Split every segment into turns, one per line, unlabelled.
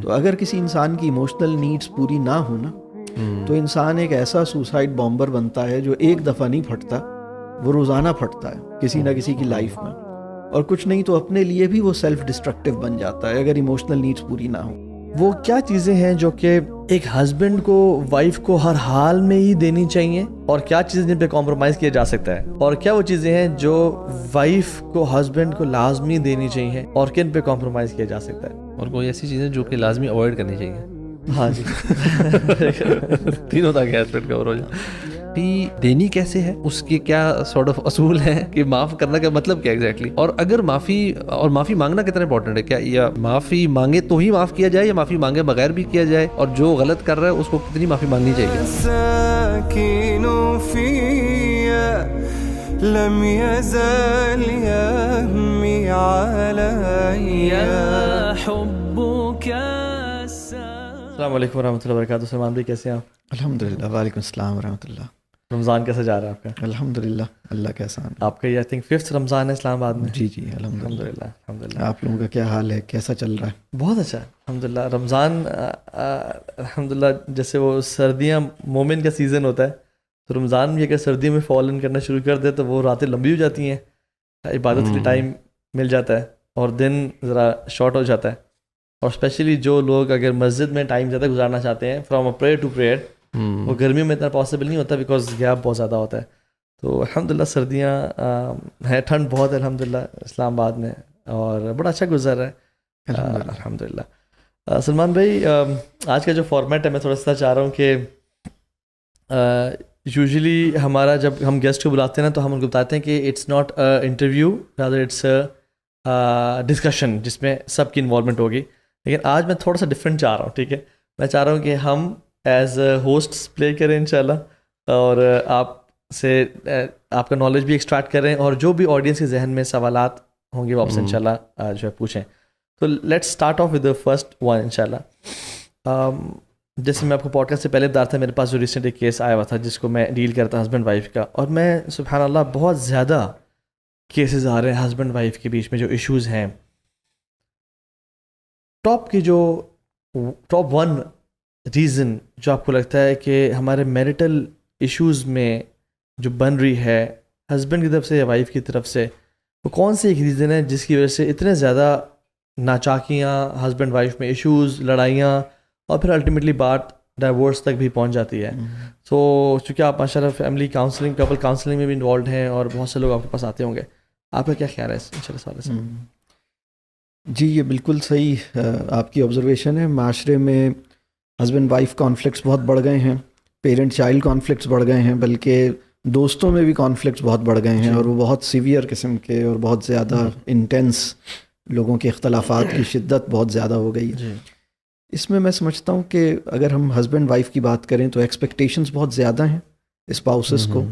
تو اگر کسی انسان کی ایموشنل نیڈس پوری نہ ہو نا تو انسان ایک ایسا سوسائڈ بامبر بنتا ہے جو ایک دفعہ نہیں پھٹتا, وہ روزانہ پھٹتا ہے کسی نہ کسی کی لائف میں, اور کچھ نہیں تو اپنے لیے بھی وہ سیلف ڈسٹرکٹیو بن جاتا ہے اگر ایموشنل نیڈس پوری نہ ہو.
وہ کیا چیزیں ہیں جو کہ ایک ہسبینڈ کو وائف کو ہر حال میں ہی دینی چاہیے, اور کیا چیزیں جن پہ کمپرومائز کیا جا سکتا ہے, اور کیا وہ چیزیں ہیں جو وائف کو ہسبینڈ کو لازمی دینی چاہیے اور کن پہ کمپرومائز کیا جا سکتا ہے,
اور کوئی ایسی چیزیں جو کہ لازمی اوائڈ کرنی چاہیے.
ہاں جی
تینوں تاکہ ایسپیکٹ کور ہو جائے. دینی کیسے ہے, اس کے کیا سارٹ آف اصول ہیں, کہ معاف کرنا کا مطلب کیا ایگزیکٹلی, اور اگر معافی مانگنا کتنا امپورٹنٹ ہے, کیا یا معافی مانگے تو ہی معاف کیا جائے یا معافی مانگے بغیر بھی کیا جائے, اور جو غلط کر رہا ہے اس کو کتنی معافی مانگنی چاہیے.
لم يزال يهمي علي حبك.
السلام علیکم ورحمۃ اللہ وبرکاتہ. سلمان بھائی کیسے ہیں آپ؟
الحمد للہ. وعلیکم السلام ورحمۃ اللہ.
رمضان کیسا جا رہا ہے آپ کا؟
الحمد للہ, اللہ کا احسان.
آپ کا یہ آئی تھنک 5th رمضان ہے اسلام آباد میں.
جی جی الحمد
الحمد
للہ.
للہ الحمد للہ.
آپ لوگوں کا کیا حال ہے, کیسا چل رہا ہے؟
بہت اچھا الحمد للہ. رمضان الحمد للہ, جیسے وہ سردیاں مومن کا سیزن ہوتا ہے, تو رمضان بھی اگر سردیوں میں فال ان کرنا شروع کر دے تو وہ راتیں لمبی ہو جاتی ہیں, عبادت کے لیے ٹائم مل جاتا ہے, اور دن ذرا شارٹ ہو جاتا ہے. اور اسپیشلی جو لوگ اگر مسجد میں ٹائم زیادہ گزارنا چاہتے ہیں from a prayer to prayer, وہ گرمیوں میں اتنا پاسبل نہیں ہوتا بیکاز گیپ بہت زیادہ ہوتا ہے. تو الحمد للہ سردیاں ہیں, ٹھنڈ بہت ہے الحمد للہ اسلام آباد میں, اور بڑا اچھا گزر رہا ہے الحمد للہ. سلمان بھائی, آج کا جو فارمیٹ ہے میں تھوڑا سا چاہ رہا ہوں کہ یوزلی ہمارا جب ہم گیسٹ کو بلاتے ہیں نا تو ہم ان کو بتاتے ہیں کہ it's not interview, rather it's discussion جس میں سب کی انوالومنٹ ہوگی. لیکن آج میں تھوڑا سا ڈفرینٹ چاہ رہا ہوں. ٹھیک ہے, میں چاہ رہا ہوں کہ ہم ایز ہوسٹس پلے کریں انشاءاللہ, اور آپ سے آپ کا نالج بھی ایکسٹریکٹ کریں, اور جو بھی آڈینس کے ذہن میں سوالات ہوں گے وہ آپ سے انشاءاللہ جو ہے پوچھیں. تو let's start of with the first one انشاءاللہ. جیسے میں آپ کو پوڈ کاسٹ سے پہلے بتا رہا تھا, میرے پاس جو ریسنٹ ایک کیس آیا ہوا تھا جس کو میں ڈیل کرتا ہسبینڈ وائف کا, اور میں سبحان اللہ بہت زیادہ کیسز آ رہے ہیں ہسبینڈ وائف کے بیچ میں جو ایشوز ہیں. ٹاپ 1 ریزن جو آپ کو لگتا ہے کہ ہمارے میرٹل ایشوز میں جو بن رہی ہے ہسبینڈ کی طرف سے یا وائف کی طرف سے, وہ کون سی ایک ریزن ہے جس کی وجہ سے اتنے زیادہ ناچاکیاں ہسبینڈ وائف میں, ایشوز, لڑائیاں, اور پھر الٹیمیٹلی بات ڈائیورس تک بھی پہنچ جاتی ہے. تو چونکہ آپ ماشاء اللہ فیملی کاؤنسلنگ, کپل کاؤنسلنگ میں بھی انوالوڈ ہیں, اور بہت سے لوگ آپ کے پاس آتے ہوں گے, آپ کا کیا خیال ہے اس سوال سے؟
جی یہ بالکل صحیح آپ کی آبزرویشن ہے. معاشرے میں ہسبینڈ وائف کانفلکٹس بہت بڑھ گئے ہیں, پیرنٹ چائلڈ کانفلکٹس بڑھ گئے ہیں, بلکہ دوستوں میں بھی کانفلکٹس بہت بڑھ گئے ہیں, اور وہ بہت سیویئر قسم کے اور بہت زیادہ انٹینس, لوگوں کے اختلافات کی شدت بہت زیادہ ہو گئی ہے. اس میں میں سمجھتا ہوں کہ اگر ہم ہسبینڈ وائف کی بات کریں تو ایکسپیکٹیشنز بہت زیادہ ہیں اسپاؤسز کو,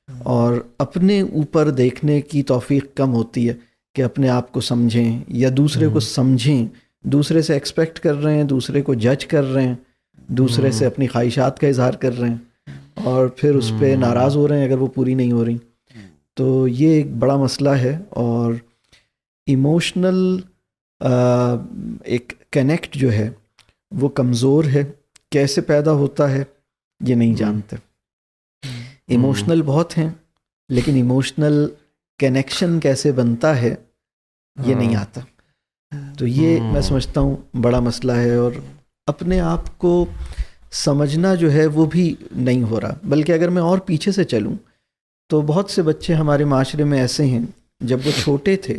اور اپنے اوپر دیکھنے کی توفیق کم ہوتی ہے کہ اپنے آپ کو سمجھیں یا دوسرے کو سمجھیں. دوسرے سے ایکسپیکٹ کر رہے ہیں, دوسرے کو جج کر رہے ہیں, دوسرے سے اپنی خواہشات کا اظہار کر رہے ہیں, اور پھر اس پہ ناراض ہو رہے ہیں اگر وہ پوری نہیں ہو رہی. تو یہ ایک بڑا مسئلہ ہے, اور ایموشنل ایک کنیکٹ جو ہے وہ کمزور ہے. کیسے پیدا ہوتا ہے یہ نہیں جانتے. ایموشنل بہت ہیں, لیکن ایموشنل کنیکشن کیسے بنتا ہے یہ نہیں آتا. تو یہ میں سمجھتا ہوں بڑا مسئلہ ہے, اور اپنے آپ کو سمجھنا جو ہے وہ بھی نہیں ہو رہا. بلکہ اگر میں اور پیچھے سے چلوں تو بہت سے بچے ہمارے معاشرے میں ایسے ہیں, جب وہ چھوٹے تھے,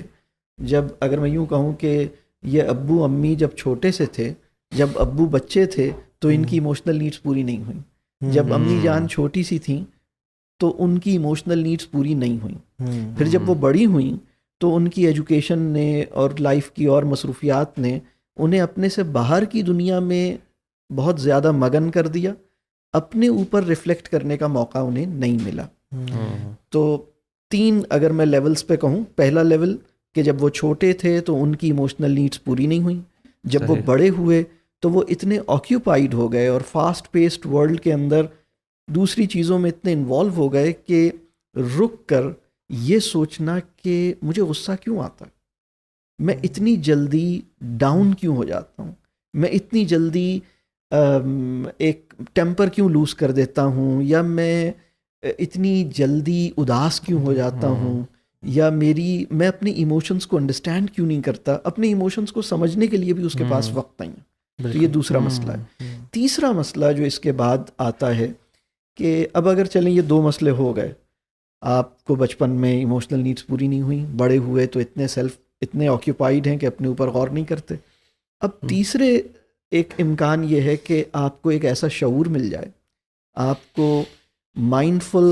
جب اگر میں یوں کہوں کہ یہ ابو امی جب چھوٹے سے تھے, جب ابو بچے تھے تو ان کی ایموشنل نیڈس پوری نہیں ہوئیں. جب امی جان چھوٹی سی تھیں تو ان کی ایموشنل نیڈس پوری نہیں ہوئیں. پھر جب وہ بڑی ہوئیں تو ان کی ایجوکیشن نے اور لائف کی اور مصروفیات نے انہیں اپنے سے باہر کی دنیا میں بہت زیادہ مگن کر دیا. اپنے اوپر ریفلیکٹ کرنے کا موقع انہیں نہیں ملا. تو 3 اگر میں لیولز پہ کہوں, پہلا لیول کہ جب وہ چھوٹے تھے تو ان کی ایموشنل نیڈس پوری نہیں ہوئیں. جب وہ بڑے ہوئے تو وہ اتنے آکیوپائڈ ہو گئے اور فاسٹ پیسڈ ورلڈ کے اندر دوسری چیزوں میں اتنے انوالو ہو گئے کہ رک کر یہ سوچنا کہ مجھے غصہ کیوں آتا ہے, میں اتنی جلدی ڈاؤن کیوں ہو جاتا ہوں, میں اتنی جلدی ایک ٹیمپر کیوں لوز کر دیتا ہوں, یا میں اتنی جلدی اداس کیوں ہو جاتا ہوں, یا میں اپنے ایموشنس کو انڈرسٹینڈ کیوں نہیں کرتا. اپنے ایموشنس کو سمجھنے کے لیے بھی اس کے پاس وقت نہیں ہے. تو یہ دوسرا مسئلہ ہے. تیسرا مسئلہ جو اس کے بعد آتا ہے کہ اب اگر چلیں یہ 2 مسئلے ہو گئے, آپ کو بچپن میں ایموشنل نیڈس پوری نہیں ہوئیں, بڑے ہوئے تو اتنے آکیوپائڈ ہیں کہ اپنے اوپر غور نہیں کرتے. اب تیسرے ایک امکان یہ ہے کہ آپ کو ایک ایسا شعور مل جائے, آپ کو مائنڈفل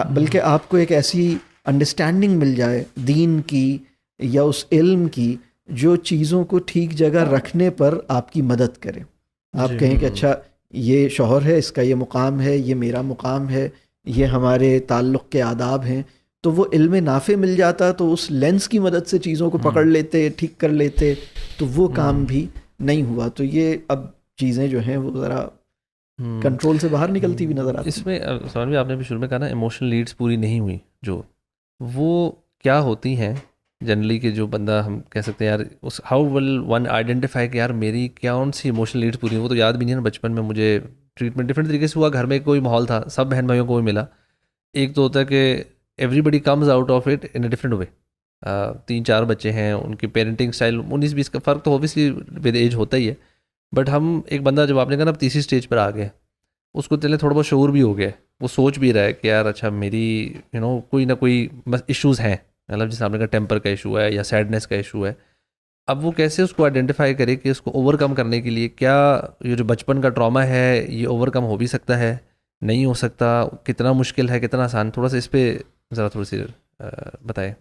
بلکہ آپ کو ایک ایسی انڈرسٹینڈنگ مل جائے دین کی یا اس علم کی جو چیزوں کو ٹھیک جگہ رکھنے پر آپ کی مدد کرے. آپ کہیں کہ اچھا یہ شوہر ہے, اس کا یہ مقام ہے, یہ میرا مقام ہے, یہ ہمارے تعلق کے آداب ہیں, تو وہ علم نافع مل جاتا تو اس لینس کی مدد سے چیزوں کو پکڑ لیتے, ٹھیک کر لیتے, تو وہ کام بھی نہیں ہوا. تو یہ اب چیزیں جو ہیں وہ ذرا کنٹرول سے باہر نکلتی ہوئی نظر آتی. اس
میں سوال بھی آپ نے بھی شروع میں کہا نا ایموشنل نیڈس پوری نہیں ہوئی, جو وہ کیا ہوتی ہیں جنرلی, کہ جو بندہ ہم کہہ سکتے ہیں یار اس ہاؤ ول ون آئیڈینٹیفائی کہ یار میری کون سی ایموشنل نیڈس پوری ہیں. وہ تو یاد بھی نہیں ہے نا, بچپن میں مجھے ٹریٹمنٹ ڈفرینٹ طریقے سے ہوا, گھر میں کوئی ماحول تھا, سب بہن بھائیوں کو بھی ملا. ایک تو ہوتا ہے کہ everybody comes out of it in a different way. 3-4 بچے ہیں, ان کی پیرنٹنگ اسٹائل 19-20 کا فرق تو اوبیسلی ود ایج ہوتا ہی ہے, بٹ ہم ایک بندہ جب آپ نے کہا نا اب تیسری اسٹیج پر آ گئے, اس کو چلے تھوڑا بہت شعور بھی ہو گیا, وہ سوچ بھی رہا ہے کہ یار اچھا میری کوئی نہ کوئی ایشوز ہیں, مطلب جیسے آپ نے کہا ٹیمپر کا ایشو ہے یا سیڈنس کا ایشو ہے. اب وہ کیسے اس کو آئیڈینٹیفائی کرے کہ اس کو اوور کم کرنے کے لیے کیا یہ جو بچپن کا ٹراما ہے یہ اوور کم ہو بھی سکتا ہے, نہیں ہو سکتا, کتنا مشکل ہے, کتنا آسان, تھوڑا سا اس پہ ذرا تھوڑی سی بتائیں.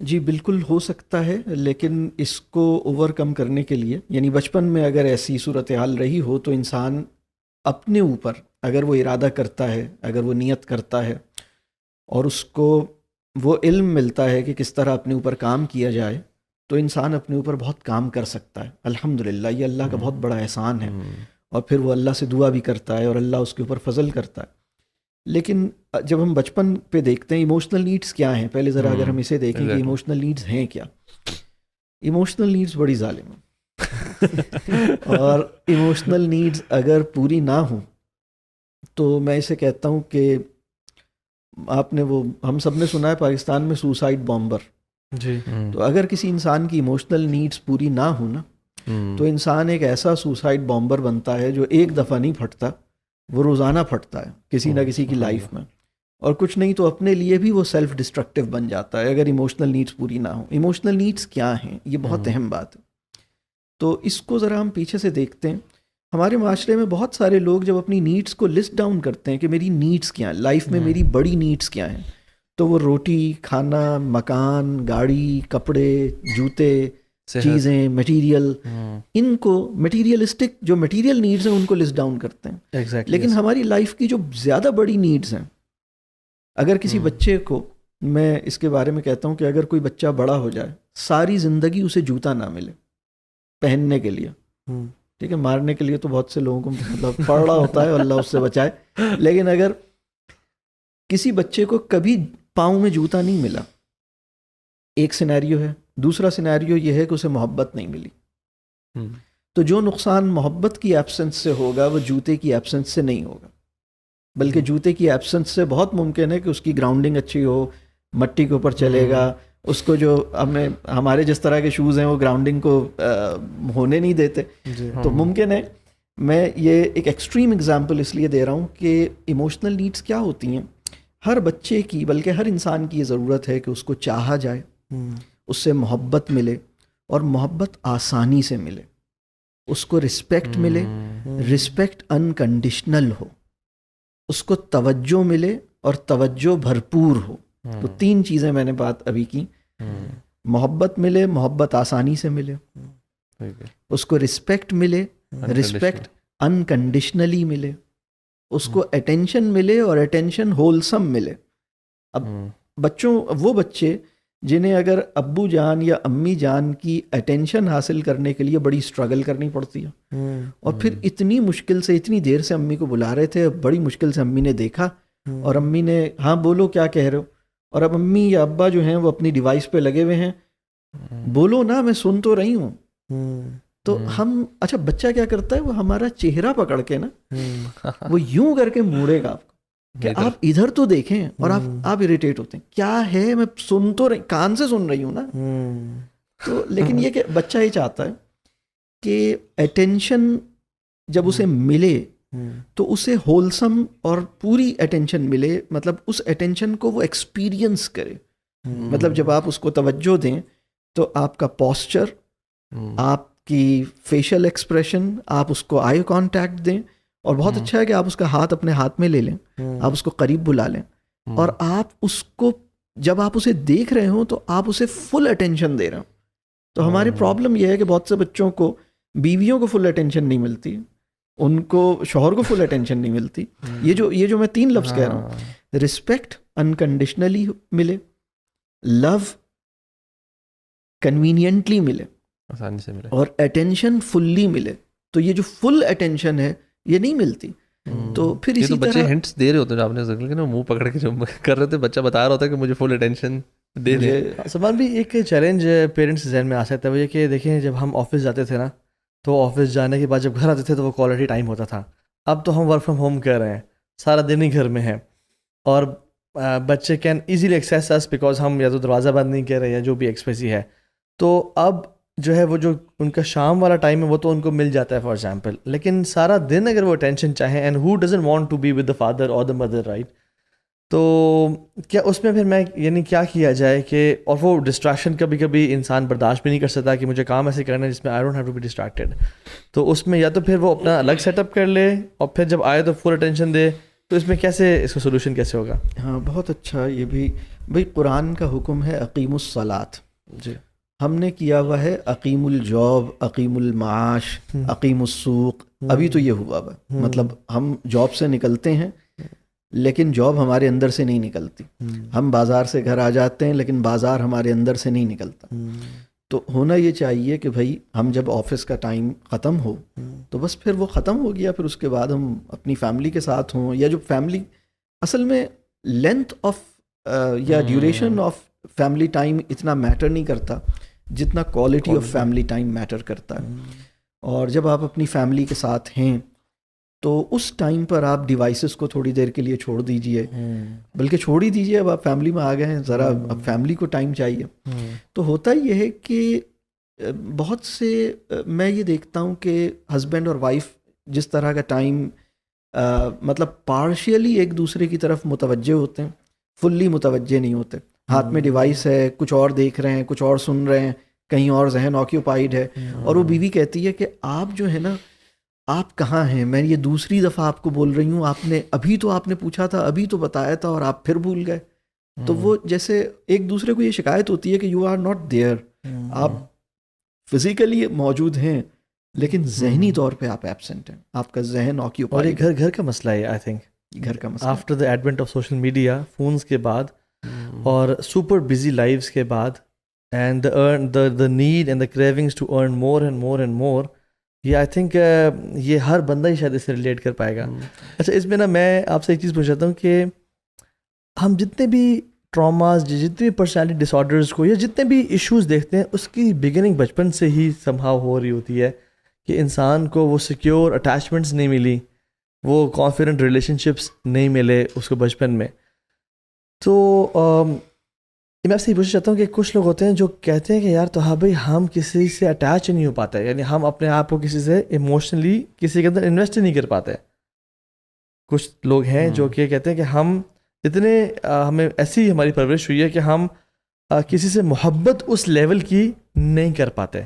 جی بالکل ہو سکتا ہے, لیکن اس کو اوور کم کرنے کے لیے یعنی بچپن میں اگر ایسی صورتحال رہی ہو تو انسان اپنے اوپر اگر وہ ارادہ کرتا ہے, اگر وہ نیت کرتا ہے اور اس کو وہ علم ملتا ہے کہ کس طرح اپنے اوپر کام کیا جائے, تو انسان اپنے اوپر بہت کام کر سکتا ہے. الحمدللہ یہ اللہ کا بہت بڑا احسان ہے, اور پھر وہ اللہ سے دعا بھی کرتا ہے اور اللہ اس کے اوپر فضل کرتا ہے. لیکن جب ہم بچپن پہ دیکھتے ہیں ایموشنل نیڈس کیا ہیں, پہلے ذرا اگر ہم اسے دیکھیں کہ ایموشنل نیڈس ہیں کیا. ایموشنل نیڈس بڑی ظالم ہیں اور ایموشنل نیڈس اگر پوری نہ ہوں تو میں اسے کہتا ہوں کہ آپ نے وہ ہم سب نے سنا ہے پاکستان میں سوسائڈ بامبر.
جی.
تو اگر کسی انسان کی ایموشنل نیڈس پوری نہ ہوں نا تو انسان ایک ایسا سوسائڈ بامبر بنتا ہے جو ایک دفعہ نہیں پھٹتا, وہ روزانہ پھٹتا ہے کسی نہ کسی کی لائف میں, اور کچھ نہیں تو اپنے لیے بھی وہ سیلف ڈسٹرکٹیو بن جاتا ہے اگر ایموشنل نیڈس پوری نہ ہوں. ایموشنل نیڈس کیا ہیں یہ بہت اہم بات ہے. تو اس کو ذرا ہم پیچھے سے دیکھتے ہیں. ہمارے معاشرے میں بہت سارے لوگ جب اپنی نیڈس کو لسٹ ڈاؤن کرتے ہیں کہ میری نیڈس کیا ہیں, لائف میں میری بڑی نیڈس کیا ہیں, تو وہ روٹی, کھانا, مکان, گاڑی, کپڑے, جوتے, چیزیں, مٹیریل, ان کو مٹیریلسٹک جو مٹیریل نیڈز ہیں ان کو لسٹ ڈاؤن کرتے ہیں. لیکن ہماری لائف کی جو زیادہ بڑی نیڈز ہیں, اگر کسی بچے کو, میں اس کے بارے میں کہتا ہوں کہ اگر کوئی بچہ بڑا ہو جائے, ساری زندگی اسے جوتا نہ ملے پہننے کے لیے, ٹھیک ہے, مارنے کے لیے تو بہت سے لوگوں کو مطلب پڑ رہا ہوتا ہے, اللہ اس سے بچائے, لیکن اگر کسی بچے کو کبھی پاؤں میں جوتا نہیں ملا, ایک سینیریو ہے. دوسرا سینیریو یہ ہے کہ اسے محبت نہیں ملی. تو جو نقصان محبت کی ایبسنس سے ہوگا وہ جوتے کی ایبسنس سے نہیں ہوگا, بلکہ جوتے کی ایبسنس سے بہت ممکن ہے کہ اس کی گراؤنڈنگ اچھی ہو, مٹی کے اوپر چلے گا, اس کو جو ہمارے جس طرح کے شوز ہیں وہ گراؤنڈنگ کو ہونے نہیں دیتے. تو ممکن ہے, میں یہ ایک ایکسٹریم اگزامپل اس لیے دے رہا ہوں کہ ایموشنل نیڈس کیا ہوتی ہیں. ہر بچے کی بلکہ ہر انسان کی یہ ضرورت ہے کہ اس کو چاہا جائے, اس سے محبت ملے, اور محبت آسانی سے ملے, اس کو رسپیکٹ ملے, رسپیکٹ انکنڈیشنل ہو, اس کو توجہ ملے اور توجہ بھرپور ہو. تو 3 چیزیں میں نے بات ابھی کی, محبت ملے, محبت آسانی سے ملے, اس کو رسپیکٹ ملے, رسپیکٹ انکنڈیشنلی ملے, اس کو اٹینشن ملے اور اٹینشن ہولسم ملے. اب وہ بچے جنہیں اگر ابو جان یا امی جان کی اٹینشن حاصل کرنے کے لیے بڑی اسٹرگل کرنی پڑتی ہے, اور پھر اتنی مشکل سے, اتنی دیر سے امی کو بلا رہے تھے, بڑی مشکل سے امی نے دیکھا اور امی نے ہاں بولو کیا کہہ رہے ہو, اور اب امی یا ابا جو ہیں وہ اپنی ڈیوائس پہ لگے ہوئے ہیں, بولو نا میں سن تو رہی ہوں. تو ہم اچھا بچہ کیا کرتا ہے, وہ ہمارا چہرہ پکڑ کے نا وہ یوں کر کے موڑے گا آپ کو کہ آپ ادھر تو دیکھیں, اور آپ اریٹیٹ ہوتے ہیں, کیا ہے میں سن تو کان سے سن رہی ہوں نا. تو لیکن یہ کہ بچہ یہ چاہتا ہے کہ اٹینشن جب اسے ملے تو اسے ہولسم اور پوری اٹینشن ملے, مطلب اس اٹینشن کو وہ ایکسپیرینس کرے. مطلب جب آپ اس کو توجہ دیں تو آپ کا پوسچر, آپ کی فیشل ایکسپریشن, آپ اس کو آئی کانٹیکٹ دیں, اور بہت اچھا ہے کہ آپ اس کا ہاتھ اپنے ہاتھ میں لے لیں, آپ اس کو قریب بلا لیں, اور آپ اس کو جب آپ اسے دیکھ رہے ہوں تو آپ اسے فل اٹینشن دے رہے ہوں. تو ہماری پرابلم یہ ہے کہ بہت سے بچوں کو بیویوں کو فل اٹینشن نہیں ملتی, ان کو شوہر کو فل اٹینشن نہیں ملتی. یہ جو میں 3 لفظ کہہ رہا ہوں, رسپیکٹ انکنڈیشنلی ملے, لو کنوینئنٹلی ملے,
آسانی سے ملے,
اور اٹینشن فلی ملے. تو یہ جو فل اٹینشن ہے یہ نہیں ملتی. تو پھر اسی
بچے
طرح
ہنٹس دے رہے ہوتے ہیں, آپ نے ذکر کیا, منہ پکڑ کے جو کر رہے تھے, بچہ بتا رہا ہوتا ہے کہ مجھے فل اٹینشن دے دیں.
سلمان بھی ایک چیلنج پیرنٹس ذہن میں آ سکتا ہے وہ یہ کہ دیکھیں جب ہم آفس جاتے تھے نا تو آفس جانے کے بعد جب گھر آتے تھے تو وہ کوالٹی ٹائم ہوتا تھا. اب تو ہم ورک فرام ہوم کر رہے ہیں, سارا دن ہی گھر میں ہے, اور بچے کین ایزیلی ایکسیس اس بیکاز ہم یا تو دروازہ بند نہیں کر رہے یا جو بھی ایکسپریسی ہے. تو اب جو ہے وہ جو ان کا شام والا ٹائم ہے وہ تو ان کو مل جاتا ہے فار ایگزامپل, لیکن سارا دن اگر وہ اٹینشن چاہیں, and who doesn't want to be with the father اور دا مدر, رائٹ. تو کیا اس میں پھر میں یعنی کیا کیا جائے کہ, اور وہ ڈسٹریکشن کبھی کبھی انسان برداشت بھی نہیں کر سکتا کہ مجھے کام ایسے کرنا ہے جس میں I don't have to be distracted. تو اس میں یا تو پھر وہ اپنا الگ سیٹ اپ کر لے اور پھر جب آئے تو فل اٹینشن دے. تو اس میں کیسے اس کا سولوشن کیسے ہوگا؟
ہاں بہت اچھا. یہ بھی بھائی قرآن کا حکم ہے اقیم الصلاۃ,
جی
ہم نے کیا ہوا ہے اقیم الجاب, اقیم المعاش, اقیم السوق. ابھی تو یہ ہوا ہوا, مطلب ہم جاب سے نکلتے ہیں لیکن جاب ہمارے اندر سے نہیں نکلتی. ہم بازار سے گھر آ جاتے ہیں لیکن بازار ہمارے اندر سے نہیں نکلتا. تو ہونا یہ چاہیے کہ بھائی ہم جب آفس کا ٹائم ختم ہو تو بس پھر وہ ختم ہو گیا, پھر اس کے بعد ہم اپنی فیملی کے ساتھ ہوں, یا جو فیملی اصل میں لینتھ آف یا ڈیوریشن آف فیملی ٹائم اتنا میٹر نہیں کرتا جتنا quality of family time matter کرتا ہے. اور جب آپ اپنی فیملی کے ساتھ ہیں تو اس ٹائم پر آپ ڈیوائسز کو تھوڑی دیر کے لیے چھوڑ دیجئے, بلکہ چھوڑ ہی دیجئے, اب آپ فیملی میں آ گئے ہیں, ذرا اب فیملی کو ٹائم چاہیے. تو ہوتا یہ ہے کہ بہت سے میں یہ دیکھتا ہوں کہ ہسبینڈ اور وائف جس طرح کا ٹائم مطلب پارشیلی ایک دوسرے کی طرف متوجہ ہوتے ہیں, فلی متوجہ نہیں ہوتے. ہاتھ میں ڈیوائس ہے, کچھ اور دیکھ رہے ہیں, کچھ اور سن رہے ہیں, کہیں اور ذہن آکیوپائیڈ ہے. اور وہ بیوی کہتی ہے کہ آپ جو ہے نا آپ کہاں ہیں, میں یہ دوسری دفعہ آپ کو بول رہی ہوں, ابھی تو آپ نے پوچھا تھا, ابھی تو بتایا تھا, اور آپ پھر بھول گئے. تو وہ جیسے ایک دوسرے کو یہ شکایت ہوتی ہے کہ یو آر ناٹ دیئر, آپ فزیکلی موجود ہیں لیکن ذہنی طور پہ آپ ایبسنٹ ہیں, آپ کا ذہن آکیوپائیڈ.
اور یہ گھر کا مسئلہ ہے, آئی تھنک
گھر کا مسئلہ
after the advent of social media, phones کے بعد اور سپر بزی لائفس کے بعد, and the need and the cravings to earn more and more and more, یہ آئی تھنک یہ ہر بندہ ہی شاید اس سے ریلیٹ کر پائے گا. اچھا اس میں نا میں آپ سے ایک چیز پوچھ چاہتا ہوں کہ ہم جتنے بھی ٹراماز, جتنے بھی پرسنالٹی ڈس آرڈرز کو یا جتنے بھی ایشوز دیکھتے ہیں, اس کی بگننگ بچپن سے ہی سمہاؤ ہو رہی ہوتی ہے کہ انسان کو وہ سیکیور اٹیچمنٹس نہیں ملی, وہ کانفیڈنٹ ریلیشن شپس نہیں ملے اس کو بچپن میں. تو میں آپ سے یہ پوچھنا چاہتا ہوں کہ کچھ لوگ ہوتے ہیں جو کہتے ہیں کہ یار تو ہاں بھائی ہم کسی سے اٹیچ نہیں ہو پاتے, یعنی ہم اپنے آپ کو کسی سے ایموشنلی کسی کے اندر انویسٹ نہیں کر پاتے. کچھ لوگ ہیں جو کہ کہتے ہیں کہ ہم اتنے ہمیں ایسی ہماری پرورش ہوئی ہے کہ ہم کسی سے محبت اس لیول کی نہیں کر پاتے.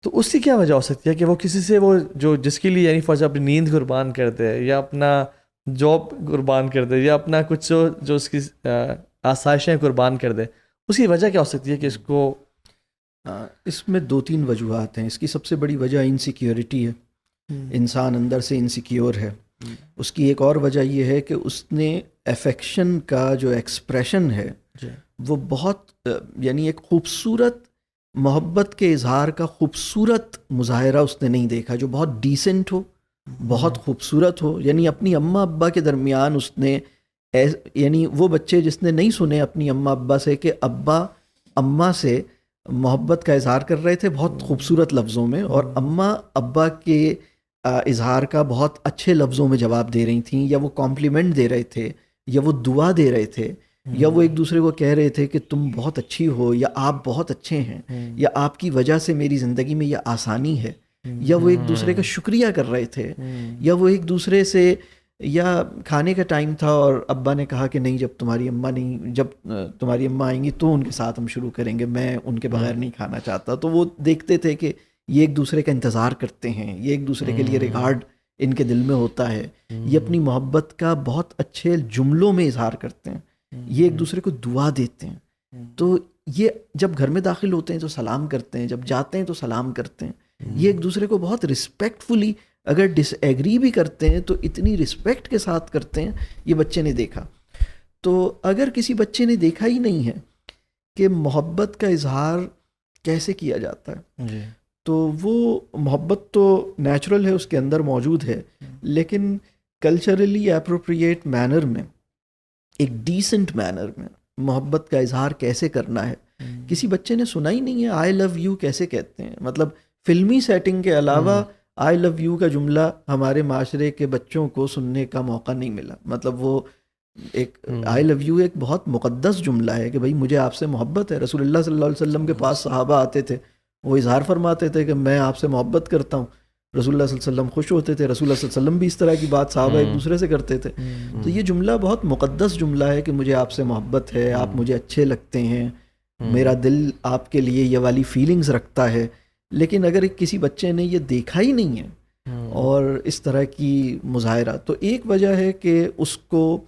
تو اس کی کیا وجہ ہو سکتی ہے کہ وہ کسی سے وہ جو جس کے لیے یعنی فار اپنی نیند قربان کر دے, یا اپنا جاب قربان کر دے, یا اپنا کچھ جو اس کی آسائشیں قربان کر دے, اس کی وجہ کیا ہو سکتی ہے کہ اس کو؟
اس میں 2-3 وجوہات ہیں. اس کی سب سے بڑی وجہ انسیکیورٹی ہے, انسان اندر سے انسیکیور ہے. اس کی ایک اور وجہ یہ ہے کہ اس نے افیکشن کا جو ایکسپریشن ہے وہ بہت یعنی ایک خوبصورت محبت کے اظہار کا خوبصورت مظاہرہ اس نے نہیں دیکھا جو بہت ڈیسنٹ ہو, بہت خوبصورت ہو. یعنی اپنی اماں ابا کے درمیان اس نے یعنی وہ بچے جس نے نہیں سنے اپنی اماں ابا سے کہ ابا اماں سے محبت کا اظہار کر رہے تھے بہت خوبصورت لفظوں میں، اور اماں ابا کے اظہار کا بہت اچھے لفظوں میں جواب دے رہی تھیں، یا وہ کمپلیمنٹ دے رہے تھے، یا وہ دعا دے رہے تھے، یا وہ ایک دوسرے کو کہہ رہے تھے کہ تم بہت اچھی ہو، یا آپ بہت اچھے ہیں، یا آپ کی وجہ سے میری زندگی میں یہ آسانی ہے، یا وہ ایک دوسرے کا شکریہ کر رہے تھے، یا وہ ایک دوسرے سے، یا کھانے کا ٹائم تھا اور ابا نے کہا کہ نہیں جب تمہاری اماں آئیں گی تو ان کے ساتھ ہم شروع کریں گے، میں ان کے بغیر نہیں کھانا چاہتا. تو وہ دیکھتے تھے کہ یہ ایک دوسرے کا انتظار کرتے ہیں، یہ ایک دوسرے کے لیے ریگارڈ ان کے دل میں ہوتا ہے، یہ اپنی محبت کا بہت اچھے جملوں میں اظہار کرتے ہیں، یہ ایک دوسرے کو دعا دیتے ہیں. تو یہ جب گھر میں داخل ہوتے ہیں تو سلام کرتے ہیں، جب جاتے ہیں تو سلام کرتے ہیں، یہ ایک دوسرے کو بہت رسپیکٹفلی، اگر ڈس ایگری بھی کرتے ہیں تو اتنی رسپیکٹ کے ساتھ کرتے ہیں. یہ بچے نے دیکھا. تو اگر کسی بچے نے دیکھا ہی نہیں ہے کہ محبت کا اظہار کیسے کیا جاتا ہے، تو وہ محبت تو نیچرل ہے، اس کے اندر موجود ہے، لیکن کلچرلی اپروپریٹ مینر میں، ایک ڈیسنٹ مینر میں محبت کا اظہار کیسے کرنا ہے. کسی بچے نے سنا ہی نہیں ہے آئی لو یو کیسے کہتے ہیں. مطلب فلمی سیٹنگ کے علاوہ آئی لو یو کا جملہ ہمارے معاشرے کے بچوں کو سننے کا موقع نہیں ملا. مطلب وہ ایک آئی لو یو ایک بہت مقدس جملہ ہے کہ بھائی مجھے آپ سے محبت ہے. رسول اللہ صلی اللہ علیہ وسلم کے پاس صحابہ آتے تھے، وہ اظہار فرماتے تھے کہ میں آپ سے محبت کرتا ہوں. رسول اللہ صلی اللہ علیہ وسلم خوش ہوتے تھے. رسول اللہ صلی اللہ علیہ وسلم بھی اس طرح کی بات صحابہ ایک دوسرے سے کرتے تھے. تو یہ جملہ بہت مقدس جملہ ہے کہ مجھے آپ سے محبت ہے، آپ مجھے اچھے لگتے ہیں، میرا دل آپ کے لیے یہ والی فیلنگز رکھتا ہے. لیکن اگر کسی بچے نے یہ دیکھا ہی نہیں ہے اور اس طرح کی مظاہرہ، تو ایک وجہ ہے کہ اس کو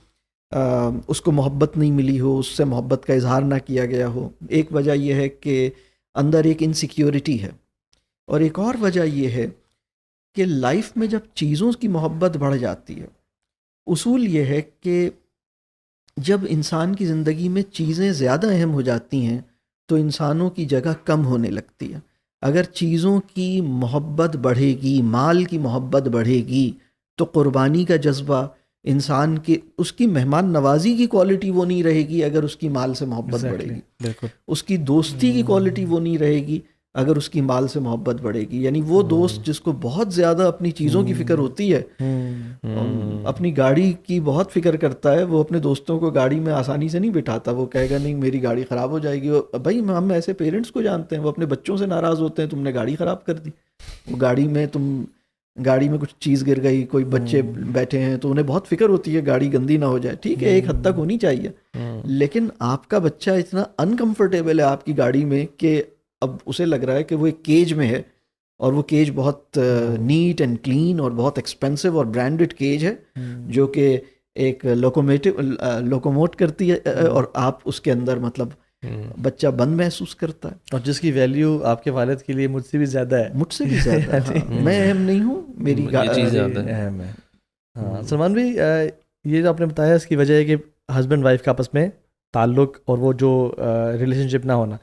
محبت نہیں ملی ہو، اس سے محبت کا اظہار نہ کیا گیا ہو. ایک وجہ یہ ہے کہ اندر ایک انسیکیورٹی ہے، اور ایک اور وجہ یہ ہے کہ لائف میں جب چیزوں کی محبت بڑھ جاتی ہے، اصول یہ ہے کہ جب انسان کی زندگی میں چیزیں زیادہ اہم ہو جاتی ہیں تو انسانوں کی جگہ کم ہونے لگتی ہے. اگر چیزوں کی محبت بڑھے گی، مال کی محبت بڑھے گی، تو قربانی کا جذبہ، انسان کی اس کی مہمان نوازی کی کوالٹی وہ نہیں رہے گی اگر اس کی مال سے محبت بڑھے گی. اس کی دوستی کی کوالٹی وہ نہیں رہے گی اگر اس کی مال سے محبت بڑھے گی. یعنی وہ دوست جس کو بہت زیادہ اپنی چیزوں کی فکر ہوتی ہے، اپنی گاڑی کی بہت فکر کرتا ہے، وہ اپنے دوستوں کو گاڑی میں آسانی سے نہیں بٹھاتا. وہ کہے گا نہیں میری گاڑی خراب ہو جائے گی. بھائی ہم ایسے پیرنٹس کو جانتے ہیں، وہ اپنے بچوں سے ناراض ہوتے ہیں تم نے گاڑی خراب کر دی. وہ گاڑی میں کچھ چیز گر گئی، کوئی بچے بیٹھے ہیں تو انہیں بہت فکر ہوتی ہے گاڑی گندی نہ ہو جائے. ٹھیک ہے ایک حد تک ہونی چاہیے، لیکن آپ کا بچہ اتنا انکمفرٹیبل ہے آپ کی گاڑی میں کہ اب اسے لگ رہا ہے کہ وہ ایک کیج میں ہے، اور وہ کیج بہت نیٹ اینڈ کلین اور بہت ایکسپینسو اور برانڈڈ کیج ہے جو کہ ایک لوکوموٹ کرتی ہے، اور آپ اس کے اندر مطلب بچہ بند محسوس کرتا ہے،
اور جس کی ویلیو آپ کے والد کے لیے مجھ سے بھی زیادہ ہے.
مجھ سے بھی زیادہ ہے. میں اہم نہیں ہوں، میری
چیز زیادہ
اہم ہے. ہاں سلمان بھائی، یہ جو آپ نے بتایا اس کی وجہ ہے کہ ہسبینڈ وائف کا آپس میں تعلق اور وہ جو ریلیشن شپ نہ ہونا.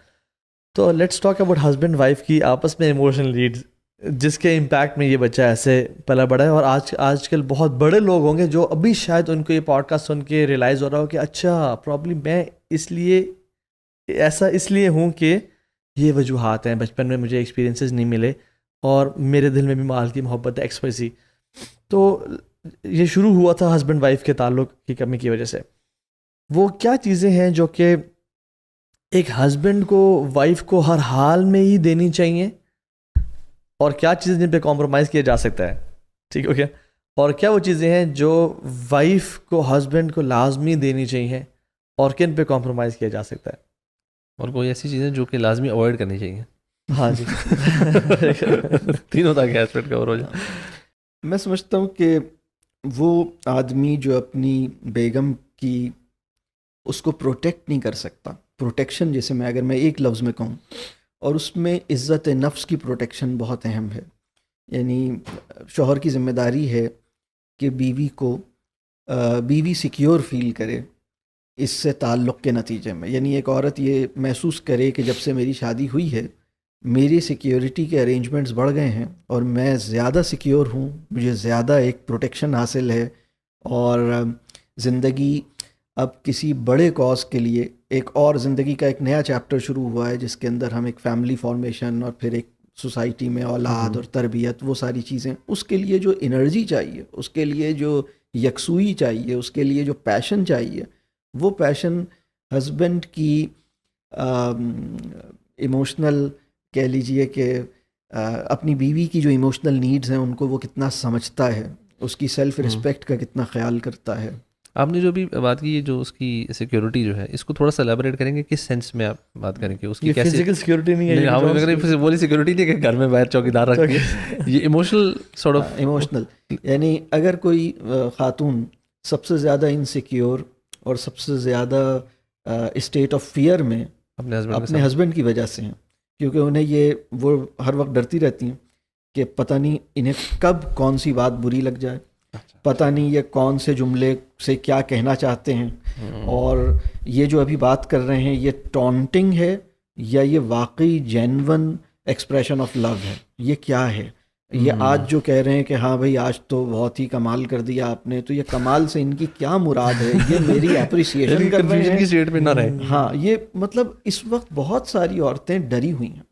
تو let's talk about husband wife کی آپس میں ایموشنل نیڈز، جس کے امپیکٹ میں یہ بچہ ایسے پلا بڑا ہے. اور آج کل بہت بڑے لوگ ہوں گے جو ابھی شاید ان کو یہ پوڈ کاسٹ سن کے ریئلائز ہو رہا ہو کہ اچھا پرابلی میں اس لیے ہوں کہ یہ وجوہات ہیں، بچپن میں مجھے ایکسپیرینسز نہیں ملے اور میرے دل میں بھی مال کی محبت ہے ایکس وائی زی. تو یہ شروع ہوا تھا ہسبینڈ وائف کے تعلق کی کمی کی وجہ سے. وہ کیا چیزیں ہیں جو کہ ایک ہسبینڈ کو وائف کو ہر حال میں ہی دینی چاہیے، اور کیا چیزیں جن پہ کمپرومائز کیا جا سکتا ہے؟ ٹھیک ہے، اوکے. اور کیا وہ چیزیں ہیں جو وائف کو ہسبینڈ کو لازمی دینی چاہیے اور کن پہ کمپرومائز کیا جا سکتا ہے؟
اور کوئی ایسی چیزیں جو کہ لازمی اوائڈ کرنی چاہیے.
ہاں جی
تینوں تک ایسپیکٹ کور ہو جائے.
میں سمجھتا ہوں کہ وہ آدمی جو اپنی بیگم کی اس کو پروٹیکٹ نہیں کر سکتا، پروٹیکشن جیسے اگر میں ایک لفظ میں کہوں، اور اس میں عزت نفس کی پروٹیکشن بہت اہم ہے. یعنی شوہر کی ذمہ داری ہے کہ بیوی سیکیور فیل کرے اس سے تعلق کے نتیجے میں. یعنی ایک عورت یہ محسوس کرے کہ جب سے میری شادی ہوئی ہے میری سیکیورٹی کے ارینجمنٹس بڑھ گئے ہیں اور میں زیادہ سیکیور ہوں، مجھے زیادہ ایک پروٹیکشن حاصل ہے، اور زندگی اب کسی بڑے کاز کے لیے ایک اور زندگی کا ایک نیا چیپٹر شروع ہوا ہے، جس کے اندر ہم ایک فیملی فارمیشن اور پھر ایک سوسائٹی میں اولاد اور تربیت، وہ ساری چیزیں، اس کے لیے جو انرجی چاہیے، اس کے لیے جو یکسوئی چاہیے، اس کے لیے جو پیشن چاہیے، وہ پیشن ہسبینڈ کی ایموشنل کہہ لیجئے کہ اپنی بیوی کی جو ایموشنل نیڈز ہیں ان کو وہ کتنا سمجھتا ہے، اس کی سیلف رسپیکٹ کا کتنا خیال کرتا ہے.
آپ نے جو بھی بات کی ہے جو اس کی سیکیورٹی جو ہے، اس کو تھوڑا سا الیبوریٹ کریں گے، کس سینس میں آپ بات کریں گے؟ اس کی کیسے
فزیکل سیکیورٹی نہیں ہے،
بولی سیکیورٹی نہیں کہ گھر میں باہر چوکیدار رکھیں، یہ ایموشنل سارٹ آف
ایموشنل. یعنی اگر کوئی خاتون سب سے زیادہ انسیکیور اور سب سے زیادہ اسٹیٹ آف فیئر میں اپنے ہسبینڈ کی وجہ سے ہیں، کیونکہ انہیں وہ ہر وقت ڈرتی رہتی ہیں کہ پتہ نہیں انہیں کب کون سی بات بری لگ جائے، پتہ نہیں یہ کون سے جملے سے کیا کہنا چاہتے ہیں، اور یہ جو ابھی بات کر رہے ہیں یہ ٹونٹنگ ہے یا یہ واقعی جینون ایکسپریشن آف لو ہے، یہ کیا ہے. یہ آج جو کہہ رہے ہیں کہ ہاں بھائی آج تو بہت ہی کمال کر دیا آپ نے، تو یہ کمال سے ان کی کیا مراد ہے؟ یہ میری اپریسیشن کر رہے ہیں
کی اسٹیٹ میں نہ رہے.
ہاں، یہ مطلب اس وقت بہت ساری عورتیں ڈری ہوئی ہیں،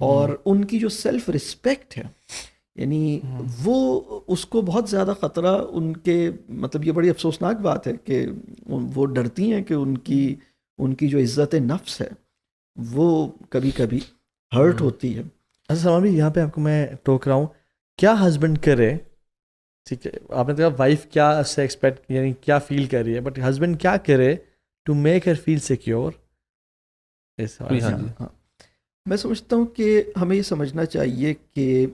اور ان کی جو سیلف رسپیکٹ ہے، یعنی وہ اس کو بہت زیادہ خطرہ ان کے، مطلب یہ بڑی افسوسناک بات ہے کہ وہ ڈرتی ہیں کہ ان کی جو عزت نفس ہے وہ کبھی کبھی ہرٹ ہوتی ہے.
اچھا سلمان بھائی، یہاں پہ آپ کو میں ٹوک رہا ہوں، کیا ہسبینڈ کرے، ٹھیک ہے آپ نے کہا وائف کیا سے ایکسپیکٹ، یعنی کیا فیل کر رہی ہے، بٹ ہسبینڈ کیا کرے to make her feel secure?
میں سمجھتا ہوں کہ ہمیں یہ سمجھنا چاہیے کہ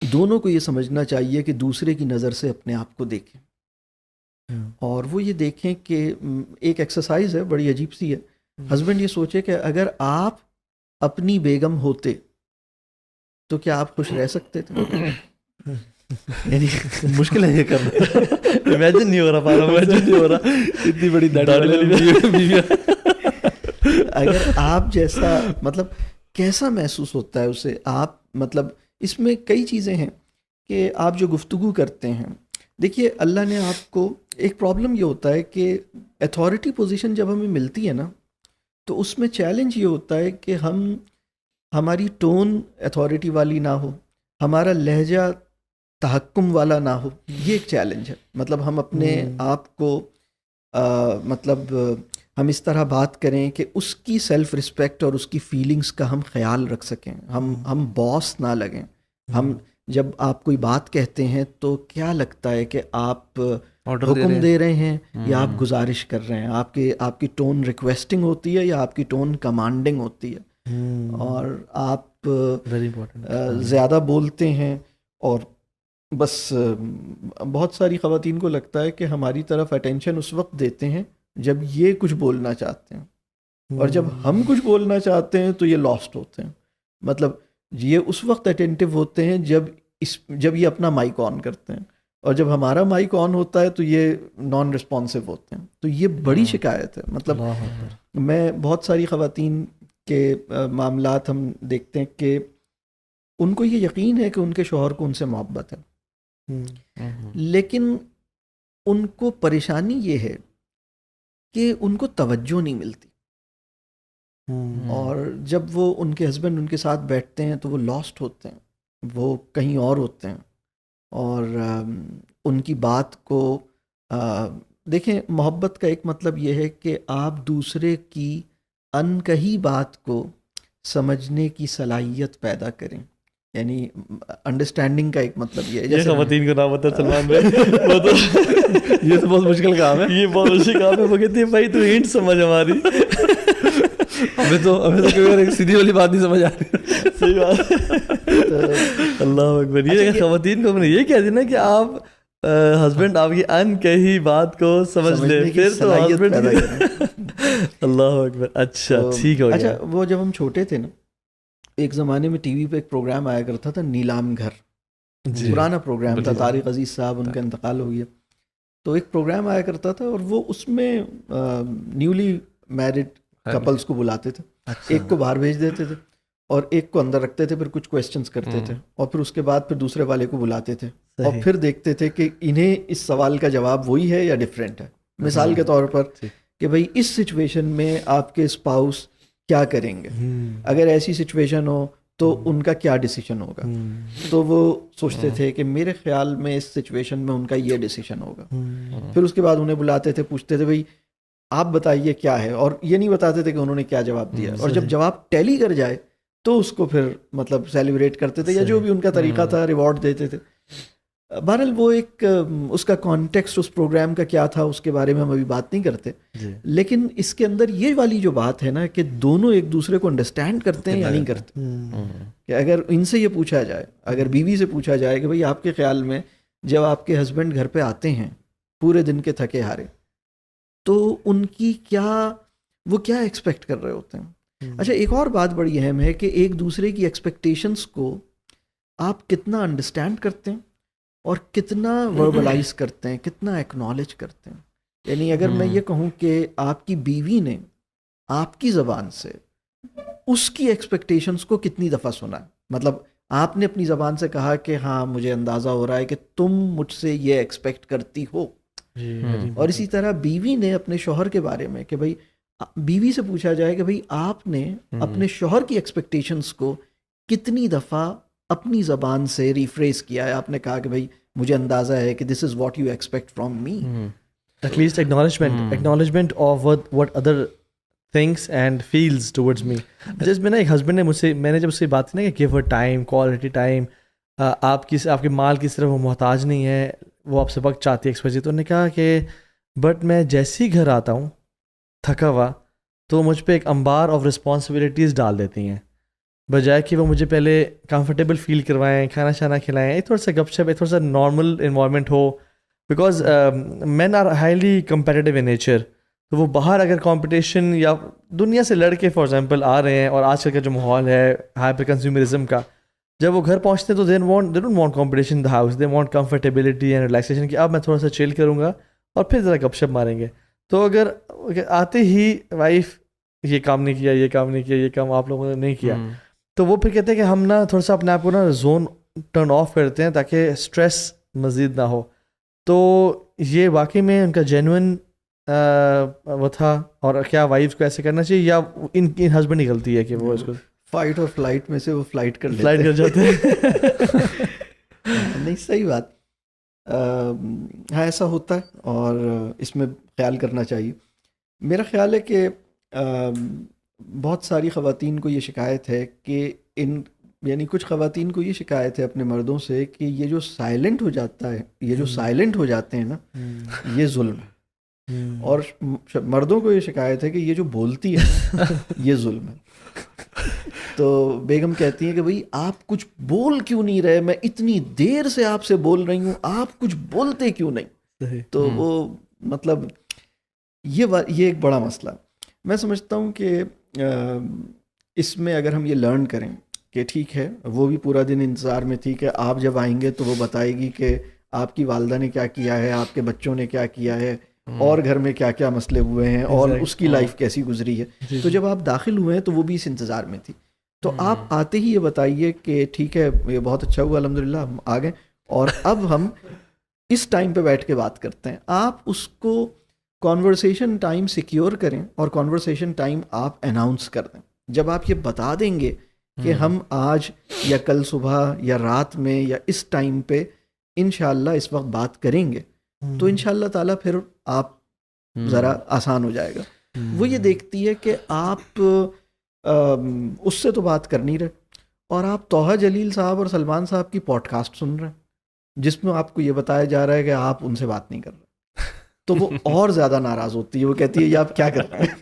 دونوں کو یہ سمجھنا چاہیے کہ دوسرے کی نظر سے اپنے آپ کو دیکھیں، اور وہ یہ دیکھیں کہ ایک ایکسرسائز ہے بڑی عجیب سی ہے. ہسبینڈ یہ سوچے کہ اگر آپ اپنی بیگم ہوتے تو کیا آپ خوش رہ سکتے تھے؟
یعنی مشکل ہے یہ کرنا،
امیجن نہیں ہو رہا پارا، امیجن نہیں ہو رہا، اتنی بڑی
اگر آپ جیسا، مطلب کیسا محسوس ہوتا ہے اسے. آپ مطلب اس میں کئی چیزیں ہیں کہ آپ جو گفتگو کرتے ہیں، دیکھیے اللہ نے آپ کو، ایک پرابلم یہ ہوتا ہے کہ ایتھارٹی پوزیشن جب ہمیں ملتی ہے نا، تو اس میں چیلنج یہ ہوتا ہے کہ ہماری ٹون ایتھارٹی والی نہ ہو، ہمارا لہجہ تحکم والا نہ ہو. یہ ایک چیلنج ہے. مطلب ہم اپنے آپ کو مطلب ہم اس طرح بات کریں کہ اس کی سیلف رسپیکٹ اور اس کی فیلنگز کا ہم خیال رکھ سکیں، ہم باس نہ لگیں. ہم جب آپ کوئی بات کہتے ہیں تو کیا لگتا ہے کہ آپ حکم دے رہے ہیں یا آپ گزارش کر رہے ہیں، آپ کی ٹون ریکویسٹنگ ہوتی ہے یا آپ کی ٹون کمانڈنگ ہوتی ہے. اور آپ زیادہ بولتے ہیں، اور بس بہت ساری خواتین کو لگتا ہے کہ ہماری طرف اٹینشن اس وقت دیتے ہیں جب یہ کچھ بولنا چاہتے ہیں، اور جب ہم کچھ بولنا چاہتے ہیں تو یہ لاسٹ ہوتے ہیں. مطلب یہ اس وقت اٹینٹیو ہوتے ہیں جب یہ اپنا مائک آن کرتے ہیں، اور جب ہمارا مائک آن ہوتا ہے تو یہ نان رسپانسو ہوتے ہیں. تو یہ بڑی شکایت ہے. مطلب میں بہت ساری خواتین کے معاملات ہم دیکھتے ہیں کہ ان کو یہ یقین ہے کہ ان کے شوہر کو ان سے محبت ہے، لیکن ان کو پریشانی یہ ہے کہ ان کو توجہ نہیں ملتی، اور جب وہ ان کے ہسبینڈ ان کے ساتھ بیٹھتے ہیں تو وہ لاسٹ ہوتے ہیں، وہ کہیں اور ہوتے ہیں. اور ان کی بات کو دیکھیں، محبت کا ایک مطلب یہ ہے کہ آپ دوسرے کی انکہی بات کو سمجھنے کی صلاحیت پیدا کریں. یعنی انڈرسٹینڈنگ کا ایک مطلب یہ ہے،
یہ خواتین کو نہ بتا سلمان بھائی، وہ تو
یہ تو بہت مشکل کام ہے،
یہ بہت مشکل کام ہے. وہ کہتی ہے بھائی تو ہنٹ سمجھ ہماری،
ہمیں تو کئی بار ایک سیدھی والی بات نہیں سمجھ آ رہی.
صحیح بات. اللہ اکبر. یہ خواتین کو ہم نے یہ کہہ دیا نا کہ آپ ہسبینڈ آپ کی ان کہی بات کو سمجھ لے، پھر تو اللہ اکبر. اچھا ٹھیک ہو گیا.
اچھا وہ جب ہم چھوٹے تھے نا، ایک زمانے میں ٹی وی پہ ایک پروگرام آیا کرتا تھا نیلام گھر، پرانا پروگرام تھا، طارق عزیز صاحب ان کا انتقال ہو گیا. تو ایک پروگرام آیا کرتا تھا اور وہ اس میں نیولی میرڈ کپلز کو بلاتے تھے. ایک کو باہر بھیج دیتے تھے اور ایک کو اندر رکھتے تھے، پھر کچھ کویسچنز کرتے تھے، اور پھر اس کے بعد پھر دوسرے والے کو بلاتے تھے، اور پھر دیکھتے تھے کہ انہیں اس سوال کا جواب وہی ہے یا ڈفرینٹ ہے. مثال کے طور پر کہ بھائی اس سچویشن میں آپ کے اسپاؤس کیا کریں گے, اگر ایسی سچویشن ہو تو ان کا کیا ڈیسیشن ہوگا. تو وہ سوچتے تھے کہ میرے خیال میں اس سچویشن میں ان کا یہ ڈیسیشن ہوگا. پھر اس کے بعد انہیں بلاتے تھے, پوچھتے تھے بھائی آپ بتائیے کیا ہے, اور یہ نہیں بتاتے تھے کہ انہوں نے کیا جواب دیا, اور جب جواب ٹیلی کر جائے تو اس کو پھر مطلب سیلیبریٹ کرتے تھے, یا جو بھی ان کا طریقہ تھا ریوارڈ دیتے تھے. بہرحال وہ ایک اس کا کانٹیکسٹ اس پروگرام کا کیا تھا اس کے بارے میں ہم ابھی بات نہیں کرتے, لیکن اس کے اندر یہ والی جو بات ہے نا کہ دونوں ایک دوسرے کو انڈرسٹینڈ کرتے ہیں یا نہیں کرتے. کہ اگر ان سے یہ پوچھا جائے, اگر بیوی سے پوچھا جائے کہ بھئی آپ کے خیال میں جب آپ کے ہسبینڈ گھر پہ آتے ہیں پورے دن کے تھکے ہارے, تو ان کی وہ کیا ایکسپیکٹ کر رہے ہوتے ہیں. اچھا, ایک اور بات بڑی اہم ہے کہ ایک دوسرے کی ایکسپیکٹیشنس کو آپ کتنا انڈرسٹینڈ کرتے ہیں اور کتنا وربلائز کرتے ہیں, کتنا ایکنالج کرتے ہیں. یعنی اگر میں یہ کہوں کہ آپ کی بیوی نے آپ کی زبان سے اس کی ایکسپیکٹیشنس کو کتنی دفعہ سنا ہے, مطلب آپ نے اپنی زبان سے کہا کہ ہاں مجھے اندازہ ہو رہا ہے کہ تم مجھ سے یہ ایکسپیکٹ کرتی ہو, اور اسی طرح بیوی نے اپنے شوہر کے بارے میں کہ بھئی بیوی سے پوچھا جائے کہ بھئی آپ نے اپنے شوہر کی ایکسپیکٹیشنس کو کتنی دفعہ اپنی زبان سے ریفریز کیا ہے. آپ نے کہا کہ بھئی مجھے اندازہ ہے کہ this is what you expect from me.
At least acknowledgement of what other thinks and feels towards me. جس میں نا ایک ہسبینڈ نے میں نے جب اس سے بات کی نا کہ give her time, quality time, آپ کے مال کی صرف وہ محتاج نہیں ہے, وہ آپ سے وقت چاہتی ہے ایکسپیکٹ. تو انہوں نے کہا کہ بٹ میں جیسے ہی گھر آتا ہوں تھکا ہوا تو مجھ پہ ایک انبار آف رسپانسبلٹیز ڈال دیتی ہیں, بجائے کہ وہ مجھے پہلے کمفرٹیبل فیل کروائیں, کھانا شانا کھلائیں, ایک تھوڑا سا گپ شپ, ایک تھوڑا سا نارمل انوائرمنٹ ہو. Because men are highly competitive in nature, تو وہ باہر اگر کمپٹیشن یا دنیا سے لڑ کے فار ایگزامپل آ رہے ہیں, اور آج کل کا جو ماحول ہے ہائپر کنزیومرزم کا, جب وہ گھر پہنچتے ہیں تو they don't want competition in the house, they want comfortability and relaxation, کہ اب میں تھوڑا سا چل کروں گا اور پھر ذرا گپ شپ ماریں گے. تو اگر آتے ہی وائف یہ کام نہیں کیا, یہ کام نہیں کیا, یہ کام آپ لوگوں نے نہیں کیا, تو وہ پھر کہتے ہیں کہ ہم نا تھوڑا سا اپنے آپ کو نا زون ٹرن آف کرتے ہیں تاکہ اسٹریس مزید نہ ہو. تو یہ واقعی میں ان کا جینوئن وہ تھا, اور کیا وائف کو ایسے کرنا چاہیے, یا ان ہسبینڈ کی غلطی ہے کہ وہ اس کو
فائٹ اور فلائٹ میں سے وہ فلائٹ کر
جاتے ہیں.
نہیں, صحیح بات, ہاں ایسا ہوتا ہے اور اس میں خیال کرنا چاہیے. میرا خیال ہے کہ بہت ساری خواتین کو یہ شکایت ہے کہ یعنی کچھ خواتین کو یہ شکایت ہے اپنے مردوں سے کہ یہ جو سائلنٹ ہو جاتا ہے, یہ جو سائلنٹ ہو جاتے ہیں نا, یہ ظلم ہے. اور مردوں کو یہ شکایت ہے کہ یہ جو بولتی ہے یہ ظلم ہے. تو بیگم کہتی ہیں کہ بھئی آپ کچھ بول کیوں نہیں رہے, میں اتنی دیر سے آپ سے بول رہی ہوں, آپ کچھ بولتے کیوں نہیں. تو وہ مطلب یہ ایک بڑا مسئلہ. میں سمجھتا ہوں کہ اس میں اگر ہم یہ لرن کریں کہ ٹھیک ہے وہ بھی پورا دن انتظار میں تھی کہ آپ جب آئیں گے تو وہ بتائے گی کہ آپ کی والدہ نے کیا کیا ہے, آپ کے بچوں نے کیا کیا ہے, اور گھر میں کیا کیا مسئلے ہوئے ہیں, اور اس کی لائف کیسی گزری ہے. تو جب آپ داخل ہوئے ہیں تو وہ بھی اس انتظار میں تھی. تو آپ آتے ہی یہ بتائیے کہ ٹھیک ہے یہ بہت اچھا ہوا الحمدللہ ہم آ گئے, اور اب ہم اس ٹائم پہ بیٹھ کے بات کرتے ہیں. آپ اس کو کانورسیشن ٹائم سیکیور کریں اور کانورسیشن ٹائم آپ اناؤنس کر دیں. جب آپ یہ بتا دیں گے کہ ہم آج یا کل صبح یا رات میں یا اس ٹائم پہ انشاءاللہ اس وقت بات کریں گے, تو انشاءاللہ تعالیٰ پھر آپ ذرا آسان ہو جائے گا. وہ یہ دیکھتی ہے کہ آپ اس سے تو بات کر نہیں رہے, اور آپ طٰہٰ جلیل صاحب اور سلمان صاحب کی پوڈ کاسٹ سن رہے ہیں جس میں آپ کو یہ بتایا جا رہا ہے کہ آپ ان سے بات نہیں کر رہے. تو وہ اور زیادہ ناراض ہوتی ہے, وہ کہتی ہے یہ آپ کیا کر رہے ہیں.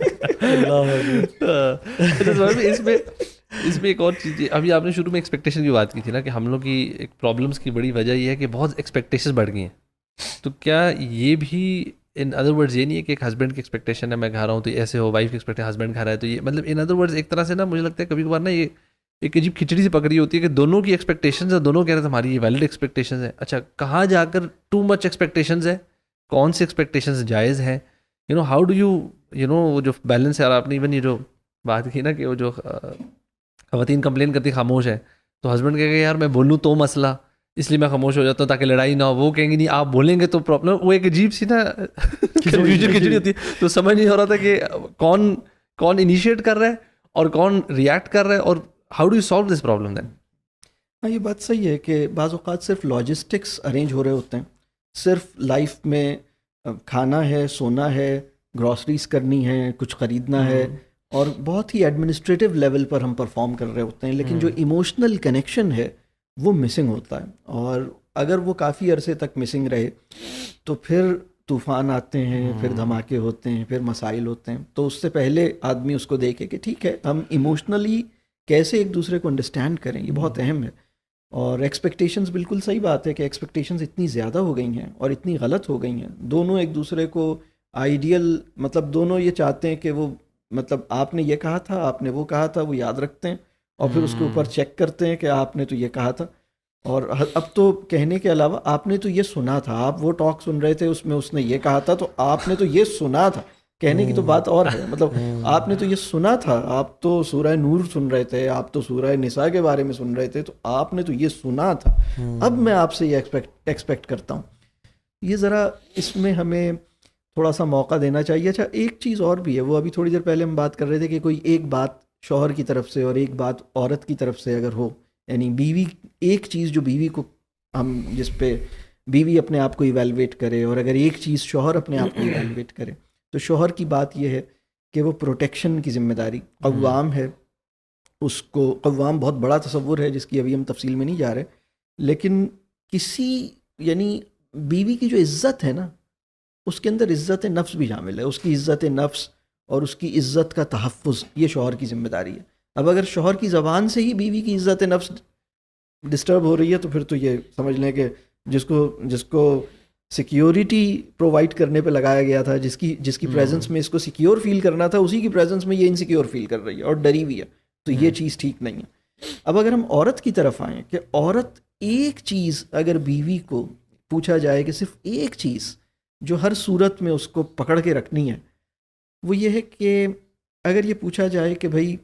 اس میں ایک اور چیز, ابھی آپ نے شروع میں ایکسپیکٹیشن کی بات کی تھی نا کہ ہم لوگ کی ایک پرابلمس کی بڑی وجہ یہ ہے کہ بہت ایکسپیکٹیشنز بڑھ گئی ہیں. تو کیا یہ بھی ان ادر ورڈز یہ نہیں ہے کہ ایک ہسبینڈ کی ایکسپیکٹیشن ہے میں گھر آؤں تو ایسے ہو, وائف کی ایکسپیکٹیشن ہسبینڈ گھر آئے تو یہ, مطلب ان ادر ورڈز ایک طرح سے نا مجھے لگتا ہے کبھی کبھار نا یہ ایک عجیب کھچڑی سے پکڑی ہوتی ہے کہ دونوں کی ایکسپیکٹیشنز ہیں, دونوں کہہ رہے ہیں ہماری یہ ویلڈ ایکسپیکٹیشنز ہیں. اچھا کہاں جا کر ٹو مچ ایکسپیکٹیشنز ہے, کون سی ایکسپیکٹیشنز جائز ہیں, ہاؤ ڈو وہ جو بیلنس ہے. اور آپ نے ایون یہ جو بات کی نا کہ وہ جو خواتین کمپلین کرتی خاموش ہے, تو ہسبینڈ کہے گا یار میں بولوں تو مسئلہ, اس لیے میں خاموش ہو جاتا ہوں تاکہ لڑائی نہ ہو. وہ کہیں گے نہیں آپ بولیں گے تو پرابلم. وہ ایک عجیب سی نا کنفیوژن کھچڑی ہوتی ہے. تو سمجھ نہیں ہو رہا تھا کہ کون انیشیٹ کر رہا ہے اور کون ریئیکٹ کر رہا ہے, اور how do you solve this problem then.
ہاں یہ بات صحیح ہے کہ بعض اوقات صرف لاجسٹکس ارینج ہو رہے ہوتے ہیں, صرف لائف میں کھانا ہے, سونا ہے, گروسریز کرنی ہے, کچھ خریدنا ہے, اور بہت ہی ایڈمنسٹریٹو لیول پر ہم پرفارم کر رہے ہوتے ہیں, لیکن جو ایموشنل کنیکشن ہے وہ مسنگ ہوتا ہے. اور اگر وہ کافی عرصے تک مسنگ رہے تو پھر طوفان آتے ہیں, پھر دھماکے ہوتے ہیں, پھر مسائل ہوتے ہیں. تو اس سے پہلے آدمی اس کو دیکھے کہ ٹھیک ہے ہم ایموشنلی کیسے ایک دوسرے کو انڈرسٹینڈ کریں, یہ بہت اہم ہے. اور ایکسپیکٹیشنز, بالکل صحیح بات ہے کہ ایکسپیکٹیشنز اتنی زیادہ ہو گئی ہیں اور اتنی غلط ہو گئی ہیں. دونوں ایک دوسرے کو آئیڈیل, مطلب دونوں یہ چاہتے ہیں کہ وہ, مطلب آپ نے یہ کہا تھا, آپ نے وہ کہا تھا, وہ یاد رکھتے ہیں اور پھر اس کے اوپر چیک کرتے ہیں کہ آپ نے تو یہ کہا تھا. اور اب تو کہنے کے علاوہ آپ نے تو یہ سنا تھا, آپ وہ ٹاک سن رہے تھے, اس میں اس نے یہ کہا تھا تو آپ نے تو یہ سنا تھا. کہنے کی تو بات اور ہے, مطلب آپ نے تو یہ سنا تھا, آپ تو سورہ نور سن رہے تھے, آپ تو سورہ نساء کے بارے میں سن رہے تھے, تو آپ نے تو یہ سنا تھا, اب میں آپ سے یہ ایکسپیکٹ کرتا ہوں. یہ ذرا اس میں ہمیں تھوڑا سا موقع دینا چاہیے. اچھا ایک چیز اور بھی ہے, وہ ابھی تھوڑی دیر پہلے ہم بات کر رہے تھے کہ کوئی ایک بات شوہر کی طرف سے اور ایک بات عورت کی طرف سے اگر ہو, یعنی بیوی, ایک چیز جو بیوی کو ہم, جس پہ بیوی اپنے آپ کو ایویلویٹ کرے, اور اگر ایک چیز شوہر اپنے آپ کو ایویلویٹ کرے, تو شوہر کی بات یہ ہے کہ وہ پروٹیکشن کی ذمہ داری, قوام ہے, اس کو قوام بہت بڑا تصور ہے جس کی ابھی ہم تفصیل میں نہیں جا رہے, لیکن کسی, یعنی بیوی کی جو عزت ہے نا, اس کے اندر عزت نفس بھی شامل ہے. اس کی عزت نفس اور اس کی عزت کا تحفظ یہ شوہر کی ذمہ داری ہے. اب اگر شوہر کی زبان سے ہی بیوی کی عزت نفس ڈسٹرب ہو رہی ہے تو پھر تو یہ سمجھ لیں کہ جس کو سیکیورٹی پرووائڈ کرنے پہ لگایا گیا تھا, جس کی پریزنس میں اس کو سیکیور فیل کرنا تھا, اسی کی پریزنس میں یہ انسیکیور فیل کر رہی ہے اور ڈری ہوئی ہے, تو یہ چیز ٹھیک نہیں ہے. اب اگر ہم عورت کی طرف آئیں کہ عورت ایک چیز اگر بیوی کو پوچھا جائے کہ صرف ایک چیز جو ہر صورت میں اس کو پکڑ کے رکھنی ہے, وہ یہ ہے کہ اگر یہ پوچھا جائے کہ بھائی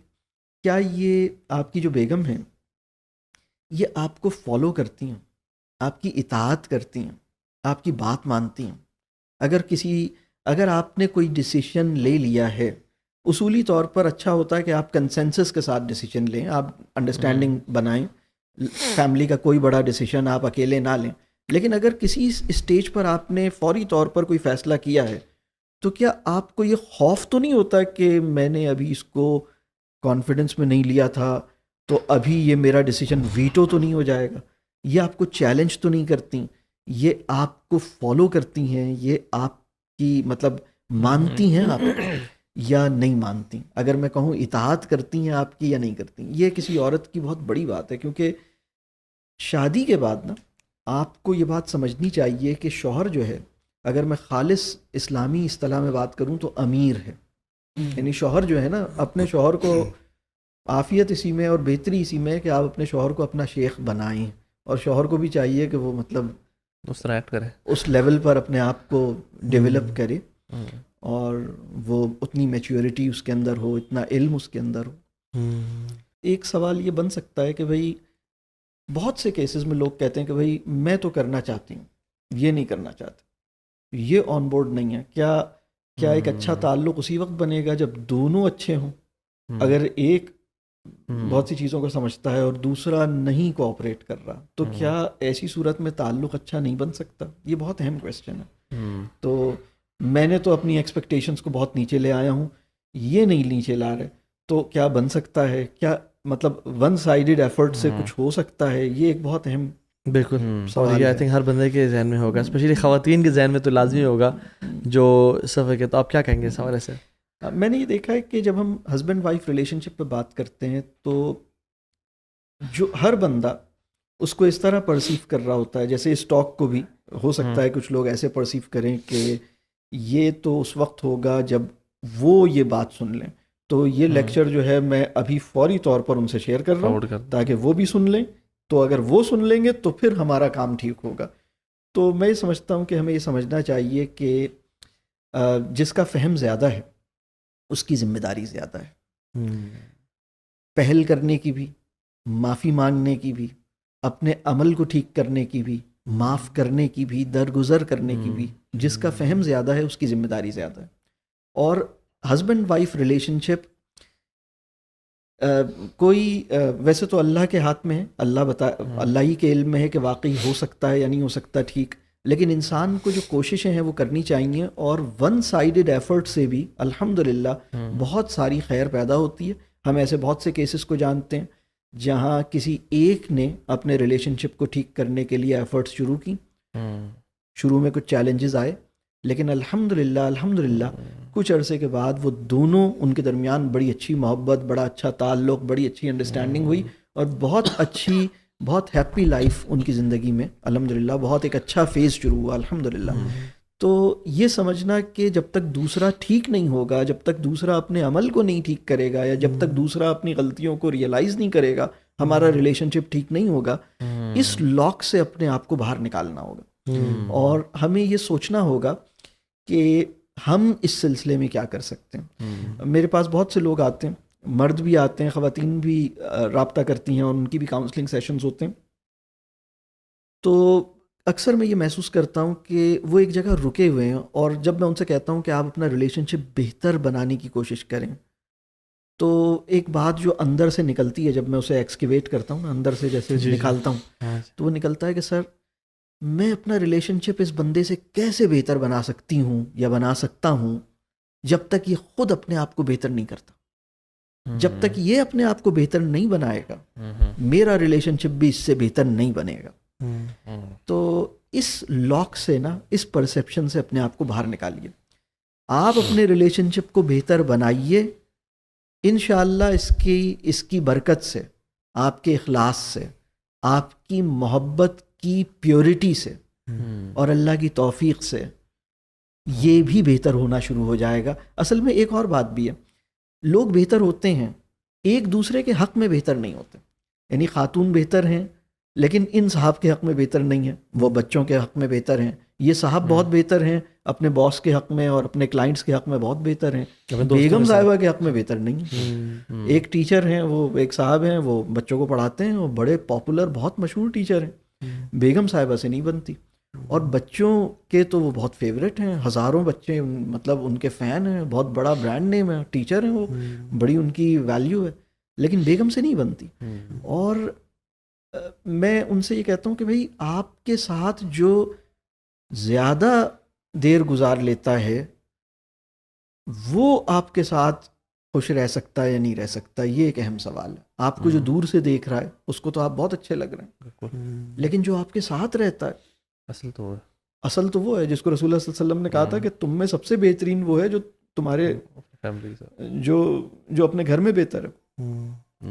کیا یہ آپ کی جو بیگم ہیں یہ آپ کو فالو کرتی ہیں, آپ کی اطاعت کرتی ہیں, آپ کی بات مانتی ہیں. اگر آپ نے کوئی ڈیسیشن لے لیا ہے, اصولی طور پر اچھا ہوتا ہے کہ آپ کنسنسس کے ساتھ ڈیسیشن لیں, آپ انڈرسٹینڈنگ بنائیں, فیملی کا کوئی بڑا ڈیسیشن آپ اکیلے نہ لیں. لیکن اگر کسی اسٹیج پر آپ نے فوری طور پر کوئی فیصلہ کیا ہے, تو کیا آپ کو یہ خوف تو نہیں ہوتا کہ میں نے ابھی اس کو کانفیڈنس میں نہیں لیا تھا, تو ابھی یہ میرا ڈیسیجن ویٹو تو نہیں ہو جائے گا؟ یہ آپ کو چیلنج تو نہیں کرتی, یہ آپ کو فالو کرتی ہیں, یہ آپ کی مطلب مانتی ہیں آپ یا نہیں مانتی؟ اگر میں کہوں اطاعت کرتی ہیں آپ کی یا نہیں کرتی, یہ کسی عورت کی بہت بڑی بات ہے. کیونکہ شادی کے بعد نا آپ کو یہ بات سمجھنی چاہیے کہ شوہر جو ہے, اگر میں خالص اسلامی اصطلاح میں بات کروں تو امیر ہے. یعنی شوہر جو ہے نا, اپنے شوہر کو عافیت اسی میں اور بہتری اسی میں ہے کہ آپ اپنے شوہر کو اپنا شیخ بنائیں, اور شوہر کو بھی چاہیے کہ وہ مطلب
اس طرح ایکٹ کرے, اس
لیول پر اپنے آپ کو ڈیولپ کرے, اور وہ اتنی میچیورٹی اس کے اندر ہو, اتنا علم اس کے اندر ہو. ایک سوال یہ بن سکتا ہے کہ بھائی بہت سے کیسز میں لوگ کہتے ہیں کہ بھائی میں تو کرنا چاہتی ہوں, یہ نہیں کرنا چاہتے, یہ آن بورڈ نہیں ہے. کیا ایک اچھا تعلق اسی وقت بنے گا جب دونوں اچھے ہوں؟ اگر ایک بہت سی چیزوں کو سمجھتا ہے اور دوسرا نہیں کوآپریٹ کر رہا, تو کیا ایسی صورت میں تعلق اچھا نہیں بن سکتا؟ یہ بہت اہم کویسچن ہے. تو میں نے تو اپنی ایکسپیکٹیشنز کو بہت نیچے لے آیا ہوں, یہ نہیں نیچے لا رہے, تو کیا بن سکتا ہے؟ کیا مطلب ون سائیڈڈ ایفرٹ سے کچھ ہو سکتا ہے؟ یہ ایک بہت اہم
بالکل اور یہ آئی تھنک ہر بندے کے ذہن میں ہوگا, اسپیشلی خواتین کے ذہن میں تو لازمی ہوگا جو سفر کے. تو آپ کیا کہیں گے اس حوالے سے؟
میں نے یہ دیکھا ہے کہ جب ہم ہسبینڈ وائف ریلیشن شپ پہ بات کرتے ہیں تو جو ہر بندہ اس کو اس طرح پرسیو کر رہا ہوتا ہے, جیسے اس ٹاک کو بھی ہو سکتا ہے کچھ لوگ ایسے پرسیو کریں کہ یہ تو اس وقت ہوگا جب وہ یہ بات سن لیں, تو یہ لیکچر جو ہے میں ابھی فوری طور پر ان سے شیئر کر رہا ہوں تاکہ وہ بھی سن لیں, تو اگر وہ سن لیں گے تو پھر ہمارا کام ٹھیک ہوگا. تو میں یہ سمجھتا ہوں کہ ہمیں یہ سمجھنا چاہیے کہ جس کا فہم زیادہ ہے اس کی ذمہ داری زیادہ ہے, پہل کرنے کی بھی, معافی مانگنے کی بھی, اپنے عمل کو ٹھیک کرنے کی بھی، معاف کرنے کی بھی، درگزر کرنے کی بھی. جس کا فہم زیادہ ہے اس کی ذمہ داری زیادہ ہے. اور ہسبینڈ وائف ریلیشن شپ کوئی ویسے تو اللہ کے ہاتھ میں ہے، اللہ ہی کے علم میں ہے کہ واقعی ہو سکتا ہے یا نہیں ہو سکتا ٹھیک، لیکن انسان کو جو کوششیں ہیں وہ کرنی چاہیے. اور ون سائیڈڈ ایفرٹ سے بھی الحمدللہ بہت ساری خیر پیدا ہوتی ہے. ہم ایسے بہت سے کیسز کو جانتے ہیں جہاں کسی ایک نے اپنے ریلیشن شپ کو ٹھیک کرنے کے لیے ایفرٹس شروع کی. شروع میں کچھ چیلنجز آئے، لیکن الحمدللہ کچھ عرصے کے بعد وہ دونوں، ان کے درمیان بڑی اچھی محبت، بڑا اچھا تعلق، بڑی اچھی انڈرسٹینڈنگ ہوئی، اور بہت اچھی، بہت ہیپی لائف ان کی زندگی میں الحمدللہ، بہت ایک اچھا فیز شروع ہوا الحمدللہ. تو یہ سمجھنا کہ جب تک دوسرا ٹھیک نہیں ہوگا، جب تک دوسرا اپنے عمل کو نہیں ٹھیک کرے گا، یا جب تک دوسرا اپنی غلطیوں کو ریئلائز نہیں کرے گا، ہمارا ریلیشن شپ ٹھیک نہیں ہوگا. اس لاک سے اپنے آپ کو باہر نکالنا ہوگا، اور ہمیں یہ سوچنا ہوگا کہ ہم اس سلسلے میں کیا کر سکتے ہیں. میرے پاس بہت سے لوگ آتے ہیں، مرد بھی آتے ہیں، خواتین بھی رابطہ کرتی ہیں، اور ان کی بھی کاؤنسلنگ سیشنز ہوتے ہیں. تو اکثر میں یہ محسوس کرتا ہوں کہ وہ ایک جگہ رکے ہوئے ہیں، اور جب میں ان سے کہتا ہوں کہ آپ اپنا ریلیشن شپ بہتر بنانے کی کوشش کریں، تو ایک بات جو اندر سے نکلتی ہے، جب میں اسے ایکسکیویٹ کرتا ہوں نا، اندر سے جیسے نکالتا ہوں، تو وہ نکلتا ہے کہ سر میں اپنا ریلیشن شپ اس بندے سے کیسے بہتر بنا سکتی ہوں یا بنا سکتا ہوں جب تک یہ خود اپنے آپ کو بہتر نہیں کرتا. جب تک یہ اپنے آپ کو بہتر نہیں بنائے گا، میرا ریلیشن شپ بھی اس سے بہتر نہیں بنے گا. تو اس لاک سے نا، اس پرسیپشن سے اپنے آپ کو باہر نکالیے. آپ اپنے ریلیشن شپ کو بہتر بنائیے، انشاءاللہ اس کی برکت سے، آپ کے اخلاص سے، آپ کی محبت کی پیورٹی سے، اور اللہ کی توفیق سے یہ بھی بہتر ہونا شروع ہو جائے گا. اصل میں ایک اور بات بھی ہے، لوگ بہتر ہوتے ہیں، ایک دوسرے کے حق میں بہتر نہیں ہوتے. یعنی خاتون بہتر ہیں لیکن ان صاحب کے حق میں بہتر نہیں ہیں، وہ بچوں کے حق میں بہتر ہیں. یہ صاحب بہت بہتر ہیں اپنے باس کے حق میں اور اپنے کلائنٹس کے حق میں بہت بہتر ہیں، بیگم صاحبہ کے حق میں بہتر نہیں ہیں. ایک ٹیچر ہیں، وہ ایک صاحب ہیں، وہ بچوں کو پڑھاتے ہیں، وہ بڑے پاپولر، بہت مشہور ٹیچر ہیں، بیگم صاحبہ سے نہیں بنتی. اور بچوں کے تو وہ بہت فیوریٹ ہیں، ہزاروں بچے مطلب ان کے فین ہیں، بہت بڑا برانڈ نیم ہے، ٹیچر ہیں وہ، بڑی ان کی ویلیو ہے، لیکن بیگم سے نہیں بنتی. اور میں ان سے یہ کہتا ہوں کہ بھئی آپ کے ساتھ جو زیادہ دیر گزار لیتا ہے وہ آپ کے ساتھ خوش رہ سکتا ہے یا نہیں رہ سکتا، یہ ایک اہم سوال ہے. آپ کو جو دور سے دیکھ رہا ہے اس کو تو آپ بہت اچھے لگ رہے ہیں، لیکن جو آپ کے ساتھ رہتا ہے اصل تو وہ ہے جس کو رسول اللہ صلی اللہ علیہ وسلم نے کہا تھا کہ تم میں سب سے بہترین وہ ہے جو تمہارے جو اپنے گھر میں بہتر ہے،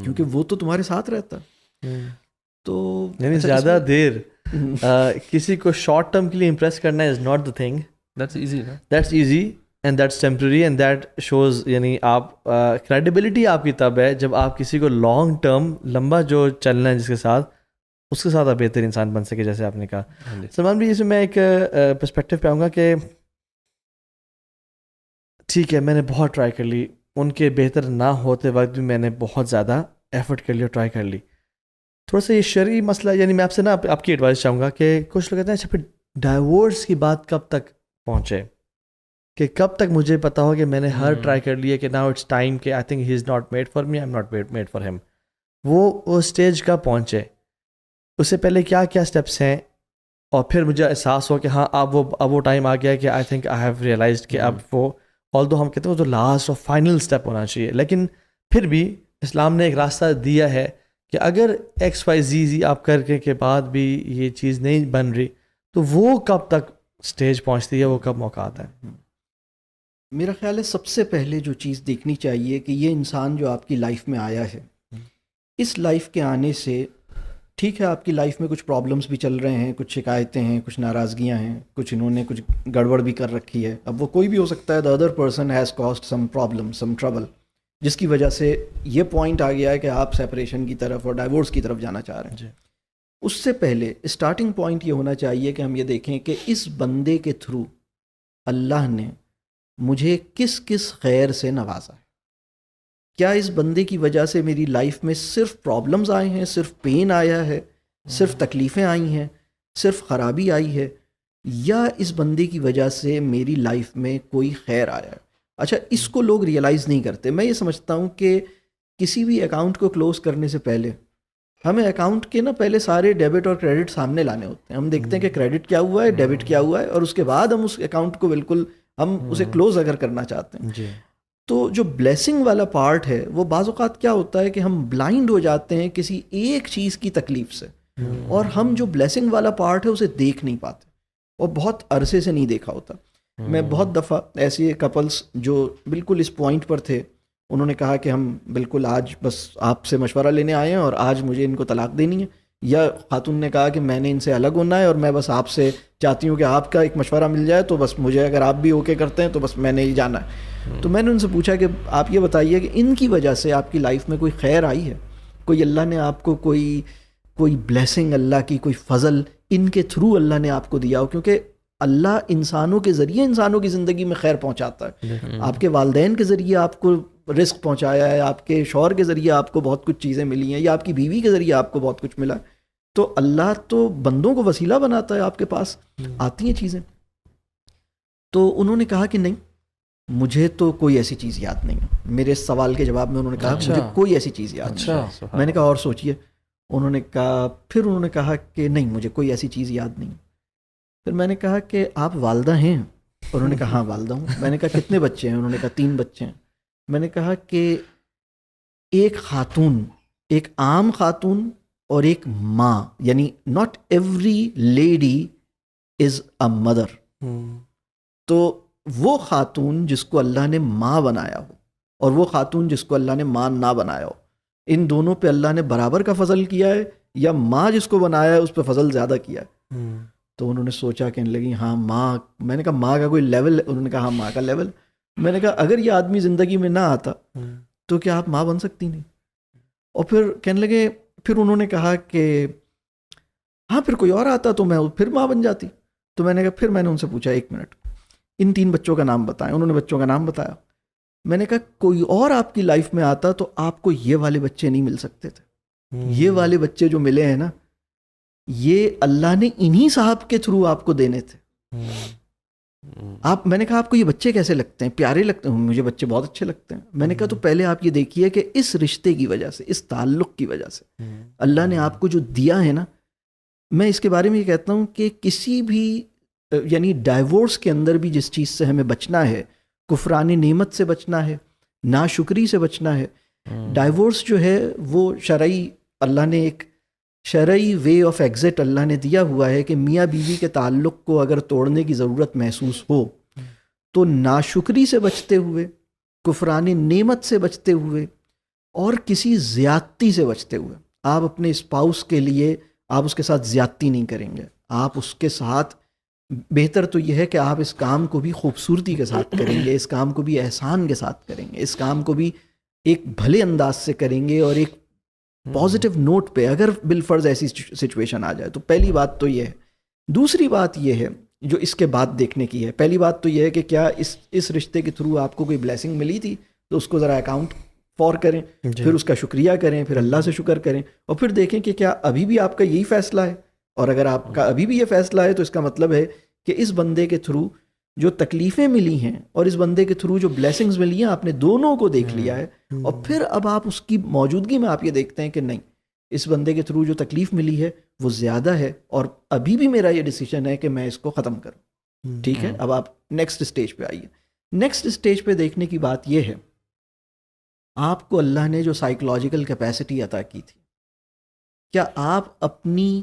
کیونکہ وہ تو تمہارے ساتھ رہتا ہے. تو
یعنی زیادہ دیر کسی کو شارٹ ٹرم کے لیے امپریس کرنا is not the thing, that's easy and that's temporary and that shows. یعنی آپ کریڈیبلٹی آپ کی تب ہے جب آپ کسی کو لانگ ٹرم، لمبا جو چلنا ہے جس کے ساتھ، اس کے ساتھ آپ بہتر انسان بن سکے. جیسے آپ نے کہا سلمان بھی، اس میں میں ایک پرسپیکٹیو پہ آؤں گا کہ ٹھیک ہے میں نے بہت ٹرائی کر لی، ان کے بہتر نہ ہوتے وقت بھی میں نے بہت زیادہ ایفرٹ کر لی اور ٹرائی کر لی. تھوڑا سا یہ شرعی مسئلہ، یعنی میں آپ سے نا آپ کی ایڈوائس چاہوں گا کہ کچھ لوگ کہتے ہیں اچھا پھر ڈائیورس کی بات کب تک پہنچے، کہ کب تک مجھے پتا ہو کہ میں نے ہر ٹرائی کر لی ہے کہ ناؤ اٹس ٹائم کہ I think he is not made for me, I am not made for him. وہ اسٹیج کب پہنچے، اس سے پہلے کیا کیا اسٹیپس ہیں، اور پھر مجھے احساس ہو کہ ہاں اب وہ ٹائم آ گیا کہ I think I have realised کہ اب وہ، آلدو ہم کہتے ہیں وہ تو لاسٹ اور فائنل اسٹیپ ہونا چاہیے، لیکن پھر بھی اسلام نے ایک راستہ دیا ہے کہ اگر ایکس وائی زی آپ کرنے کے بعد بھی یہ چیز نہیں بن رہی تو وہ کب تک اسٹیج پہنچتی ہے، وہ کب موقع آتا ہے.
میرا خیال ہے سب سے پہلے جو چیز دیکھنی چاہیے کہ یہ انسان جو آپ کی لائف میں آیا ہے، اس لائف کے آنے سے ٹھیک ہے آپ کی لائف میں کچھ پرابلمس بھی چل رہے ہیں، کچھ شکایتیں ہیں، کچھ ناراضگیاں ہیں، کچھ انہوں نے کچھ گڑبڑ بھی کر رکھی ہے. اب وہ کوئی بھی ہو سکتا ہے، the other person has caused some problem, some trouble، جس کی وجہ سے یہ پوائنٹ آ گیا ہے کہ آپ سیپریشن کی طرف اور ڈائیورس کی طرف جانا چاہ رہے ہیں. اس سے پہلے اسٹارٹنگ پوائنٹ یہ ہونا چاہیے کہ ہم یہ دیکھیں کہ اس بندے کے تھرو اللہ نے مجھے کس کس خیر سے نوازا ہے. کیا اس بندے کی وجہ سے میری لائف میں صرف پرابلمز آئے ہیں، صرف پین آیا ہے، صرف تکلیفیں آئی ہیں, صرف خرابی آئی ہے, یا اس بندے کی وجہ سے میری لائف میں کوئی خیر آیا ہے. اچھا, اس کو لوگ ریئلائز نہیں کرتے. میں یہ سمجھتا ہوں کہ کسی بھی اکاؤنٹ کو کلوز کرنے سے پہلے ہمیں اکاؤنٹ کے نا پہلے سارے ڈیبٹ اور کریڈٹ سامنے لانے ہوتے ہیں. ہم دیکھتے ہیں کہ کریڈٹ کیا ہوا ہے, ڈیبٹ کیا ہوا ہے, اور اس کے بعد ہم اس اکاؤنٹ کو بالکل ہم اسے کلوز اگر کرنا چاہتے ہیں.
جی.
تو جو بلیسنگ والا پارٹ ہے وہ بعض اوقات کیا ہوتا ہے کہ ہم بلائنڈ ہو جاتے ہیں کسی ایک چیز کی تکلیف سے, اور ہم جو بلیسنگ والا پارٹ ہے اسے دیکھ نہیں پاتے, اور بہت عرصے سے نہیں دیکھا ہوتا. میں بہت دفعہ ایسے کپلس جو بالکل اس پوائنٹ پر تھے, انہوں نے کہا کہ ہم بالکل آج بس آپ سے مشورہ لینے آئے ہیں اور آج مجھے ان کو طلاق دینی ہے, یا خاتون نے کہا کہ میں نے ان سے الگ ہونا ہے اور میں بس آپ سے چاہتی ہوں کہ آپ کا ایک مشورہ مل جائے, تو بس مجھے اگر آپ بھی اوکے کرتے ہیں تو بس میں نے ہی جانا ہے. تو میں نے ان سے پوچھا کہ آپ یہ بتائیے کہ ان کی وجہ سے آپ کی لائف میں کوئی خیر آئی ہے, کوئی اللہ نے آپ کو کوئی بلیسنگ, اللہ کی کوئی فضل ان کے تھرو اللہ نے آپ کو دیا ہو؟ کیونکہ اللہ انسانوں کے ذریعے انسانوں کی زندگی میں خیر پہنچاتا ہے. آپ کے والدین کے ذریعے آپ کو رزق پہنچایا ہے, آپ کے شوہر کے ذریعے آپ کو بہت کچھ چیزیں ملی ہیں, یا آپ کی بیوی کے ذریعے آپ کو بہت کچھ ملا. تو اللہ تو بندوں کو وسیلہ بناتا ہے, آپ کے پاس آتی ہیں چیزیں. تو انہوں نے کہا کہ نہیں, مجھے تو کوئی ایسی چیز یاد نہیں ہے. میرے سوال کے جواب میں انہوں نے کہا مجھے کوئی ایسی چیز یاد نہیں ہے. میں نے کہا اور سوچیے. انہوں نے کہا کہ نہیں, مجھے کوئی ایسی چیز یاد نہیں. پھر میں نے کہا کہ آپ والدہ ہیں؟ انہوں نے کہا ہاں والدہ ہوں. میں نے کہا کتنے بچے ہیں؟ انہوں نے کہا 3 بچے ہیں. میں نے کہا کہ ایک خاتون, ایک عام خاتون اور ایک ماں, یعنی not every lady is a mother. تو وہ خاتون جس کو اللہ نے ماں بنایا ہو اور وہ خاتون جس کو اللہ نے ماں نہ بنایا ہو, ان دونوں پہ اللہ نے برابر کا فضل کیا ہے, یا ماں جس کو بنایا ہے اس پہ فضل زیادہ کیا ہے؟ تو انہوں نے سوچا, کہنے لگی ہاں ماں. میں نے کہا ماں کا کوئی لیول ہے؟ انہوں نے کہا ہاں ماں کا لیول. میں نے کہا اگر یہ آدمی زندگی میں نہ آتا تو کیا آپ ماں بن سکتی نہیں؟ اور پھر کہنے لگے, پھر انہوں نے کہا کہ ہاں پھر کوئی اور آتا تو میں پھر ماں بن جاتی. تو میں نے کہا, پھر میں نے ان سے پوچھا 1 منٹ ان 3 بچوں کا نام بتائیں. انہوں نے بچوں کا نام بتایا. میں نے کہا کوئی اور آپ کی لائف میں آتا تو آپ کو یہ والے بچے نہیں مل سکتے تھے. یہ والے بچے جو ملے ہیں نا, یہ اللہ نے انہی صاحب کے تھرو آپ کو دینے تھے. میں نے کہا آپ کو یہ بچے کیسے لگتے ہیں؟ پیارے لگتے ہیں. مجھے بچے بہت اچھے لگتے ہیں. میں نے کہا تو پہلے آپ یہ دیکھیے کہ اس رشتے کی وجہ سے, اس تعلق کی وجہ سے اللہ نے آپ کو جو دیا ہے نا, میں اس کے بارے میں یہ کہتا ہوں کہ کسی بھی یعنی ڈائیورس کے اندر بھی جس چیز سے ہمیں بچنا ہے, کفران نعمت سے بچنا ہے, ناشکری سے بچنا ہے. ڈائیورس جو ہے وہ شرعی, اللہ نے ایک شرعی وے آف ایگزٹ اللہ نے دیا ہوا ہے کہ میاں بیوی کے تعلق کو اگر توڑنے کی ضرورت محسوس ہو تو ناشکری سے بچتے ہوئے, کفران نعمت سے بچتے ہوئے, اور کسی زیادتی سے بچتے ہوئے آپ اپنے اسپاؤس کے لیے آپ اس کے ساتھ زیادتی نہیں کریں گے. آپ اس کے ساتھ, بہتر تو یہ ہے کہ آپ اس کام کو بھی خوبصورتی کے ساتھ کریں گے, اس کام کو بھی احسان کے ساتھ کریں گے, اس کام کو بھی ایک بھلے انداز سے کریں گے اور ایک پازیٹیو نوٹ پہ, اگر بالفرض ایسی سچویشن آ جائے. تو پہلی بات تو یہ ہے. دوسری بات یہ ہے جو اس کے بعد دیکھنے کی ہے. پہلی بات تو یہ ہے کہ کیا اس رشتے کے تھرو آپ کو کوئی بلیسنگ ملی تھی, تو اس کو ذرا اکاؤنٹ فور کریں, پھر اس کا شکریہ کریں, پھر اللہ سے شکر کریں, اور پھر دیکھیں کہ کیا ابھی بھی آپ کا یہی فیصلہ ہے. اور اگر آپ کا ابھی بھی یہ فیصلہ ہے تو اس کا مطلب ہے کہ اس بندے کے تھرو جو تکلیفیں ملی ہیں اور اس بندے کے تھرو جو بلیسنگز ملی ہیں, آپ نے دونوں کو دیکھ لیا ہے. اور پھر اب آپ اس کی موجودگی میں آپ یہ دیکھتے ہیں کہ نہیں, اس بندے کے تھرو جو تکلیف ملی ہے وہ زیادہ ہے, اور ابھی بھی میرا یہ ڈیسیجن ہے کہ میں اس کو ختم کروں. ٹھیک ہے, اب آپ نیکسٹ اسٹیج پہ آئیے. نیکسٹ اسٹیج پہ دیکھنے کی بات یہ ہے, آپ کو اللہ نے جو سائیکولوجیکل کیپیسٹی عطا کی تھی, کیا آپ اپنی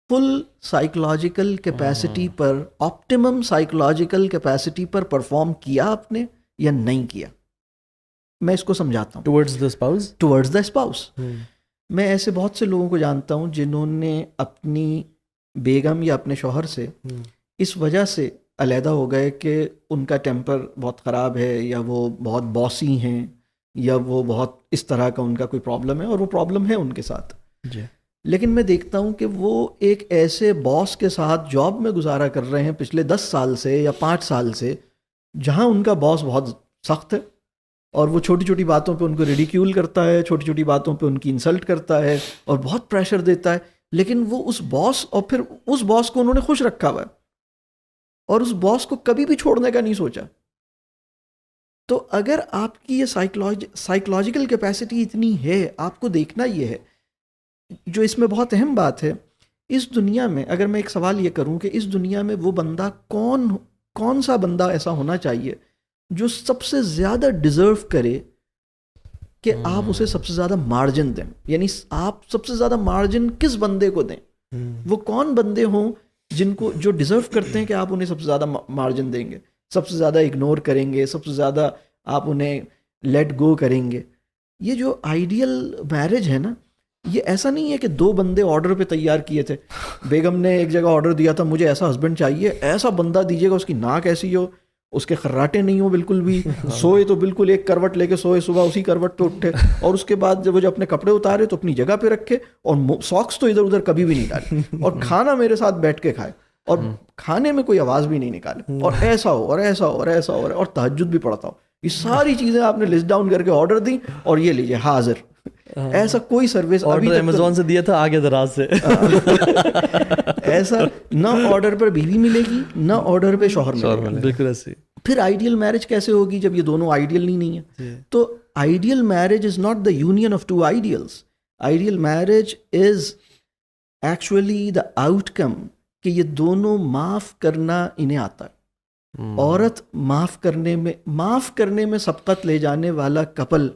فل سائیکولوجیکل کیپیسٹی پر, آپٹیمم سائیکولوجیکل کیپیسٹی پر پرفارم کیا آپ نے یا نہیں کیا؟ میں اس کو سمجھاتا ہوں. Towards the spouse. میں ایسے بہت سے لوگوں کو جانتا ہوں جنہوں نے اپنی بیگم یا اپنے شوہر سے اس وجہ سے علیحدہ ہو گئے کہ ان کا ٹیمپر بہت خراب ہے, یا وہ بہت باسی ہیں, یا وہ بہت اس طرح کا ان کا کوئی پرابلم ہے, اور وہ پرابلم ہے ان کے ساتھ. لیکن میں دیکھتا ہوں کہ وہ ایک ایسے باس کے ساتھ جاب میں گزارا کر رہے ہیں پچھلے 10 سال سے یا 5 سال سے, جہاں ان کا باس بہت سخت ہے, اور وہ چھوٹی چھوٹی باتوں پہ ان کو ریڈیکیول کرتا ہے, چھوٹی چھوٹی باتوں پہ ان کی انسلٹ کرتا ہے, اور بہت پریشر دیتا ہے. لیکن وہ اس باس اور پھر اس باس کو انہوں نے خوش رکھا ہوا ہے اور اس باس کو کبھی بھی چھوڑنے کا نہیں سوچا. تو اگر آپ کی یہ سائیکولوجیکل کیپیسٹی اتنی ہے, آپ کو دیکھنا یہ ہے جو اس میں بہت اہم بات ہے. اس دنیا میں اگر میں ایک سوال یہ کروں کہ اس دنیا میں وہ بندہ کون سا بندہ ایسا ہونا چاہیے جو سب سے زیادہ ڈیزرو کرے کہ آپ اسے سب سے زیادہ مارجن دیں, یعنی آپ سب سے زیادہ مارجن کس بندے کو دیں, وہ کون بندے ہوں جن کو جو ڈیزرو کرتے ہیں کہ آپ انہیں سب سے زیادہ مارجن دیں گے, سب سے زیادہ اگنور کریں گے, سب سے زیادہ آپ انہیں لیٹ گو کریں گے. یہ جو آئیڈیل میرج ہے نا, یہ ایسا نہیں ہے کہ دو بندے آرڈر پہ تیار کیے تھے. بیگم نے ایک جگہ آرڈر دیا تھا مجھے ایسا ہسبینڈ چاہیے, ایسا بندہ دیجیے گا اس کی ناک ایسی ہو, اس کے خراٹے نہیں ہو بالکل بھی, سوئے تو بالکل ایک کروٹ لے کے سوئے, صبح اسی کروٹ پہ اٹھے, اور اس کے بعد جب وہ اپنے کپڑے اتارے تو اپنی جگہ پہ رکھے, اور ساکس تو ادھر ادھر کبھی بھی نہیں ڈالے, اور کھانا میرے ساتھ بیٹھ کے کھائے, اور کھانے میں کوئی آواز بھی نہیں نکالے, اور ایسا ہو اور ایسا ہو اور ایسا ہو, اور تہجد بھی پڑھتا ہو. یہ ساری چیزیں آپ نے لسٹ ڈاؤن کر کے آرڈر دی اور یہ لیجیے حاضر. ایسا کوئی سروس ابھی
امیزون سے دیا تھا آگے دراز سے,
ایسا نہ آرڈر پر بیوی ملے گی نہ آرڈر پہ شوہر ملے گا.
بالکل ایسے.
پھر آئیڈیل میرج کیسے ہوگی جب یہ دونوں آئیڈیل نہیں ہیں؟ تو ideal marriage is not the union of two ideals. Ideal marriage is actually the outcome کہ یہ دونوں معاف کرنا انہیں آتا ہے. عورت معاف کرنے میں سبقت لے جانے والا کپل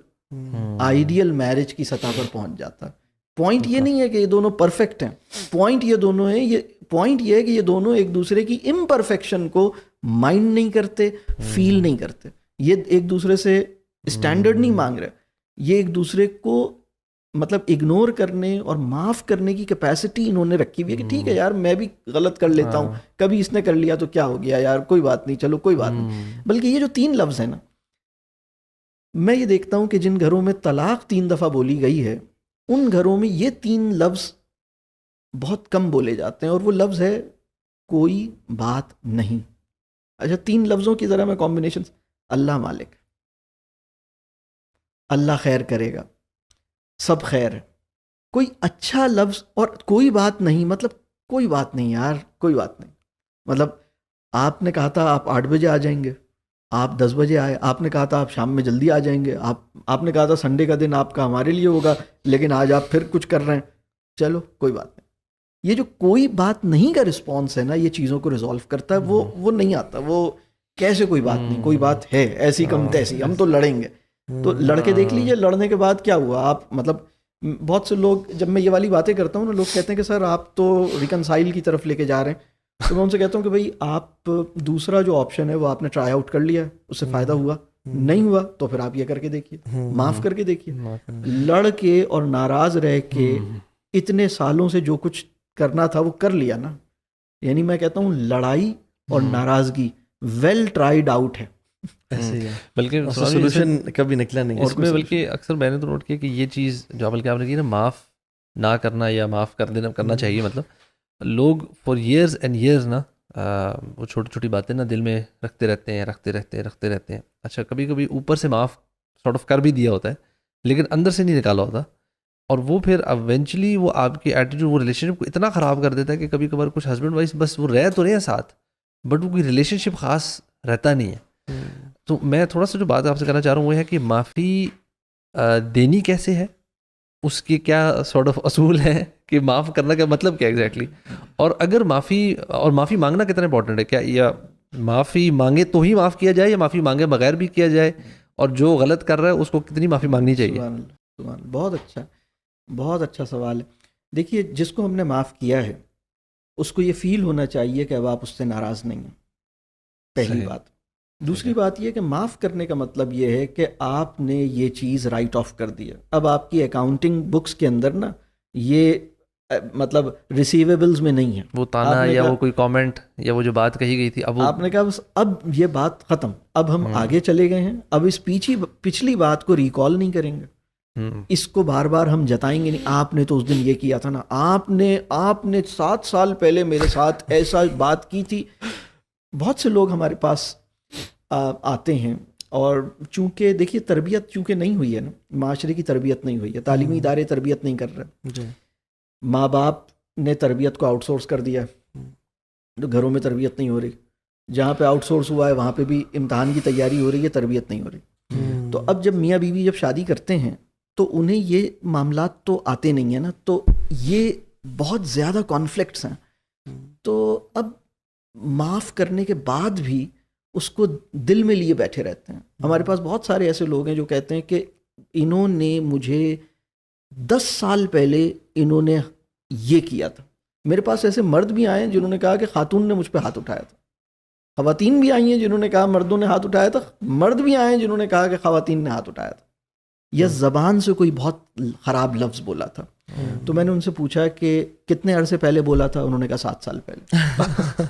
آئیڈیل میرج کی سطح پر پہنچ جاتا ہے. پوائنٹ یہ نہیں ہے کہ یہ دونوں پرفیکٹ ہیں, پوائنٹ یہ دونوں ہیں, یہ پوائنٹ یہ ہے کہ یہ دونوں ایک دوسرے کی امپرفیکشن کو مائنڈ نہیں کرتے, فیل نہیں کرتے. یہ ایک دوسرے سے اسٹینڈرڈ نہیں مانگ رہے, یہ ایک دوسرے کو مطلب اگنور کرنے اور معاف کرنے کی کیپیسٹی انہوں نے رکھی ہوئی ہے کہ ٹھیک ہے یار میں بھی غلط کر لیتا ہوں, کبھی اس نے کر لیا تو کیا ہو گیا یار, کوئی بات نہیں, چلو کوئی بات نہیں. بلکہ یہ جو 3 لفظ ہیں نا, میں یہ دیکھتا ہوں کہ جن گھروں میں طلاق 3 دفعہ بولی گئی ہے ان گھروں میں یہ 3 لفظ بہت کم بولے جاتے ہیں, اور وہ لفظ ہے کوئی بات نہیں. اچھا 3 لفظوں کی ذرا میں کمبینیشن, اللہ مالک, اللہ خیر کرے گا, سب خیر ہے. کوئی اچھا لفظ, اور کوئی بات نہیں مطلب کوئی بات نہیں یار, کوئی بات نہیں. مطلب آپ نے کہا تھا آپ 8 بجے آ جائیں گے, آپ 10 بجے آئے. آپ نے کہا تھا آپ شام میں جلدی آ جائیں گے, آپ نے کہا تھا سنڈے کا دن آپ کا ہمارے لیے ہوگا, لیکن آج آپ پھر کچھ کر رہے ہیں. چلو کوئی بات نہیں. یہ جو کوئی بات نہیں کا رسپانس ہے نا, یہ چیزوں کو ریزالو کرتا ہے. وہ نہیں آتا. وہ کیسے کوئی بات نہیں, کوئی بات ہے ایسی کم تیسی, ہم تو لڑیں گے. تو لڑ کے دیکھ لیجیے, لڑنے کے بعد کیا ہوا. آپ مطلب بہت سے لوگ جب میں یہ والی باتیں کرتا ہوں نا, لوگ کہتے ہیں کہ سر آپ تو ریکنسائل کی طرف لے کے جا رہے ہیں. تو میں ان سے کہتا ہوں کہ بھائی آپ دوسرا جو آپشن ہے وہ آپ نے ٹرائی آؤٹ کر لیا ہے, اس سے فائدہ ہوا نہیں ہوا تو پھر آپ یہ کر کے دیکھیے, معاف کر کے دیکھیے. لڑ کے اور ناراض رہ کے اتنے سالوں سے جو کچھ کرنا تھا وہ کر لیا نا. یعنی میں کہتا ہوں لڑائی اور ناراضگی ویل ٹرائیڈ آؤٹ ہے.
بلکہ
سولوشن کبھی نکلا نہیں
اس میں. بلکہ اکثر میں نے تو نوٹ کیا کہ یہ چیز جو بلکہ آپ نے کی نا, معاف نہ کرنا یا معاف کر دینا کرنا چاہیے, مطلب لوگ فار ایئرز اینڈ ایئرز نا وہ چھوٹی چھوٹی باتیں نا دل میں رکھتے رہتے ہیں. اچھا کبھی کبھی اوپر سے معاف سارٹ آف کر بھی دیا ہوتا ہے لیکن اندر سے نہیں نکالا ہوتا, اور وہ پھر ایونچولی وہ آپ کی ایٹیٹیوڈ وہ ریلیشن شپ کو اتنا خراب کر دیتا ہے کہ کبھی کبھار کچھ ہسبینڈ وائف بس وہ رہ تو رہے ہیں ساتھ, بٹ وہ کوئی ریلیشن شپ خاص رہتا نہیں ہے. تو میں تھوڑا سا جو بات آپ سے کرنا چاہ رہا ہوں وہ ہے کہ معافی دینی کیسے ہے, اس کے کیا سارٹ آف اصول ہیں کہ معاف کرنا کا مطلب کیا ایگزیکٹلی, اور اگر معافی مانگنا کتنا امپورٹنٹ ہے, کیا یا معافی مانگے تو ہی معاف کیا جائے یا معافی مانگے بغیر بھی کیا جائے, اور جو غلط کر رہا ہے اس کو کتنی معافی مانگنی چاہیے؟
بہت اچھا سوال ہے. دیکھیے جس کو ہم نے معاف کیا ہے اس کو یہ فیل ہونا چاہیے کہ اب آپ اس سے ناراض نہیں ہیں, پہلی بات. دوسری بات یہ کہ معاف کرنے کا مطلب یہ ہے کہ آپ نے یہ چیز رائٹ آف کر دیا. اب آپ کی اکاؤنٹنگ بکس کے اندر نا یہ مطلب ریسیویبلز میں نہیں ہے
وہ تانا یا وہ کوئی کامنٹ یا وہ جو بات کہی گئی تھی, اب
آپ نے کہا بس اب یہ بات ختم, اب ہم آگے چلے گئے ہیں, اب اس پچھلی بات کو ریکال نہیں کریں گے, اس کو بار بار ہم جتائیں گے نہیں. آپ نے تو اس دن یہ کیا تھا نا, آپ نے 7 سال پہلے میرے ساتھ ایسا بات کی تھی. بہت سے لوگ ہمارے پاس آتے ہیں اور چونکہ دیکھیے تربیت چونکہ نہیں ہوئی ہے نا, معاشرے کی تربیت نہیں ہوئی ہے, تعلیمی ادارے تربیت نہیں کر رہے, ماں باپ نے تربیت کو آؤٹ سورس کر دیا ہے، تو گھروں میں تربیت نہیں ہو رہی. جہاں پہ آؤٹ سورس ہوا ہے وہاں پہ بھی امتحان کی تیاری ہو رہی ہے، تربیت نہیں ہو رہی. تو اب جب میاں بیوی جب شادی کرتے ہیں تو انہیں یہ معاملات تو آتے نہیں ہیں نا، تو یہ بہت زیادہ کانفلکٹس ہیں. تو اب معاف کرنے کے بعد بھی اس کو دل میں لیے بیٹھے رہتے ہیں. ہمارے پاس بہت سارے ایسے لوگ ہیں جو کہتے ہیں کہ انہوں نے مجھے 10 سال پہلے انہوں نے یہ کیا تھا. میرے پاس ایسے مرد بھی آئے ہیں جنہوں نے کہا کہ خاتون نے مجھ پہ ہاتھ اٹھایا تھا. خواتین بھی آئی ہیں جنہوں نے کہا مردوں نے ہاتھ اٹھایا تھا. مرد بھی آئے ہیں جنہوں نے کہا کہ خواتین نے ہاتھ اٹھایا تھا، یا زبان سے کوئی بہت خراب لفظ بولا تھا. تو میں نے ان سے پوچھا کہ کتنے عرصے پہلے بولا تھا؟ انہوں نے کہا 7 سال پہلے.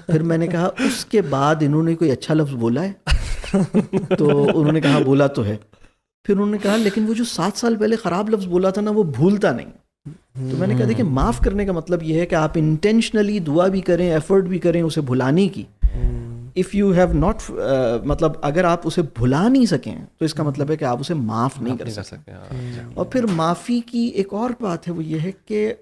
پھر میں نے کہا اس کے بعد انہوں نے کوئی اچھا لفظ بولا ہے؟ تو انہوں نے کہا بولا تو ہے. پھر انہوں نے کہا لیکن وہ جو 7 سال پہلے خراب لفظ بولا تھا نا وہ بھولتا نہیں. تو میں نے کہا دیکھیں معاف کرنے کا مطلب یہ ہے کہ آپ انٹینشنلی دعا بھی کریں، ایفرٹ بھی کریں اسے بھلانے کی. اف یو ہیو ناٹ مطلب اگر آپ اسے بھلا نہیں سکیں تو اس کا مطلب ہے کہ آپ اسے معاف نہیں کر سکتے. اور پھر معافی کی ایک اور بات ہے، وہ یہ ہے کہ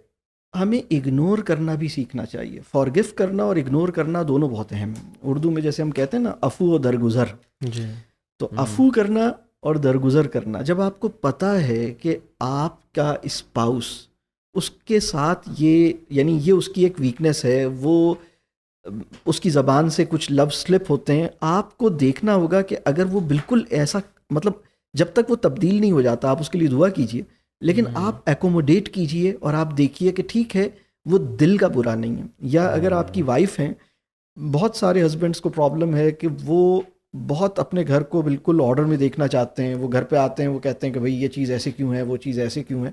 ہمیں اگنور کرنا بھی سیکھنا چاہیے. فارگیو کرنا اور اگنور کرنا دونوں بہت اہم ہیں. اردو میں جیسے ہم کہتے ہیں نا عفو و درگزر، تو عفو کرنا اور درگزر کرنا. جب آپ کو پتہ ہے کہ آپ کا اسپاؤس اس کے ساتھ یہ یعنی یہ اس کی ایک ویکنیس ہے، وہ اس کی زبان سے کچھ لفظ سلپ ہوتے ہیں، آپ کو دیکھنا ہوگا کہ اگر وہ بالکل ایسا مطلب جب تک وہ تبدیل نہیں ہو جاتا آپ اس کے لیے دعا کیجئے، لیکن آپ ایکوموڈیٹ کیجئے اور آپ دیکھیے کہ ٹھیک ہے وہ دل کا برا نہیں ہے. یا اگر آپ کی وائف ہیں، بہت سارے ہسبینڈس کو پرابلم ہے کہ وہ بہت اپنے گھر کو بالکل آرڈر میں دیکھنا چاہتے ہیں. وہ گھر پہ آتے ہیں وہ کہتے ہیں کہ بھائی یہ چیز ایسے کیوں ہے، وہ چیز ایسے کیوں ہے.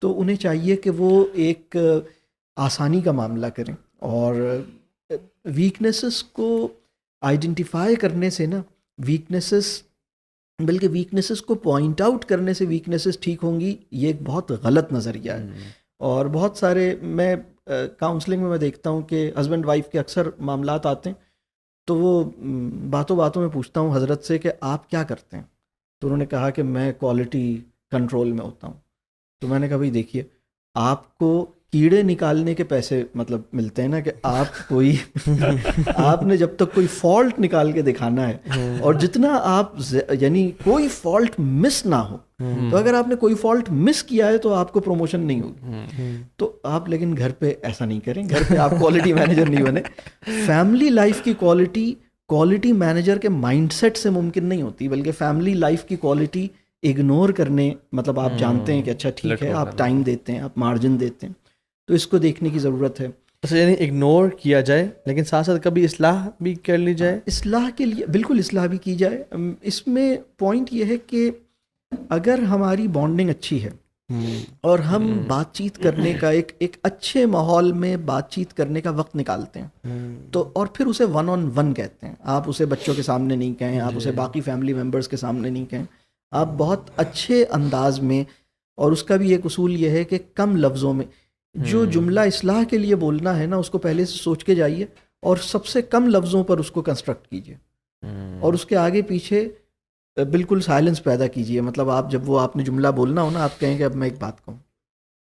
تو انہیں چاہیے کہ وہ ایک آسانی کا معاملہ کریں، اور ویکنیسز کو آئیڈینٹیفائی کرنے سے نا بلکہ ویکنیسز کو پوائنٹ آؤٹ کرنے سے ویکنیسز ٹھیک ہوں گی، یہ ایک بہت غلط نظریہ ہے. اور بہت سارے میں کاؤنسلنگ میں دیکھتا ہوں کہ ہسبینڈ وائف کے اکثر معاملات آتے ہیں تو وہ باتوں میں پوچھتا ہوں حضرت سے کہ آپ کیا کرتے ہیں؟ تو انہوں نے کہا کہ میں کوالٹی کنٹرول میں ہوتا ہوں. تو میں نے کہا بھائی دیکھیے آپ کو کیڑے نکالنے کے پیسے مطلب ملتے ہیں نا، کہ آپ نے جب تک کوئی فالٹ نکال کے دکھانا ہے اور جتنا آپ یعنی کوئی فالٹ مس نہ ہو، تو اگر آپ نے کوئی فالٹ مس کیا ہے تو آپ کو پروموشن نہیں ہوگی. تو آپ لیکن گھر پہ ایسا نہیں کریں، گھر پہ آپ کوالٹی مینیجر نہیں بنے. فیملی لائف کی کوالٹی مینیجر کے مائنڈ سیٹ سے ممکن نہیں ہوتی، بلکہ فیملی لائف کی کوالٹی اگنور کرنے مطلب آپ جانتے ہیں کہ اچھا ٹھیک ہے آپ ٹائم دیتے ہیں، آپ مارجن دیتے ہیں، تو اس کو دیکھنے کی ضرورت ہے.
یعنی اگنور کیا جائے لیکن ساتھ ساتھ کبھی اصلاح بھی کر لی جائے.
اصلاح کے لیے بالکل اصلاح بھی کی جائے. اس میں پوائنٹ یہ ہے کہ اگر ہماری بانڈنگ اچھی ہے اور ہم بات چیت کرنے کا ایک اچھے ماحول میں بات چیت کرنے کا وقت نکالتے ہیں تو، اور پھر اسے 1-on-1 کہتے ہیں. آپ اسے بچوں کے سامنے نہیں کہیں، آپ اسے باقی فیملی ممبرس کے سامنے نہیں کہیں، آپ بہت اچھے انداز میں. اور اس کا بھی ایک اصول یہ ہے کہ کم لفظوں میں جو جملہ اصلاح کے لیے بولنا ہے نا اس کو پہلے سے سوچ کے جائیے اور سب سے کم لفظوں پر اس کو کنسٹرکٹ کیجیے، اور اس کے آگے پیچھے بالکل سائلنس پیدا کیجیے. مطلب آپ جب وہ آپ نے جملہ بولنا ہو نا، آپ کہیں کہ اب میں ایک بات کہوں.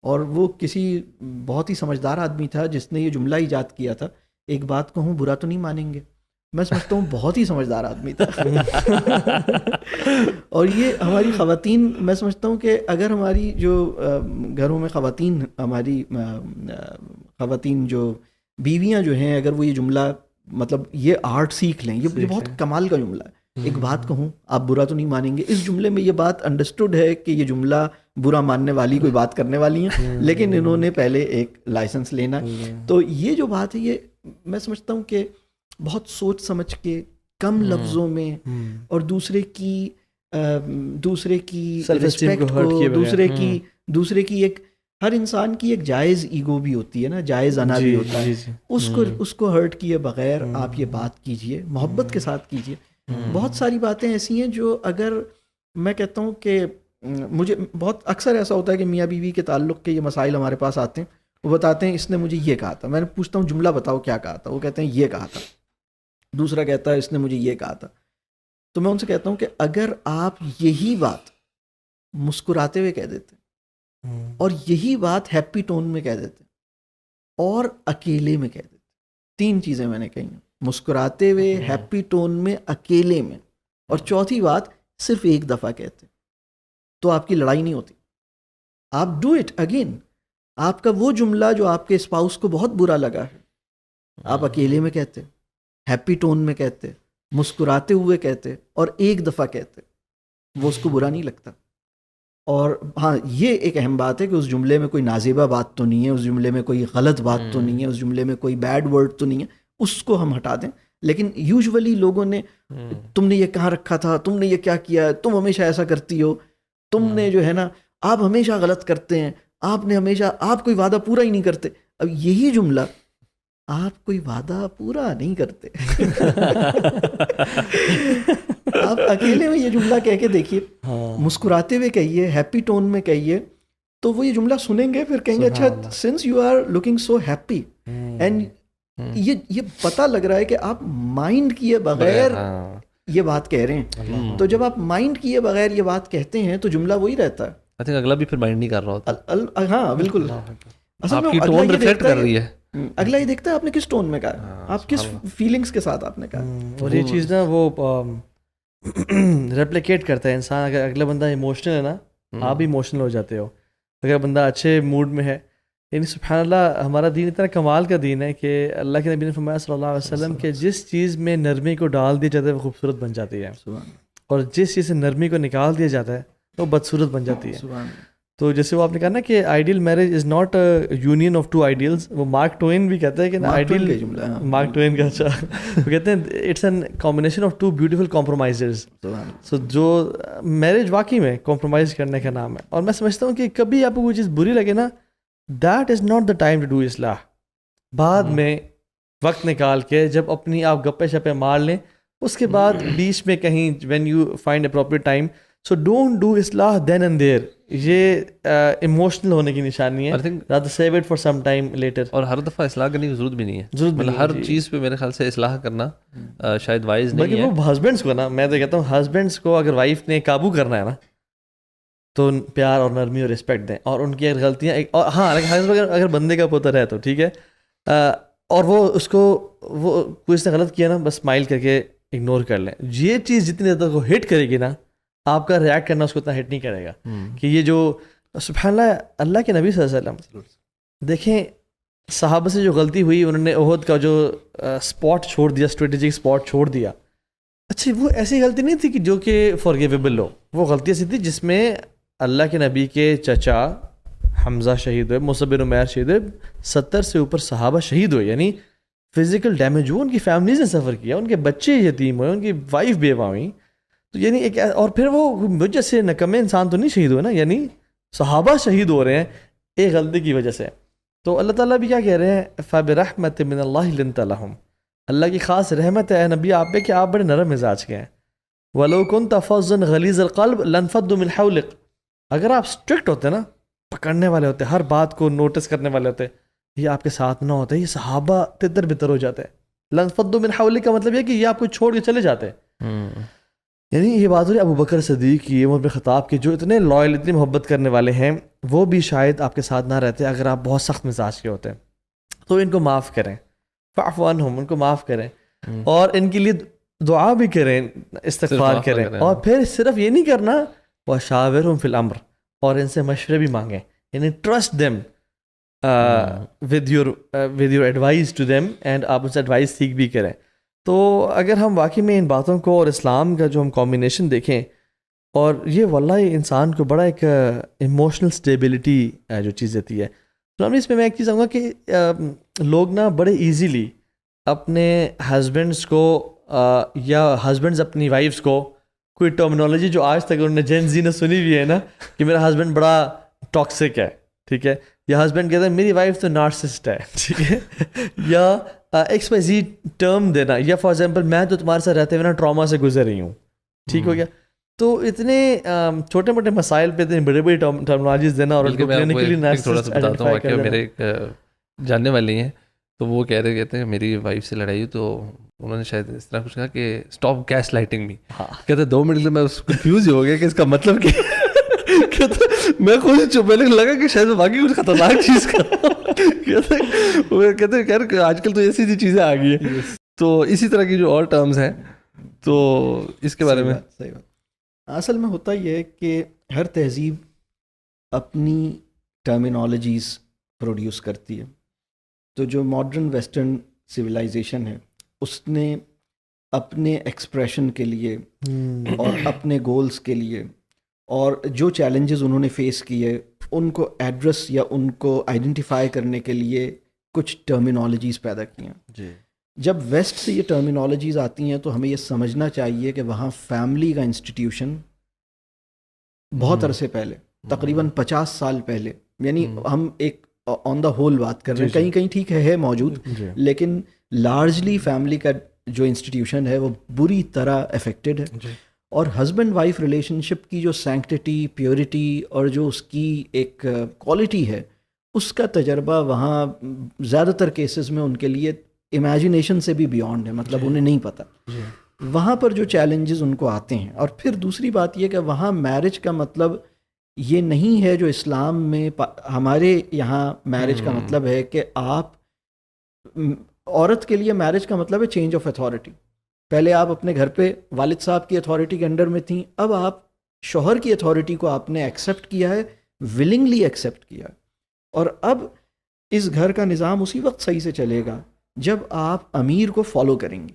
اور وہ کسی بہت ہی سمجھدار آدمی تھا جس نے یہ جملہ ایجاد کیا تھا، ایک بات کہوں برا تو نہیں مانیں گے. میں سمجھتا ہوں بہت ہی سمجھدار آدمی تھا. اور یہ ہماری خواتین، میں سمجھتا ہوں کہ اگر ہماری جو گھروں میں ہماری خواتین جو بیویاں جو ہیں، اگر وہ یہ جملہ مطلب یہ آرٹ سیکھ لیں، یہ بہت کمال کا جملہ ہے. ایک بات کہوں آپ برا تو نہیں مانیں گے، اس جملے میں یہ بات انڈرسٹوڈ ہے کہ یہ جملہ برا ماننے والی کوئی بات کرنے والی ہیں، لیکن انہوں نے پہلے ایک لائسنس لینا. تو یہ جو بات ہے یہ میں سمجھتا ہوں کہ بہت سوچ سمجھ کے کم لفظوں میں، اور دوسرے کی رسپیکٹ کو، دوسرے کی ایک ہر انسان کی ایک جائز ایگو بھی ہوتی ہے نا، جائز انا بھی ہوتا ہے، اس کو ہرٹ کیے بغیر آپ یہ بات کیجئے، محبت کے ساتھ کیجئے. بہت ساری باتیں ایسی ہیں جو اگر میں کہتا ہوں کہ مجھے بہت اکثر ایسا ہوتا ہے کہ میاں بیوی کے تعلق کے یہ مسائل ہمارے پاس آتے ہیں، وہ بتاتے ہیں اس نے مجھے یہ کہا تھا. میں پوچھتا ہوں جملہ بتاؤ کیا کہا تھا، وہ کہتے ہیں یہ کہا تھا. دوسرا کہتا ہے اس نے مجھے یہ کہا تھا. تو میں ان سے کہتا ہوں کہ اگر آپ یہی بات مسکراتے ہوئے کہہ دیتے اور یہی بات ہیپی ٹون میں کہہ دیتے اور اکیلے میں کہہ دیتے. 3 چیزیں میں نے کہی ہیں, مسکراتے ہوئے, ہیپی ٹون میں, اکیلے میں. اور چوتھی بات, صرف ایک دفعہ کہتے تو آپ کی لڑائی نہیں ہوتی. آپ ڈو اٹ اگین. آپ کا وہ جملہ جو آپ کے اسپاؤس کو بہت برا لگا ہے, آپ اکیلے میں کہتے, ہیپی ٹون میں کہتے, مسکراتے ہوئے کہتے, اور ایک دفعہ کہتے, وہ اس کو برا نہیں لگتا. اور ہاں, یہ ایک اہم بات ہے کہ اس جملے میں کوئی نازیبہ بات تو نہیں ہے, اس جملے میں کوئی غلط بات تو نہیں ہے, اس جملے میں کوئی بیڈ ورڈ تو نہیں ہے, اس کو ہم ہٹا دیں. لیکن یوزولی لوگوں نے تم نے یہ کہاں رکھا تھا, تم نے یہ کیا کیا, تم ہمیشہ ایسا کرتی ہو, تم نے جو ہے نا, آپ ہمیشہ غلط کرتے ہیں, آپ نے ہمیشہ, آپ کوئی وعدہ پورا ہی نہیں کرتے. اب یہی جملہ, آپ کوئی وعدہ پورا نہیں کرتے, آپ اکیلے میں یہ جملہ کہہ کے دیکھیے, مسکراتے ہوئے کہیے, ہیپی ٹون میں کہیے, تو وہ یہ جملہ سنیں گے, پھر کہیں گے اچھا since you are looking so happy, and یہ پتہ لگ رہا ہے کہ آپ مائنڈ کیے بغیر یہ بات کہہ رہے ہیں. تو جب آپ مائنڈ کیے بغیر یہ بات کہتے ہیں تو جملہ وہی رہتا ہے.
آئی تھنک اگلا بھی پھر مائنڈ نہیں کر رہا ہوتا.
ہاں بالکل,
آپ کی ٹون ریفلیکٹ کر رہی ہے,
اگلا یہ دیکھتا ہے آپ نے کس ٹون میں کہا, آپ کس فیلنگز کے ساتھ آپ نے کہا.
اور یہ چیز نا وہ ریپلیکیٹ کرتا ہے انسان. اگر اگلا بندہ ایموشنل ہے نا, آپ بھی ایموشنل ہو جاتے ہو. اگر بندہ اچھے موڈ میں ہے, یعنی سبحان اللہ, ہمارا دین اتنا کمال کا دین ہے کہ اللہ کے نبی نے فرمایا صلی اللہ علیہ وسلم کہ جس چیز میں نرمی کو ڈال دیا جاتا ہے وہ خوبصورت بن جاتی ہے, اور جس چیز سے نرمی کو نکال دیا جاتا ہے وہ بدصورت بن جاتی ہے. تو جیسے وہ آپ نے کہا نا کہ ideal marriage is not union of 2 ideals, وہ مارک ٹوین بھی کہتے ہیں کہ آئیڈیل, مارک ٹوین کا, اچھا وہ کہتے ہیں it's an combination of 2 beautiful compromises. So جو میرج واقعی میں کمپرومائز کرنے کا نام ہے. اور میں سمجھتا ہوں کہ کبھی آپ کو کوئی چیز بری لگے نا, that is not the time to do اصلاح. بعد میں وقت نکال کے جب اپنی آپ گپے شپے مار لیں, اس کے بعد بیچ میں کہیں when you find appropriate time, so don't do اصلاح دین اینڈ دیر. یہ ایموشنل ہونے کی نشانی ہے, rather save it for some time letter. اور
ہر دفعہ اصلاح کرنے کی ضرورت بھی نہیں ہے, مطلب ہر چیز پہ میرے خیال سے اصلاح کرنا شاید وائز نہیں ہے.
وہ ہسبینڈس کو نا, میں تو کہتا ہوں ہسبینڈس کو اگر وائف نے قابو کرنا ہے نا تو پیار اور نرمی اور رسپیکٹ دیں, اور ان کی اگر غلطیاں, اور ہاں اگر بندے کا پوتر ہے تو ٹھیک ہے, اور وہ اس کو وہ کوئی اس نے غلط کیا نا, بس اسمائل کر کے اگنور کر لیں. یہ چیز جتنی زیادہ کو ہٹ کرے گی نا, آپ کا ریئیکٹ کرنا اس کو اتنا ہٹ نہیں کرے گا. کہ یہ جو سبحان اللہ, اللہ کے نبی صلی اللہ علیہ وسلم دیکھیں, صحابہ سے جو غلطی ہوئی, انہوں نے احد کا جو اسپاٹ چھوڑ دیا, اسٹریٹجک اسپاٹ چھوڑ دیا, اچھا وہ ایسی غلطی نہیں تھی کہ جو کہ فارگیویبل ہو. وہ غلطی ایسی تھی جس میں اللہ کے نبی کے چچا حمزہ شہید ہوئے, مصعب بن عمیر شہید ہوئے, 70 سے اوپر صحابہ شہید ہوئے. یعنی فزیکل ڈیمیج ہو, ان کی فیملیز نے سفر کیا, ان کے بچے یتیم ہوئے, ان کی وائف بیوہ ہوئی. تو یعنی ایک, اور پھر وہ مجھ سے نکمے انسان تو نہیں شہید ہوئے نا, یعنی صحابہ شہید ہو رہے ہیں ایک غلطی کی وجہ سے. تو اللہ تعالیٰ بھی کیا کہہ رہے ہیں, فَبِرَحْمَةٍ مِّنَ اللَّهِ لِنْتَ لَهُمْ, اللہ کی خاص رحمت ہے نبی آپ پہ کہ آپ بڑے نرم مزاج کے ہیں. وَلَوْ كُنْتَ فَظًّا غَلِيظَ الْقَلْبِ لَانفَضُّوا مِنْ حَوْلِكَ, اگر آپ اسٹرکٹ ہوتے نا, پکڑنے والے ہوتے, ہر بات کو نوٹس کرنے والے ہوتے, یہ آپ کے ساتھ نہ ہوتے, یہ صحابہ تتر بتر ہو جاتے. لَانفَضُّوا مِنْ حَوْلِكَ کا مطلب یہ کہ یہ آپ کو چھوڑ کے چلے جاتے. یعنی یہ بات ہو رہی ابو بکر صدیق کی, عمر بن خطاب کی, جو اتنے لائل, اتنی محبت کرنے والے ہیں, وہ بھی شاید آپ کے ساتھ نہ رہتے اگر آپ بہت سخت مزاج کے ہوتے. تو ان کو معاف کریں, فاعفو عنہم, ان کو معاف کریں, اور ان کے لیے دعا بھی کریں, استغفار کریں. اور پھر صرف یہ نہیں کرنا, وشاورہم فی الامر, اور ان سے مشورے بھی مانگیں. یعنی trust them with your advice to them, and آپ ان سے ایڈوائز سیکھ بھی کریں. تو اگر ہم واقعی میں ان باتوں کو اور اسلام کا جو ہم کمبینیشن دیکھیں, اور یہ واللہ انسان کو بڑا ایک ایموشنل اسٹیبلٹی جو چیز دیتی ہے. تو اس میں ایک چیز آؤں گا کہ لوگ نا بڑے ایزیلی اپنے ہسبینڈس کو یا ہسبینڈز اپنی وائفس کو کوئی ٹرمینالوجی جو آج تک انہوں نے جین زی نے سنی ہوئی ہے نا, کہ میرا ہسبینڈ بڑا ٹاکسک ہے, ٹھیک ہے, یا ہسبینڈ کہتا ہے میری وائف تو نارسسٹ ہے, ٹھیک ہے, یا ایکس وائی زی ٹرم دینا, یا فار ایگزامپل میں تو تمہارے ساتھ رہتے ہوئے نا ٹراما سے گزر رہی ہوں, ٹھیک ہو گیا. تو اتنے چھوٹے موٹے مسائل پہ اتنی بڑی بڑی ٹرمینالوجیز دینا, اور
تھوڑا سا بتاتا ہوں کہ میرے ایک جاننے والی ہیں, تو وہ کہہ رہے کہتے ہیں میری وائف سے لڑائی, تو انہوں نے شاید اس طرح کچھ کہا کہ اسٹاپ گیس لائٹنگ می. کہتے 2 منٹ میں کنفیوز ہو گیا کہ اس کا مطلب کیا. میں خود چپ, میں لگا کہ شاید واقعی کچھ خطرناک چیز کر کہتے ہیں خیر آج کل تو ایسی ایسی چیزیں آ گئی ہیں. تو اسی طرح کی جو اور ٹرمز ہیں تو اس کے بارے میں
صحیح بات. اصل میں ہوتا یہ ہے کہ ہر تہذیب اپنی ٹرمینالوجیز پروڈیوس کرتی ہے. تو جو ماڈرن ویسٹرن سویلائزیشن ہے اس نے اپنے ایکسپریشن کے لیے اور اپنے گولز کے لیے اور جو چیلنجز انہوں نے فیس کیے ان کو ایڈریس یا ان کو آئیڈینٹیفائی کرنے کے لیے کچھ ٹرمینالوجیز پیدا کی ہیں.
جی
جب ویسٹ سے یہ ٹرمینالوجیز آتی ہیں تو ہمیں یہ سمجھنا چاہیے کہ وہاں فیملی کا انسٹیٹیوشن بہت عرصے پہلے تقریباً 50 سال پہلے, یعنی ہم ایک آن دا ہول بات کر رہے ہیں, کہیں کہیں ٹھیک ہے موجود, لیکن لارجلی فیملی کا جو انسٹیٹیوشن ہے وہ بری طرح افیکٹڈ ہے. اور ہسبینڈ وائف ریلیشن شپ کی جو سینکٹیٹی, پیورٹی اور جو اس کی ایک کوالٹی ہے اس کا تجربہ وہاں زیادہ تر کیسز میں ان کے لیے امیجنیشن سے بھی بیونڈ ہے, مطلب انہیں نہیں پتہ. وہاں پر جو چیلنجز ان کو آتے ہیں, اور پھر دوسری بات یہ کہ وہاں میرج کا مطلب یہ نہیں ہے جو اسلام میں ہمارے یہاں میرج کا مطلب ہے کہ آپ, عورت کے لیے میرج کا مطلب ہے چینج آف اتھارٹی. پہلے آپ اپنے گھر پہ والد صاحب کی اتھارٹی کے انڈر میں تھیں, اب آپ شوہر کی اتھارٹی کو آپ نے ایکسیپٹ کیا ہے, ولنگلی ایکسیپٹ کیا ہے. اور اب اس گھر کا نظام اسی وقت صحیح سے چلے گا جب آپ امیر کو فالو کریں گے.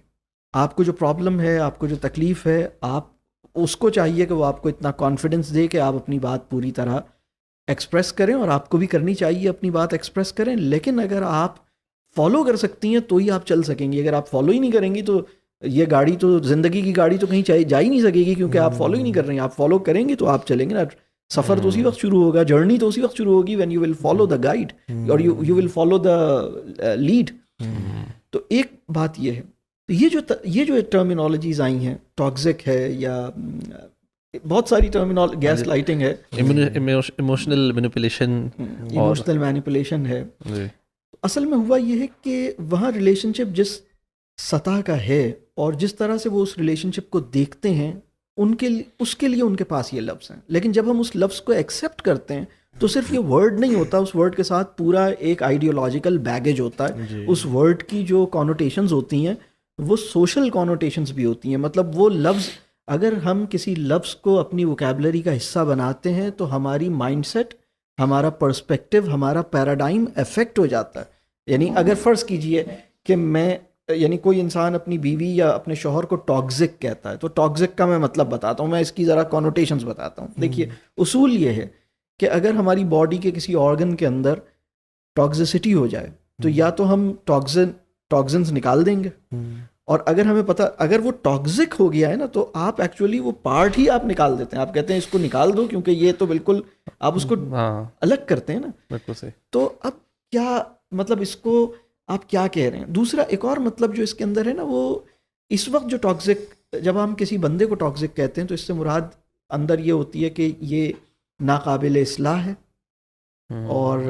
آپ کو جو پرابلم ہے, آپ کو جو تکلیف ہے, آپ اس کو چاہیے کہ وہ آپ کو اتنا کانفیڈنس دے کہ آپ اپنی بات پوری طرح ایکسپریس کریں, اور آپ کو بھی کرنی چاہیے اپنی بات ایکسپریس کریں. لیکن اگر آپ فالو کر سکتی ہیں تو ہی آپ چل سکیں گی. اگر آپ فالو ہی نہیں کریں گی تو یہ گاڑی تو, زندگی کی گاڑی تو کہیں جا ہی نہیں سکے گی, کیونکہ آپ فالو ہی نہیں کر رہے ہیں. آپ فالو کریں گے تو آپ چلیں گے نا. سفر تو اسی وقت شروع ہوگا, جرنی تو اسی وقت شروع ہوگی when you will follow the guide اور you will follow the lead. تو ایک بات یہ ہے, یہ جو ٹرمینالوجیز آئی ہیں, ٹاکسک ہے یا بہت ساری گیس لائٹنگ ہے,
ایموشنل مینیپولیشن,
ایموشنل مینیپولیشن ہے. اصل میں ہوا یہ ہے کہ وہاں ریلیشن شپ جس سطح کا ہے اور جس طرح سے وہ اس ریلیشن شپ کو دیکھتے ہیں اس کے لیے ان کے پاس یہ لفظ ہیں. لیکن جب ہم اس لفظ کو ایکسیپٹ کرتے ہیں تو صرف یہ ورڈ نہیں ہوتا, اس ورڈ کے ساتھ پورا ایک آئیڈیولوجیکل بیگیج ہوتا ہے. اس ورڈ کی جو کانوٹیشنز ہوتی ہیں وہ سوشل کانوٹیشنز بھی ہوتی ہیں. مطلب وہ لفظ, اگر ہم کسی لفظ کو اپنی ووکیبلری کا حصہ بناتے ہیں تو ہماری مائنڈ سیٹ, ہمارا پرسپیکٹیو, ہمارا پیراڈائم افیکٹ ہو جاتا ہے. یعنی اگر فرض کیجئے کہ یعنی کوئی انسان اپنی بیوی یا اپنے شوہر کو ٹاکسک کہتا ہے, تو ٹاکسک کا میں مطلب بتاتا ہوں, میں اس کی ذرا کانوٹیشنز بتاتا ہوں. دیکھیے اصول یہ ہے کہ اگر ہماری باڈی کے کسی آرگن کے اندر ٹاکسیسٹی ہو جائے تو یا تو ہم ٹاکسنز نکال دیں گے, اور اگر ہمیں پتہ, اگر وہ ٹاکسک ہو گیا ہے نا تو آپ ایکچولی وہ پارٹ ہی آپ نکال دیتے ہیں. آپ کہتے ہیں اس کو نکال دو کیونکہ یہ تو بالکل آپ اس کو الگ کرتے ہیں نا. بالکل صحیح. تو اب کیا مطلب, اس کو آپ کیا کہہ رہے ہیں؟ دوسرا ایک اور مطلب جو اس کے اندر ہے نا, وہ اس وقت جو ٹاکسک, جب ہم کسی بندے کو ٹاکسک کہتے ہیں تو اس سے مراد اندر یہ ہوتی ہے کہ یہ ناقابل اصلاح ہے اور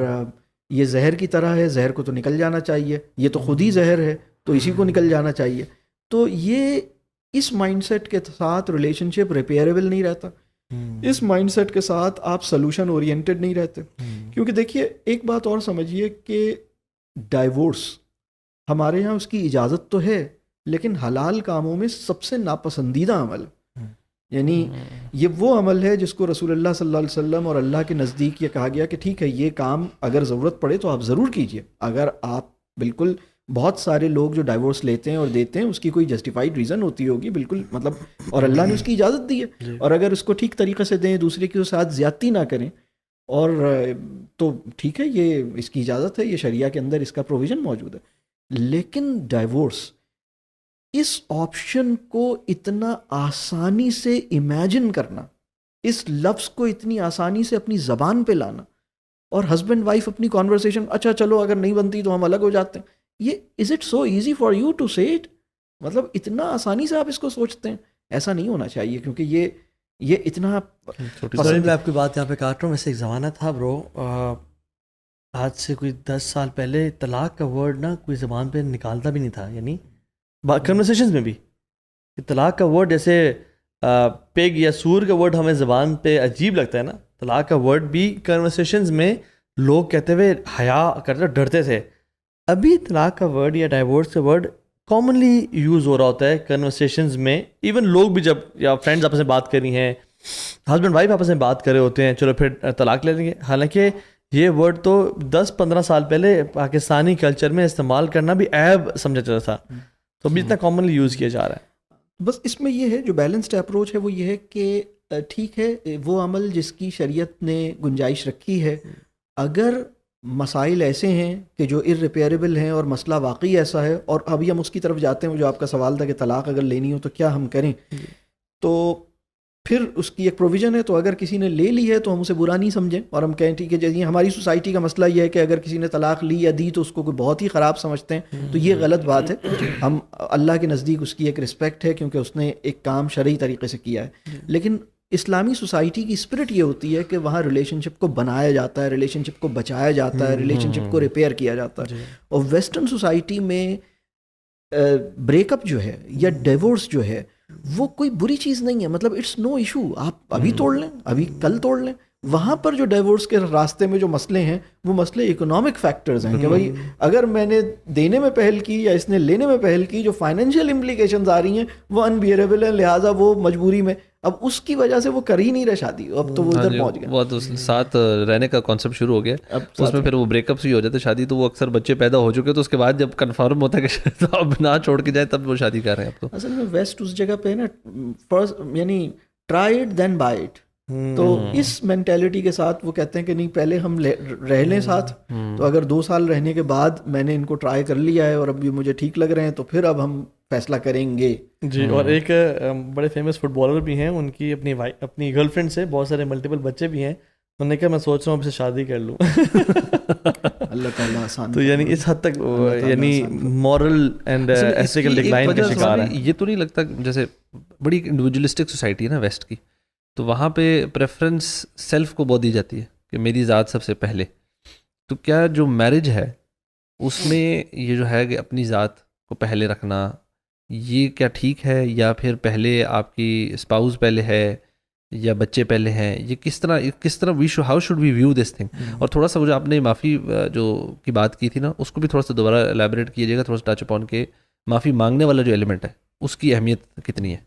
یہ زہر کی طرح ہے, زہر کو تو نکل جانا چاہیے, یہ تو خود ہی زہر ہے تو اسی کو نکل جانا چاہیے. تو یہ اس مائنڈ سیٹ کے ساتھ ریلیشن شپ ریپیئریبل نہیں رہتا. اس مائنڈ سیٹ کے ساتھ آپ سلوشن اورینٹڈ نہیں رہتے. کیونکہ دیکھیے ایک بات اور سمجھیے کہ ڈائیورس ہمارے یہاں اس کی اجازت تو ہے, لیکن حلال کاموں میں سب سے ناپسندیدہ عمل, یعنی یہ وہ عمل ہے جس کو رسول اللہ صلی اللہ علیہ وسلم اور اللہ کے نزدیک یہ کہا گیا کہ ٹھیک ہے یہ کام اگر ضرورت پڑے تو آپ ضرور کیجئے. اگر آپ بالکل, بہت سارے لوگ جو ڈائیورس لیتے ہیں اور دیتے ہیں اس کی کوئی جسٹیفائڈ ریزن ہوتی ہوگی بالکل, مطلب, اور اللہ نے اس کی اجازت دی ہے, اور اگر اس کو ٹھیک طریقے سے دیں, دوسرے کے ساتھ زیادتی نہ کریں, اور تو ٹھیک ہے, یہ اس کی اجازت ہے, یہ شریعہ کے اندر اس کا پروویژن موجود ہے. لیکن ڈائیورس, اس آپشن کو اتنا آسانی سے امیجن کرنا, اس لفظ کو اتنی آسانی سے اپنی زبان پہ لانا, اور ہسبینڈ وائف اپنی کانورسیشن, اچھا چلو اگر نہیں بنتی تو ہم الگ ہو جاتے ہیں, یہ is it so easy for you to say it? مطلب اتنا آسانی سے آپ اس کو سوچتے ہیں, ایسا نہیں ہونا چاہیے. کیونکہ یہ اتنا,
میں آپ کی بات یہاں پہ کاٹ رہا ہوں. ویسے ایک زمانہ تھا برو, آج سے کوئی 10 سال پہلے طلاق کا ورڈ نا کوئی زبان پہ نکالتا بھی نہیں تھا. یعنی کنورسیشنز میں بھی طلاق کا ورڈ, جیسے پیگ یا سور کا ورڈ ہمیں زبان پہ عجیب لگتا ہے نا, طلاق کا ورڈ بھی کنورسیشنز میں لوگ کہتے ہوئے حیا کرتے ڈرتے تھے. ابھی طلاق کا ورڈ یا ڈائیورس کا ورڈ کامنلی یوز ہو رہا ہوتا ہے کنورسیشنز میں. ایون لوگ بھی جب یا فرینڈز آپس میں بات کری ہیں, ہسبینڈ وائف آپس میں بات کر رہے ہوتے ہیں, چلو پھر طلاق لے لیں گے. حالانکہ یہ ورڈ تو 10-15 سال پہلے پاکستانی کلچر میں استعمال کرنا بھی عیب سمجھا جاتا تھا, تو ابھی اتنا کامنلی یوز کیا جا رہا ہے.
بس اس میں یہ ہے جو بیلنسڈ اپروچ ہے وہ یہ ہے کہ ٹھیک ہے وہ عمل جس کی شریعت نے گنجائش رکھی ہے, اگر مسائل ایسے ہیں کہ جو ارریپیئریبل ہیں اور مسئلہ واقعی ایسا ہے, اور ابھی ہم اس کی طرف جاتے ہیں جو آپ کا سوال تھا کہ طلاق اگر لینی ہو تو کیا ہم کریں, تو پھر اس کی ایک پروویژن ہے. تو اگر کسی نے لے لی ہے تو ہم اسے برا نہیں سمجھیں اور ہم کہیں ٹھیک ہے. جیسے ہماری سوسائٹی کا مسئلہ یہ ہے کہ اگر کسی نے طلاق لی یا دی تو اس کو کوئی بہت ہی خراب سمجھتے ہیں, تو یہ غلط بات ہے. ہم اللہ کے نزدیک اس کی ایک رسپیکٹ ہے کیونکہ اس نے ایک کام شرعی طریقے سے کیا ہے. لیکن اسلامی سوسائٹی کی اسپرٹ یہ ہوتی ہے کہ وہاں ریلیشن شپ کو بنایا جاتا ہے, ریلیشن شپ کو بچایا جاتا ہے, ریلیشن شپ کو ریپیئر کیا جاتا ہے. اور ویسٹرن سوسائٹی میں بریک اپ جو ہے یا ڈیورس جو ہے وہ کوئی بری چیز نہیں ہے. مطلب اٹس نو ایشو, آپ ابھی توڑ لیں, ابھی کل توڑ لیں. وہاں پر جو ڈیورس کے راستے میں جو مسئلے ہیں وہ مسئلے اکنامک فیکٹرز ہیں کہ بھائی اگر میں نے دینے میں پہل کی یا اس نے لینے میں پہل کی, جو فائنینشیل امپلیکیشنز آ رہی ہیں وہ انبیئریبل ہیں, لہٰذا وہ مجبوری میں اب اس کی وجہ سے وہ کر ہی نہیں رہے شادی, اب تو وہ ادھر پہنچ گیا.
وہ تو ساتھ رہنے کا کانسیپٹ شروع ہو گیا, اس میں پھر وہ بریک اپس ہی ہو جاتے شادی, تو وہ اکثر بچے پیدا ہو چکے تو اس کے بعد جب کنفرم ہوتا ہے کہ اب نہ چھوڑ کے جائے تب وہ شادی کر رہے ہیں. اب تو
اصل میں ویسٹ اس جگہ پہ نا فرسٹ یعنی try it then buy it, تو اس مینٹیلٹی کے ساتھ وہ کہتے ہیں کہ نہیں پہلے ہم رہ لیں ساتھ, تو اگر 2 سال رہنے کے بعد میں نے ان کو ٹرائی کر لیا ہے اور اب یہ مجھے ٹھیک لگ رہے ہیں تو پھر اب ہم فیصلہ کریں گے.
جی. اور ایک بڑے فیمس فٹ بالر بھی ہیں, ان کی اپنی گرل فرینڈ سے بہت سارے ملٹیپل بچے بھی ہیں. انہوں نے کہا میں سوچ رہا ہوں اب سے شادی کر لوں.
اللہ تعالیٰ آسان.
تو یعنی اس حد تک یعنی مورل اینڈ ایتھیکل ڈکلائن کا شکار ہے.
یہ تو نہیں لگتا جیسے بڑی انڈیویجولسٹک سوسائٹی ہے نا ویسٹ کی, تو وہاں پہ پریفرنس سیلف کو بہت دی جاتی ہے کہ میری ذات سب سے پہلے. تو کیا جو میرج ہے اس میں یہ جو ہے کہ اپنی ذات کو پہلے رکھنا, یہ کیا ٹھیک ہے, یا پھر پہلے آپ کی اسپاؤز پہلے ہے یا بچے پہلے ہیں, یہ کس طرح how should we view this thing. اور تھوڑا سا وہ جو آپ نے معافی جو کی بات کی تھی نا, اس کو بھی تھوڑا سا دوبارہ الیبوریٹ کیجیے گا, تھوڑا سا ٹچ اپون کے معافی مانگنے والا جو ایلیمنٹ ہے اس کی اہمیت کتنی ہے.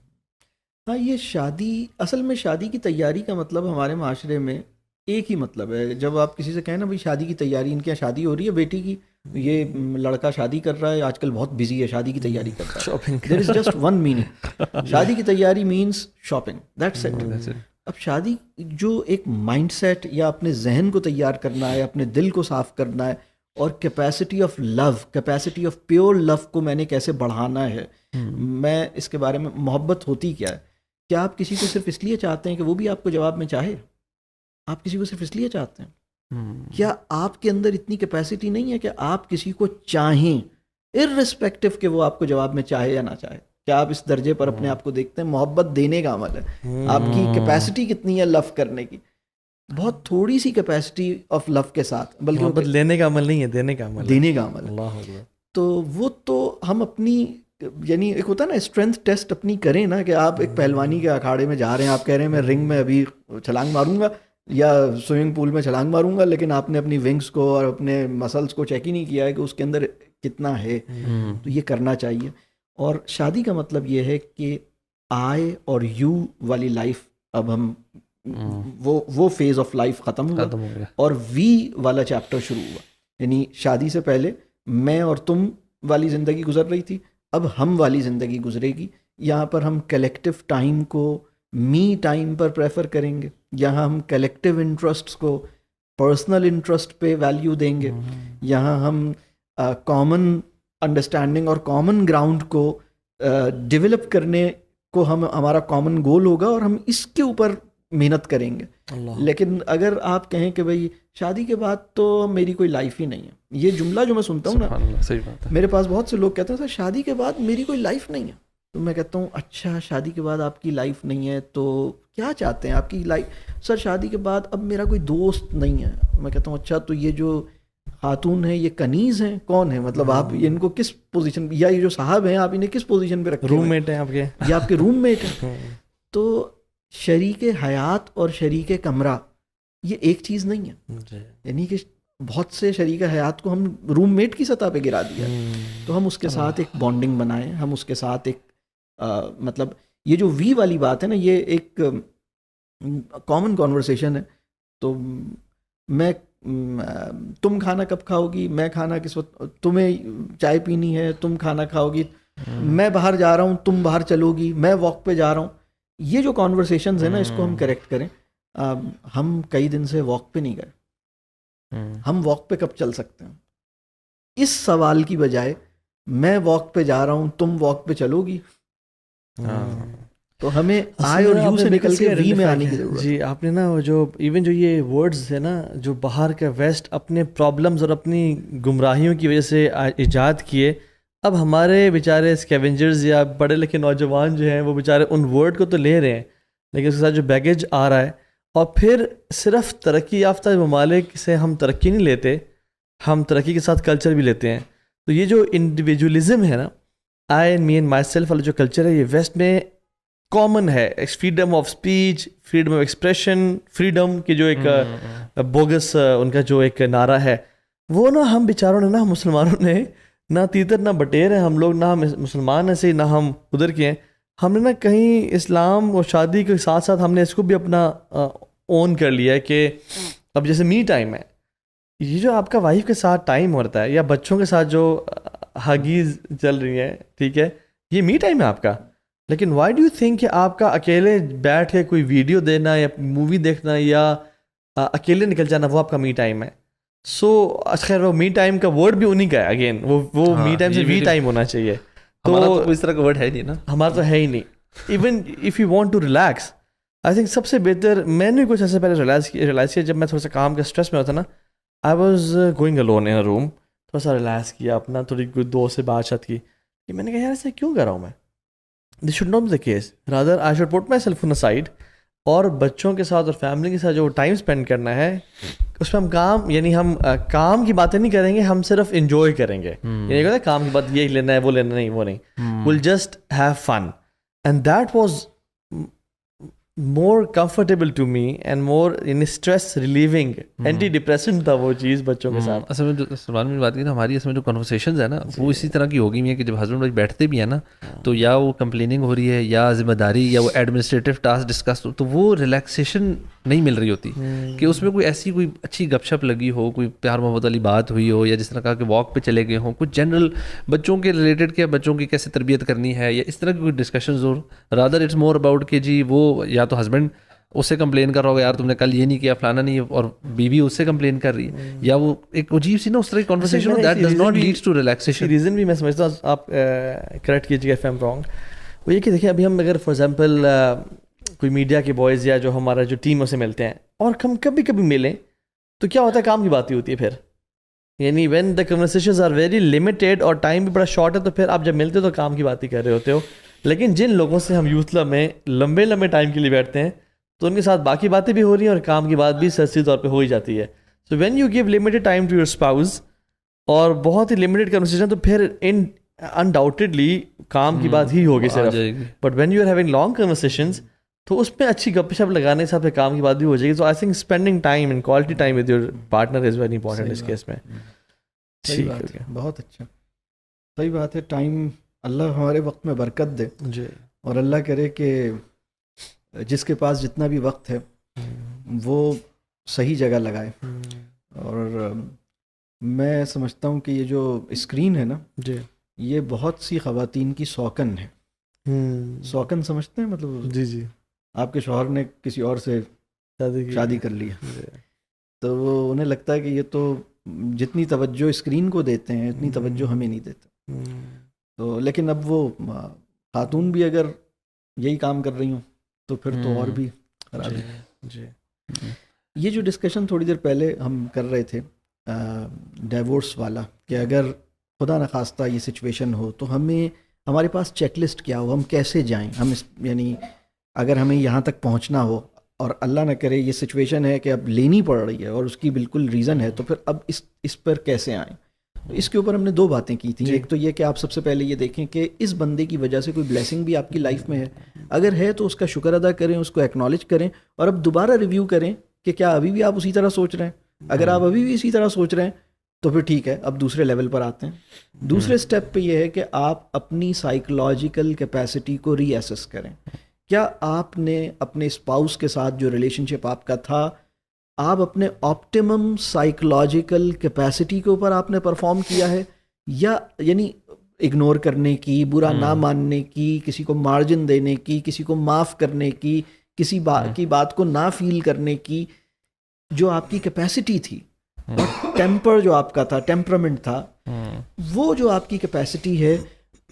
ہاں, یہ شادی اصل میں شادی کی تیاری کا مطلب ہمارے معاشرے میں ایک ہی مطلب ہے. جب آپ کسی سے کہیں نا بھائی شادی کی تیاری, ان کے یہاں شادی ہو رہی ہے بیٹی کی, یہ لڑکا شادی کر رہا ہے, آج کل بہت بزی ہے, شادی کی تیاری کر رہا ہے. Shopping. There is just one meaning, شادی کی تیاری مینس شاپنگ, دیٹس اٹ. اب شادی جو ایک مائنڈ سیٹ یا اپنے ذہن کو تیار کرنا ہے, اپنے دل کو صاف کرنا ہے, اور capacity of love, capacity of pure love کو میں نے کیسے بڑھانا ہے. میں اس کے بارے میں محبت ہوتی کیا ہے. کیا آپ کسی کو صرف اس لیے چاہتے ہیں کہ وہ بھی آپ کو جواب میں چاہے؟ آپ کسی کو صرف اس لیے چاہتے ہیں؟ کیا آپ کے اندر اتنی کیپیسٹی نہیں ہے کہ آپ کسی کو چاہیں اررسپیکٹو کہ وہ آپ کو جواب میں چاہے یا نہ چاہے؟ کیا آپ اس درجے پر اپنے آپ کو دیکھتے ہیں؟ محبت دینے کا عمل ہے. آپ کی کیپیسٹی کتنی ہے لو کرنے کی؟ بہت تھوڑی سی کیپیسٹی آف لو کے ساتھ, بلکہ
محبت لینے کا عمل نہیں ہے, دینے کا عمل,
دینے کا عمل.
اللہ اکبر.
تو وہ تو ہم اپنی یعنی ایک ہوتا ہے نا اسٹرینتھ ٹیسٹ اپنی کریں نا, کہ آپ ایک پہلوانی کے اکھاڑے میں جا رہے ہیں, آپ کہہ رہے ہیں میں رنگ میں ابھی چھلانگ ماروں گا یا سوئمنگ پول میں چھلانگ ماروں گا, لیکن آپ نے اپنی ونگس کو اور اپنے مسلس کو چیک ہی نہیں کیا ہے کہ اس کے اندر کتنا ہے. تو یہ کرنا چاہیے. اور شادی کا مطلب یہ ہے کہ آئی اور یو والی لائف اب ہم وہ فیز آف لائف ختم ہوا اور وی والا چیپٹر شروع ہوا. یعنی شادی سے پہلے میں اور تم والی زندگی گزر رہی تھی, اب ہم والی زندگی گزرے گی. یہاں پر ہم کلیکٹیو ٹائم کو می ٹائم پر پریفر کریں گے, یہاں ہم کلیکٹیو انٹرسٹس کو پرسنل انٹرسٹ پہ ویلیو دیں گے, یہاں ہم کامن انڈرسٹینڈنگ اور کامن گراؤنڈ کو ڈیولپ کرنے کو ہمارا کامن گول ہوگا اور ہم اس کے اوپر محنت کریں گے. لیکن اگر آپ کہیں کہ بھائی شادی کے بعد تو میری کوئی لائف ہی نہیں ہے, یہ جملہ جو میں سنتا ہوں نا,
صحیح بات ہے,
میرے پاس بہت سے لوگ کہتے ہیں سر شادی کے بعد میری کوئی لائف نہیں ہے. تو میں کہتا ہوں اچھا شادی کے بعد آپ کی لائف نہیں ہے تو کیا چاہتے ہیں آپ کی لائف؟ سر شادی کے بعد اب میرا کوئی دوست نہیں ہے. میں کہتا ہوں اچھا تو یہ جو خاتون ہیں یہ کنیز ہیں, کون ہے؟ مطلب آپ ان کو کس پوزیشن, یا یہ جو صاحب ہیں آپ انہیں کس پوزیشن پہ رکھتے ہیں؟
روم میٹ ہیں آپ کے,
یا آپ کے روم میٹ ہیں. تو شریک حیات اور شریک کمرہ یہ ایک چیز نہیں ہے. یعنی کہ بہت سے شریک حیات کو ہم روم میٹ کی سطح پہ گرا دیا، تو ہم اس کے ساتھ ایک بانڈنگ بنائیں، ہم اس کے ساتھ ایک مطلب یہ جو وی والی بات ہے نا، یہ ایک کامن کانورسیشن ہے. تو میں تم کھانا کب کھاؤ گی، میں کھانا کس وقت، تمہیں چائے پینی ہے، تم کھانا کھاؤ گی، میں باہر جا رہا ہوں تم باہر چلو گی، میں واک پہ جا رہا ہوں. یہ جو کانورسیشنز ہیں نا، اس کو ہم کریکٹ کریں. ہم کئی دن سے واک پہ نہیں گئے، ہم واک پہ کب چل سکتے ہیں، اس سوال کی بجائے میں واک پہ جا رہا ہوں تم واک پہ چلو گی. تو ہمیں آئی اور یو سے نکل کے وی میں آنے کی ضرورت ہے.
جی آپ نے نا جو ایون جو یہ ورڈز ہے نا جو باہر کا ویسٹ اپنے پرابلمز اور اپنی گمراہیوں کی وجہ سے ایجاد کیے، اب ہمارے بیچارے اسکیونجرز یا پڑھے لکھے نوجوان جو ہیں وہ بیچارے ان ورڈ کو تو لے رہے ہیں، لیکن اس کے ساتھ جو بیگیج آ رہا ہے، اور پھر صرف ترقی یافتہ ممالک سے ہم ترقی نہیں لیتے، ہم ترقی کے ساتھ کلچر بھی لیتے ہیں. تو یہ جو انڈیویجولزم ہے نا، I and me and myself والا جو کلچر ہے، یہ ویسٹ میں کامن ہے. Freedom of speech, freedom of expression, freedom کی جو ایک بوگس ان کا جو ایک نعرہ ہے، وہ نا ہم بیچاروں نے، نہ مسلمانوں نے، نہ تیتر نہ بٹیر ہیں ہم لوگ، نہ ہم مسلمان ہیں سے، نہ ہم ادھر کے ہیں. ہم نے نا کہیں اسلام اور شادی کے ساتھ ساتھ ہم نے اس کو بھی اپنا اون کر لیا ہے کہ اب جیسے می ٹائم ہے، یہ جو آپ کا وائف کے ساتھ ٹائم ہوتا ہے یا بچوں کے ساتھ جو ہگیز چل رہی ہیں، ٹھیک ہے، یہ می ٹائم ہے آپ کا. لیکن وائی ڈو یو تھنک کہ آپ کا اکیلے بیٹھ کے کوئی ویڈیو دینا یا مووی دیکھنا یا اکیلے نکل جانا وہ آپ کا می ٹائم ہے؟ سو خیر وہ می ٹائم کا ورڈ بھی انہیں کا ہے، اگین وہ می ٹائم سے وی ٹائم ہونا چاہیے.
تو اس طرح کا ورڈ ہے نہیں نا،
ہمارا تو ہے ہی نہیں. Even if you want to relax, I think سب سے بہتر، میں نے کچھ ایسے پہلے ریلائز کیا جب میں تھوڑا سا کام کا اسٹریس میں ہوتا نا، I was going alone in a room, تھوڑا سا ریلیکس کیا اپنا، تھوڑی کوئی دوست سے بات چیت کی، کہ میں نے کہا یار ایسے کیوں کر رہا ہوں میں، this should not be the case, rather I should put myself on a side, اور بچوں کے ساتھ اور فیملی کے ساتھ جو ٹائم اسپینڈ کرنا ہے اس میں ہم کام، یعنی ہم کام کی باتیں نہیں کریں گے، ہم صرف انجوائے کریں گے. یعنی کہتے ہیں کام کی بات یہ لینا ہے وہ لینا نہیں، وہ نہیں، we'll just have fun. And that was more comfortable to me and more in stress relieving, anti depressant تھا وہ چیز بچوں کے ساتھ.
اصل میں جو سلمان میں بات کی نا، ہماری اس میں جو کنورسیشنز ہیں نا وہ اسی طرح کی ہو گئی ہیں کہ جب ہسبینڈ وائف بیٹھتے بھی ہیں نا تو یا وہ کمپلیننگ ہو رہی ہے یا ذمہ داری یا وہ ایڈمنسٹریٹو ٹاسک ڈسکس، تو وہ ریلیکسیشن نہیں مل رہی ہوتی کہ اس میں کوئی ایسی کوئی اچھی گپ شپ لگی ہو، کوئی پیار محبت والی بات ہوئی ہو، یا جس طرح کہا کہ واک پہ چلے گئے ہوں، کچھ جنرل بچوں کے ریلیٹڈ کہ بچوں کی کیسے تربیت کرنی ہے، یا اس طرح کی کوئی ڈسکشنز ہو. رادر اٹس مور اباؤٹ کہ جی وہ یا تو ہسبینڈ اس سے کمپلین کر رہا ہوگا یار تم نے کل یہ نہیں کیا فلانا نہیں، اور بیوی اس سے کمپلین کر رہی ہے، یا وہ ایک عجیب سی نا اس طرح کی کنورسیشن ہو that does not leads to relaxation.
Reason بھی میں سمجھتا ہوں، آپ کریکٹ کیجیے اف آئی ایم رانگ، وہ یہ کہ دیکھیں ابھی ہم اگر فار ایگزامپل کوئی میڈیا کے بوائز یا جو ہمارا جو ٹیم اسے ملتے ہیں اور ہم کبھی کبھی ملیں تو کیا ہوتا ہے، کام کی بات ہی ہوتی ہے پھر. یعنی when the conversations are very limited اور ٹائم بھی بڑا شارٹ ہے، تو پھر آپ جب ملتے ہو تو کام کی بات ہی کر رہے ہوتے ہو. لیکن جن لوگوں سے ہم یوتھ کلب میں لمبے لمبے ٹائم کے لیے بیٹھتے ہیں تو ان کے ساتھ باقی باتیں بھی ہو رہی ہیں اور کام کی بات بھی سرسری طور پہ ہو ہی جاتی ہے. So when you give limited time to your spouse اور بہت ہی لمیٹیڈ کنورسیشن، تو پھر انڈاؤٹیڈلی کام کی بات ہی ہوگی صرف. But when you are having long conversations تو اس میں اچھی گپ شپ لگانے کے ساتھ کام کی بات بھی ہو جائے گی. تو I think spending time and quality time with your partner is very important اس کیس میں.
ٹھیک ہے، بہت اچھا، صحیح بات ہے. ٹائم اللہ ہمارے وقت میں برکت دے
جی،
اور اللہ کرے کہ جس کے پاس جتنا بھی وقت ہے وہ صحیح جگہ لگائے. اور میں سمجھتا ہوں کہ یہ جو اسکرین ہے نا
جی،
یہ بہت سی خواتین کی سوکن ہے. سوکن سمجھتے ہیں مطلب؟
جی جی،
آپ کے شوہر نے کسی اور سے شادی کر لی تو وہ انہیں لگتا ہے کہ یہ تو جتنی توجہ اسکرین کو دیتے ہیں اتنی توجہ ہمیں نہیں دیتے. تو لیکن اب وہ خاتون بھی اگر یہی کام کر رہی ہوں تو پھر تو اور بھی خراب ہے.
جی،
یہ جو ڈسکشن تھوڑی دیر پہلے ہم کر رہے تھے ڈیورس والا، کہ اگر خدا نخواستہ یہ سچویشن ہو تو ہمارے پاس چیک لسٹ کیا ہو، ہم کیسے جائیں. یعنی اگر ہمیں یہاں تک پہنچنا ہو اور اللہ نہ کرے یہ سچویشن ہے کہ اب لینی پڑ رہی ہے اور اس کی بالکل ریزن ہے، تو پھر اب اس پر کیسے آئیں. اس کے اوپر ہم نے 2 باتیں کی تھیں. ایک تو یہ کہ آپ سب سے پہلے یہ دیکھیں کہ اس بندے کی وجہ سے کوئی بلیسنگ بھی آپ کی لائف میں ہے، اگر ہے تو اس کا شکر ادا کریں، اس کو ایکنالج کریں، اور اب دوبارہ ریویو کریں کہ کیا ابھی بھی آپ اسی طرح سوچ رہے ہیں. اگر آپ ابھی بھی اسی طرح سوچ رہے ہیں تو پھر ٹھیک ہے, اب دوسرے لیول پر آتے ہیں. دوسرے اسٹیپ پہ یہ ہے کہ آپ اپنی سائیکولوجیکل کیپیسٹی کو ری ایسس کریں. کیا آپ نے اپنے اسپاؤس کے ساتھ جو ریلیشن شپ آپ کا تھا, آپ اپنے آپٹیمم سائیکولوجیکل کیپیسٹی کے اوپر آپ نے پرفارم کیا ہے, یا یعنی اگنور کرنے کی, برا نہ ماننے کی, کسی کو مارجن دینے کی, کسی کو معاف کرنے کی, کسی کی بات کو نہ فیل کرنے کی جو آپ کی کیپیسٹی تھی, اور ٹیمپر جو آپ کا تھا, ٹیمپرامنٹ تھا, وہ جو آپ کی کیپیسٹی ہے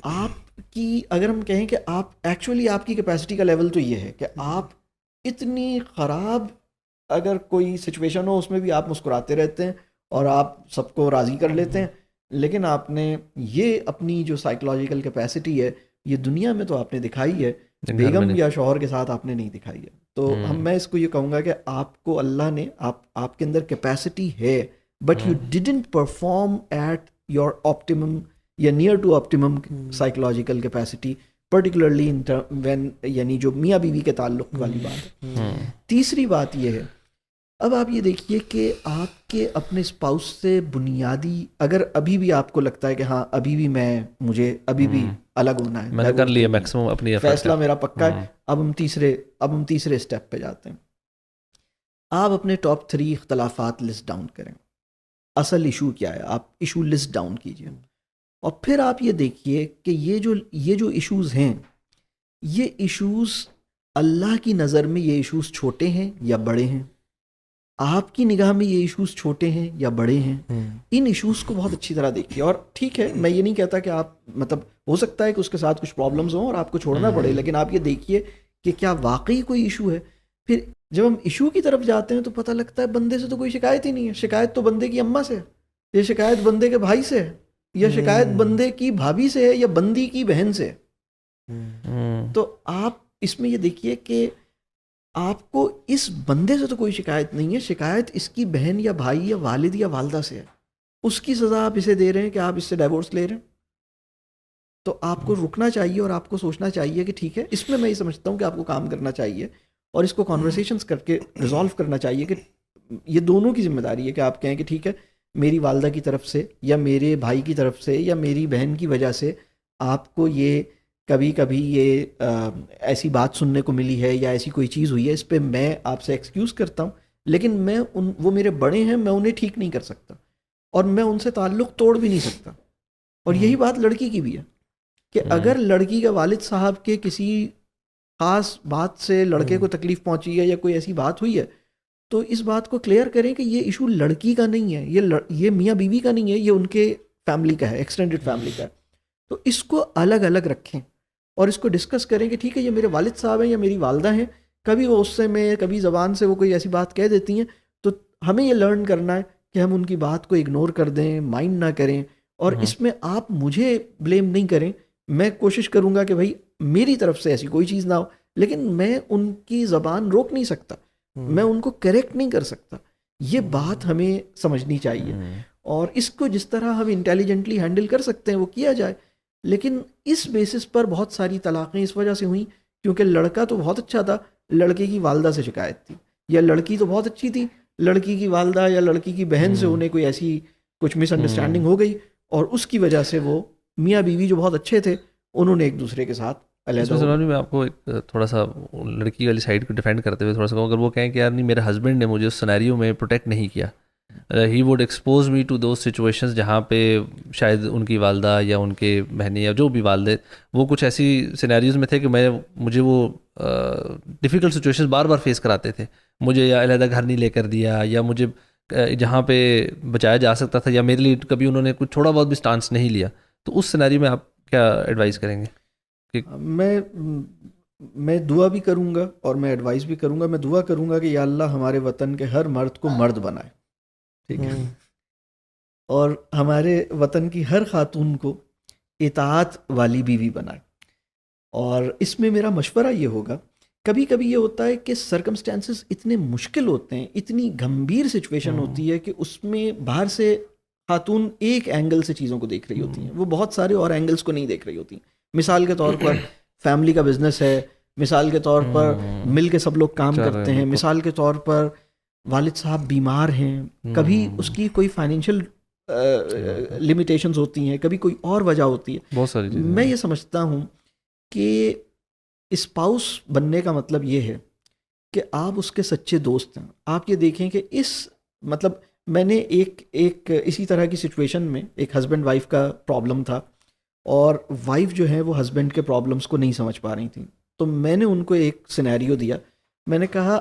آپ کی, اگر ہم کہیں کہ آپ ایکچولی آپ کی کیپیسٹی کا لیول تو یہ ہے کہ آپ اتنی خراب اگر کوئی سچویشن ہو اس میں بھی آپ مسکراتے رہتے ہیں اور آپ سب کو راضی کر لیتے ہیں, لیکن آپ نے یہ اپنی جو سائیکولوجیکل کیپیسٹی ہے یہ دنیا میں تو آپ نے دکھائی ہے, بیگم یا شوہر کے ساتھ آپ نے نہیں دکھائی ہے. تو میں اس کو یہ کہوں گا کہ آپ کو اللہ نے آپ کے اندر کیپیسٹی ہے, but you didn't perform at your optimum یا near to optimum psychological capacity, particularly when, یعنی جو میاں بیوی کے تعلق والی بات ہے. تیسری بات یہ ہے, اب آپ یہ دیکھیے کہ آپ کے اپنے اسپاؤس سے بنیادی, اگر ابھی بھی آپ کو لگتا ہے کہ ہاں ابھی بھی مجھے ابھی بھی الگ ہونا ہے,
میں نے کر لیا میکسیمم اپنی
فیصلہ میرا پکا ہے, اب ہم تیسرے اسٹیپ پہ جاتے ہیں. آپ اپنے ٹاپ 3 اختلافات لسٹ ڈاؤن کریں. اصل ایشو کیا ہے, آپ ایشو لسٹ ڈاؤن کیجئے, اور پھر آپ یہ دیکھیے کہ یہ جو ایشوز ہیں, یہ ایشوز اللہ کی نظر میں یہ ایشوز چھوٹے ہیں یا بڑے ہیں, آپ کی نگاہ میں یہ ایشوز چھوٹے ہیں یا بڑے ہیں. ان ایشوز کو بہت اچھی طرح دیکھیے. اور ٹھیک ہے, میں یہ نہیں کہتا کہ آپ, مطلب ہو سکتا ہے کہ اس کے ساتھ کچھ پرابلمز ہوں اور آپ کو چھوڑنا پڑے, لیکن آپ یہ دیکھیے کہ کیا واقعی کوئی ایشو ہے. پھر جب ہم ایشو کی طرف جاتے ہیں تو پتہ لگتا ہے بندے سے تو کوئی شکایت ہی نہیں ہے, شکایت تو بندے کی اماں سے ہے, یا شکایت بندے کے بھائی سے ہے, یا شکایت بندے کی بھابھی سے ہے, یا بندی کی بہن سے ہے. تو آپ اس میں یہ دیکھیے کہ آپ کو اس بندے سے تو کوئی شکایت نہیں ہے, شکایت اس کی بہن یا بھائی یا والد یا والدہ سے ہے. اس کی سزا آپ اسے دے رہے ہیں کہ آپ اس سے ڈائیورس لے رہے ہیں. تو آپ کو رکنا چاہیے اور آپ کو سوچنا چاہیے کہ ٹھیک ہے, اس میں یہ سمجھتا ہوں کہ آپ کو کام کرنا چاہیے اور اس کو کانورسیشنز کر کے ریزالو کرنا چاہیے کہ یہ دونوں کی ذمہ داری ہے کہ آپ کہیں کہ ٹھیک ہے, میری والدہ کی طرف سے یا میرے بھائی کی طرف سے یا میری بہن کی وجہ سے آپ کو یہ کبھی یہ ایسی بات سننے کو ملی ہے یا ایسی کوئی چیز ہوئی ہے, اس پہ میں آپ سے ایکسکیوز کرتا ہوں, لیکن میں وہ میرے بڑے ہیں, میں انہیں ٹھیک نہیں کر سکتا اور میں ان سے تعلق توڑ بھی نہیں سکتا. اور یہی بات لڑکی کی بھی ہے کہ اگر لڑکی کے والد صاحب کے کسی خاص بات سے لڑکے کو تکلیف پہنچی ہے یا کوئی ایسی بات ہوئی ہے, تو اس بات کو کلیئر کریں کہ یہ ایشو لڑکی کا نہیں ہے, یہ میاں بیوی کا نہیں ہے, یہ ان کے فیملی کا ہے, ایکسٹینڈڈ فیملی کا ہے. تو اس کو الگ الگ رکھیں اور اس کو ڈسکس کریں کہ ٹھیک ہے یہ میرے والد صاحب ہیں یا میری والدہ ہیں, کبھی وہ غصے میں, کبھی زبان سے وہ کوئی ایسی بات کہہ دیتی ہیں, تو ہمیں یہ لرن کرنا ہے کہ ہم ان کی بات کو اگنور کر دیں, مائنڈ نہ کریں. اور اس میں آپ مجھے بلیم نہیں کریں, میں کوشش کروں گا کہ بھائی میری طرف سے ایسی کوئی چیز نہ ہو, لیکن میں ان کی زبان روک نہیں سکتا, میں ان کو کریکٹ نہیں کر سکتا. یہ بات ہمیں سمجھنی چاہیے اور اس کو جس طرح ہم انٹیلیجنٹلی ہینڈل کر سکتے ہیں وہ کیا جائے. لیکن اس بیسس پر بہت ساری طلاقیں اس وجہ سے ہوئیں کیونکہ لڑکا تو بہت اچھا تھا, لڑکے کی والدہ سے شکایت تھی, یا لڑکی تو بہت اچھی تھی, لڑکی کی والدہ یا لڑکی کی بہن سے انہیں کوئی ایسی کچھ مس انڈرسٹینڈنگ ہو گئی اور اس کی وجہ سے وہ میاں بیوی جو بہت اچھے تھے انہوں نے ایک دوسرے کے ساتھ علیحدہ.
میں آپ کو ایک تھوڑا سا لڑکی والی سائڈ کو ڈیفینڈ کرتے ہوئے تھوڑا سا کہوں, اگر وہ کہیں کہ یار نہیں میرے ہسبینڈ نے مجھے اس سینیریو میں پروٹیکٹ نہیں کیا, he would expose me to those situations جہاں پہ شاید ان کی والدہ یا ان کے بہنیں یا جو بھی والدے وہ کچھ ایسی سینیریوز میں تھے کہ مجھے وہ ڈیفیکلٹ سچویشنز بار بار فیس کراتے تھے, مجھے یا علیحدہ گھر نہیں لے کر دیا, یا مجھے جہاں پہ بچایا جا سکتا تھا یا میرے لیے کبھی انہوں نے کچھ تھوڑا بہت بھی سٹانس نہیں لیا, تو اس سینیریو میں آپ کیا ایڈوائز کریں گے؟
میں دعا بھی کروں گا اور میں ایڈوائز بھی کروں گا. میں دعا کروں گا کہ یا اللہ ہمارے وطن کے ہر مرد کو مرد بنائے, ٹھیک ہے, اور ہمارے وطن کی ہر خاتون کو اطاعت والی بیوی بنائے. اور اس میں میرا مشورہ یہ ہوگا, کبھی کبھی یہ ہوتا ہے کہ سرکمسٹانسز اتنے مشکل ہوتے ہیں, اتنی گمبھیر سچویشن ہوتی ہے کہ اس میں باہر سے خاتون ایک اینگل سے چیزوں کو دیکھ رہی ہوتی ہیں, وہ بہت سارے اور اینگلز کو نہیں دیکھ رہی ہوتی. مثال کے طور پر فیملی کا بزنس ہے, مثال کے طور پر مل کے سب لوگ کام کرتے ہیں, مثال کے طور پر والد صاحب بیمار ہیں, کبھی اس کی کوئی فائنینشیل لمیٹیشنز ہوتی ہیں, کبھی کوئی اور وجہ ہوتی ہے,
بہت ساری چیزیں.
میں یہ سمجھتا ہوں کہ اسپاؤس بننے کا مطلب یہ ہے کہ آپ اس کے سچے دوست ہیں. آپ یہ دیکھیں کہ مطلب میں نے ایک اسی طرح کی سچویشن میں ایک ہسبینڈ وائف کا پرابلم تھا, اور وائف جو ہے وہ ہسبینڈ کے پرابلمس کو نہیں سمجھ پا رہی تھیں. تو میں نے ان کو ایک سینیریو دیا. میں نے کہا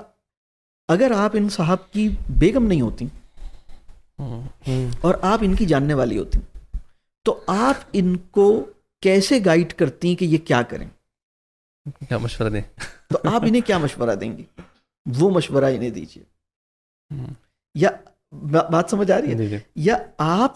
اگر آپ ان صاحب کی بیگم نہیں ہوتی اور آپ ان کی جاننے والی ہوتی تو آپ ان کو کیسے گائیڈ کرتی کہ یہ کیا کریں,
کیا مشورہ دیں,
تو آپ انہیں کیا مشورہ دیں گی؟ وہ مشورہ انہیں دیجیے. یا بات سمجھ آ رہی ہے؟ یا آپ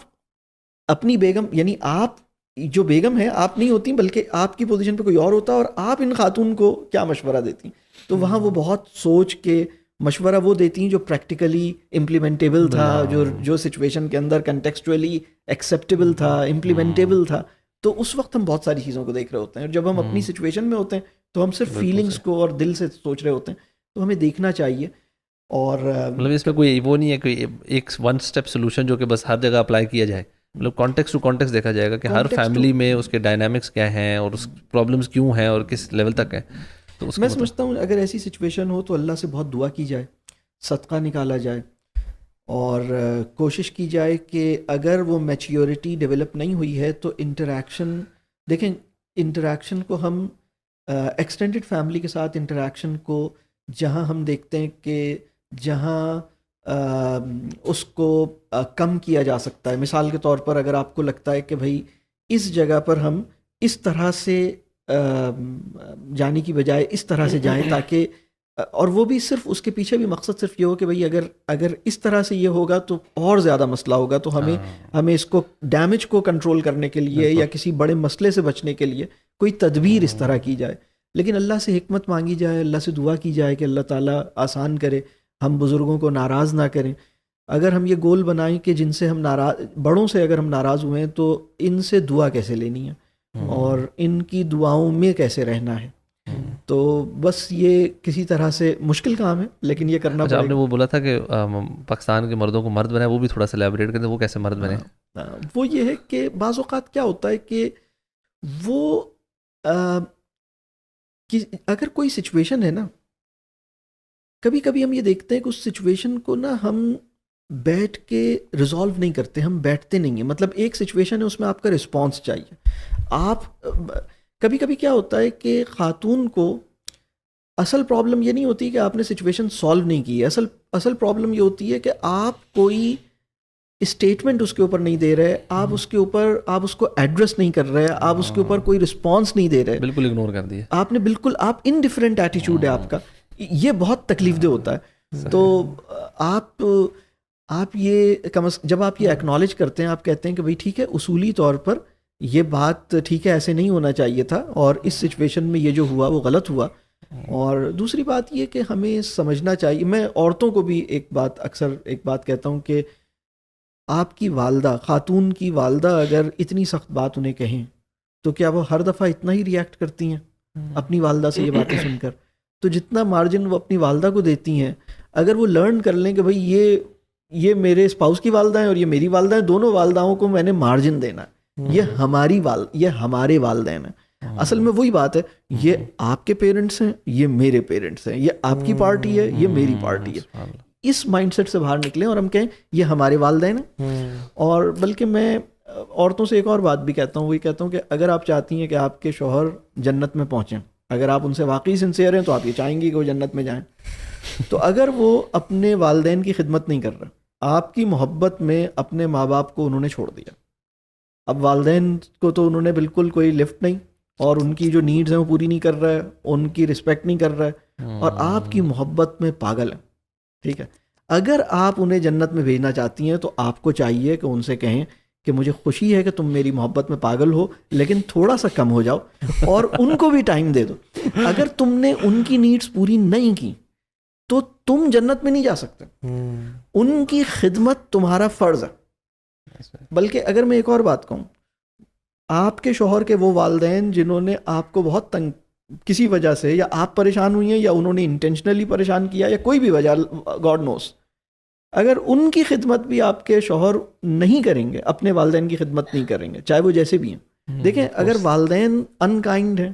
اپنی بیگم, یعنی آپ جو بیگم ہے آپ نہیں ہوتی بلکہ آپ کی پوزیشن پہ کوئی اور ہوتا, اور آپ ان خاتون کو کیا مشورہ دیتی؟ تو وہاں وہ بہت سوچ کے مشورہ وہ دیتی ہیں جو پریکٹیکلی امپلیمنٹیبل تھا, جو سچویشن کے اندر کنٹیکسچولی ایکسیپٹیبل تھا, امپلیمنٹیبل تھا. تو اس وقت ہم بہت ساری چیزوں کو دیکھ رہے ہوتے ہیں, اور جب ہم اپنی سچویشن میں ہوتے ہیں تو ہم صرف فیلنگس کو اور دل سے سوچ رہے ہوتے ہیں. تو ہمیں دیکھنا چاہیے. اور
مطلب اس میں کوئی وہ نہیں ہے کوئی ایک ون اسٹیپ سولوشن جو کہ بس ہر جگہ اپلائی کیا جائے. مطلب کانٹیکس ٹو کانٹیکس دیکھا جائے گا کہ ہر فیملی میں اس کے ڈائنامکس کیا ہیں اور اس پرابلمس کیوں ہیں اور کس لیول تک ہیں. تو
میں سمجھتا ہوں اگر ایسی سچویشن ہو تو اللہ سے بہت دعا کی جائے, صدقہ نکالا جائے, اور کوشش کی جائے کہ اگر وہ میچیورٹی ڈیولپ نہیں ہوئی ہے تو انٹریکشن, دیکھیں انٹریکشن کو ہم ایکسٹینڈڈ فیملی کے ساتھ انٹریکشن کو جہاں ہم دیکھتے ہیں کہ جہاں اس کو کم کیا جا سکتا ہے. مثال کے طور پر اگر آپ کو لگتا ہے کہ بھائی اس جگہ پر ہم اس طرح سے جانے کی بجائے اس طرح سے جائیں تاکہ, اور وہ بھی صرف اس کے پیچھے بھی مقصد صرف یہ ہو کہ بھئی اگر اس طرح سے یہ ہوگا تو اور زیادہ مسئلہ ہوگا, تو ہمیں اس کو ڈیمیج کو کنٹرول کرنے کے لیے یا کسی بڑے مسئلے سے بچنے کے لیے کوئی تدبیر اس طرح کی جائے. لیکن اللہ سے حکمت مانگی جائے, اللہ سے دعا کی جائے کہ اللہ تعالیٰ آسان کرے, ہم بزرگوں کو ناراض نہ کریں. اگر ہم یہ گول بنائیں کہ جن سے ہم بڑوں سے اگر ہم ناراض ہوئے ہیں تو ان سے دعا کیسے لینی ہے اور ان کی دعاؤں میں کیسے رہنا ہے, تو بس یہ کسی طرح سے مشکل کام ہے لیکن یہ کرنا پڑے گا.
آپ نے وہ بولا تھا کہ پاکستان کے مردوں کو مرد بنائے, وہ بھی تھوڑا سا ایلیبریٹ کرتے ہیں, وہ کیسے مرد بنے؟
وہ یہ ہے کہ بعض اوقات کیا ہوتا ہے کہ وہ اگر کوئی سچویشن ہے نا, کبھی کبھی ہم یہ دیکھتے ہیں کہ اس سچویشن کو نا ہم بیٹھ کے ریزالو نہیں کرتے, ہم بیٹھتے نہیں ہیں. مطلب ایک سچویشن ہے اس میں آپ کا رسپانس چاہیے. آپ کبھی کبھی کیا ہوتا ہے کہ خاتون کو اصل پرابلم یہ نہیں ہوتی کہ آپ نے سچویشن سالو نہیں کی ہے, اصل پرابلم یہ ہوتی ہے کہ آپ کوئی اسٹیٹمنٹ اس کے اوپر نہیں دے رہے, آپ اس کے اوپر آپ اس کو ایڈریس نہیں کر رہے, آپ اس کے اوپر کوئی رسپانس نہیں دے رہے,
بالکل اگنور کر دیا
آپ نے, بالکل آپ انڈیفرنٹ ایٹیچیوڈ ہے آپ کا. یہ بہت تکلیف دہ ہوتا ہے. تو آپ یہ جب آپ یہ ایکنالج کرتے ہیں, آپ کہتے ہیں کہ بھائی ٹھیک ہے, اصولی طور پر یہ بات ٹھیک ہے, ایسے نہیں ہونا چاہیے تھا, اور اس سچویشن میں یہ جو ہوا وہ غلط ہوا. اور دوسری بات یہ کہ ہمیں سمجھنا چاہیے, میں عورتوں کو بھی اکثر ایک بات کہتا ہوں کہ آپ کی والدہ, خاتون کی والدہ اگر اتنی سخت بات انہیں کہیں تو کیا وہ ہر دفعہ اتنا ہی ریئیکٹ کرتی ہیں اپنی والدہ سے یہ باتیں سن کر؟ تو جتنا مارجن وہ اپنی والدہ کو دیتی ہیں, اگر وہ لرن کر لیں کہ بھائی یہ میرے اسپاؤس کی والدہ ہیں اور یہ میری والدہ ہیں, دونوں والداؤں کو میں نے مارجن دینا ہے, یہ ہمارے والدین ہیں. اصل میں وہی بات ہے, یہ آپ کے پیرنٹس ہیں, یہ میرے پیرنٹس ہیں, یہ آپ کی پارٹی ہے, یہ میری پارٹی ہے. اس مائنڈ سیٹ سے باہر نکلیں اور ہم کہیں یہ ہمارے والدین ہیں. اور بلکہ میں عورتوں سے ایک اور بات بھی کہتا ہوں, وہی کہتا ہوں کہ اگر آپ چاہتی ہیں کہ آپ کے شوہر جنت میں پہنچیں, اگر آپ ان سے واقعی سنسیئر ہیں تو آپ یہ چاہیں گے کہ وہ جنت میں جائیں. تو اگر وہ اپنے والدین کی خدمت نہیں کر رہا, آپ کی محبت میں اپنے ماں باپ کو انہوں نے چھوڑ دیا, اب والدین کو تو انہوں نے بالکل کوئی لفٹ نہیں, اور ان کی جو نیڈز ہیں وہ پوری نہیں کر رہا ہے, ان کی رسپیکٹ نہیں کر رہا ہے, اور آپ کی محبت میں پاگل ہیں. ٹھیک ہے, اگر آپ انہیں جنت میں بھیجنا چاہتی ہیں تو آپ کو چاہیے کہ ان سے کہیں کہ مجھے خوشی ہے کہ تم میری محبت میں پاگل ہو, لیکن تھوڑا سا کم ہو جاؤ اور ان کو بھی ٹائم دے دو. اگر تم نے ان کی نیڈز پوری نہیں کی تو تم جنت میں نہیں جا سکتے. ان کی خدمت تمہارا فرض ہے. بلکہ اگر میں ایک اور بات کہوں, آپ کے شوہر کے وہ والدین جنہوں نے آپ کو بہت تنگ کسی وجہ سے, یا آپ پریشان ہوئی ہیں یا انہوں نے انٹینشنلی پریشان کیا, یا کوئی بھی وجہ, گاڈ نوز, اگر ان کی خدمت بھی آپ کے شوہر نہیں کریں گے, اپنے والدین کی خدمت نہیں کریں گے, چاہے وہ جیسے بھی ہیں. دیکھیں اگر والدین انکائنڈ ہیں,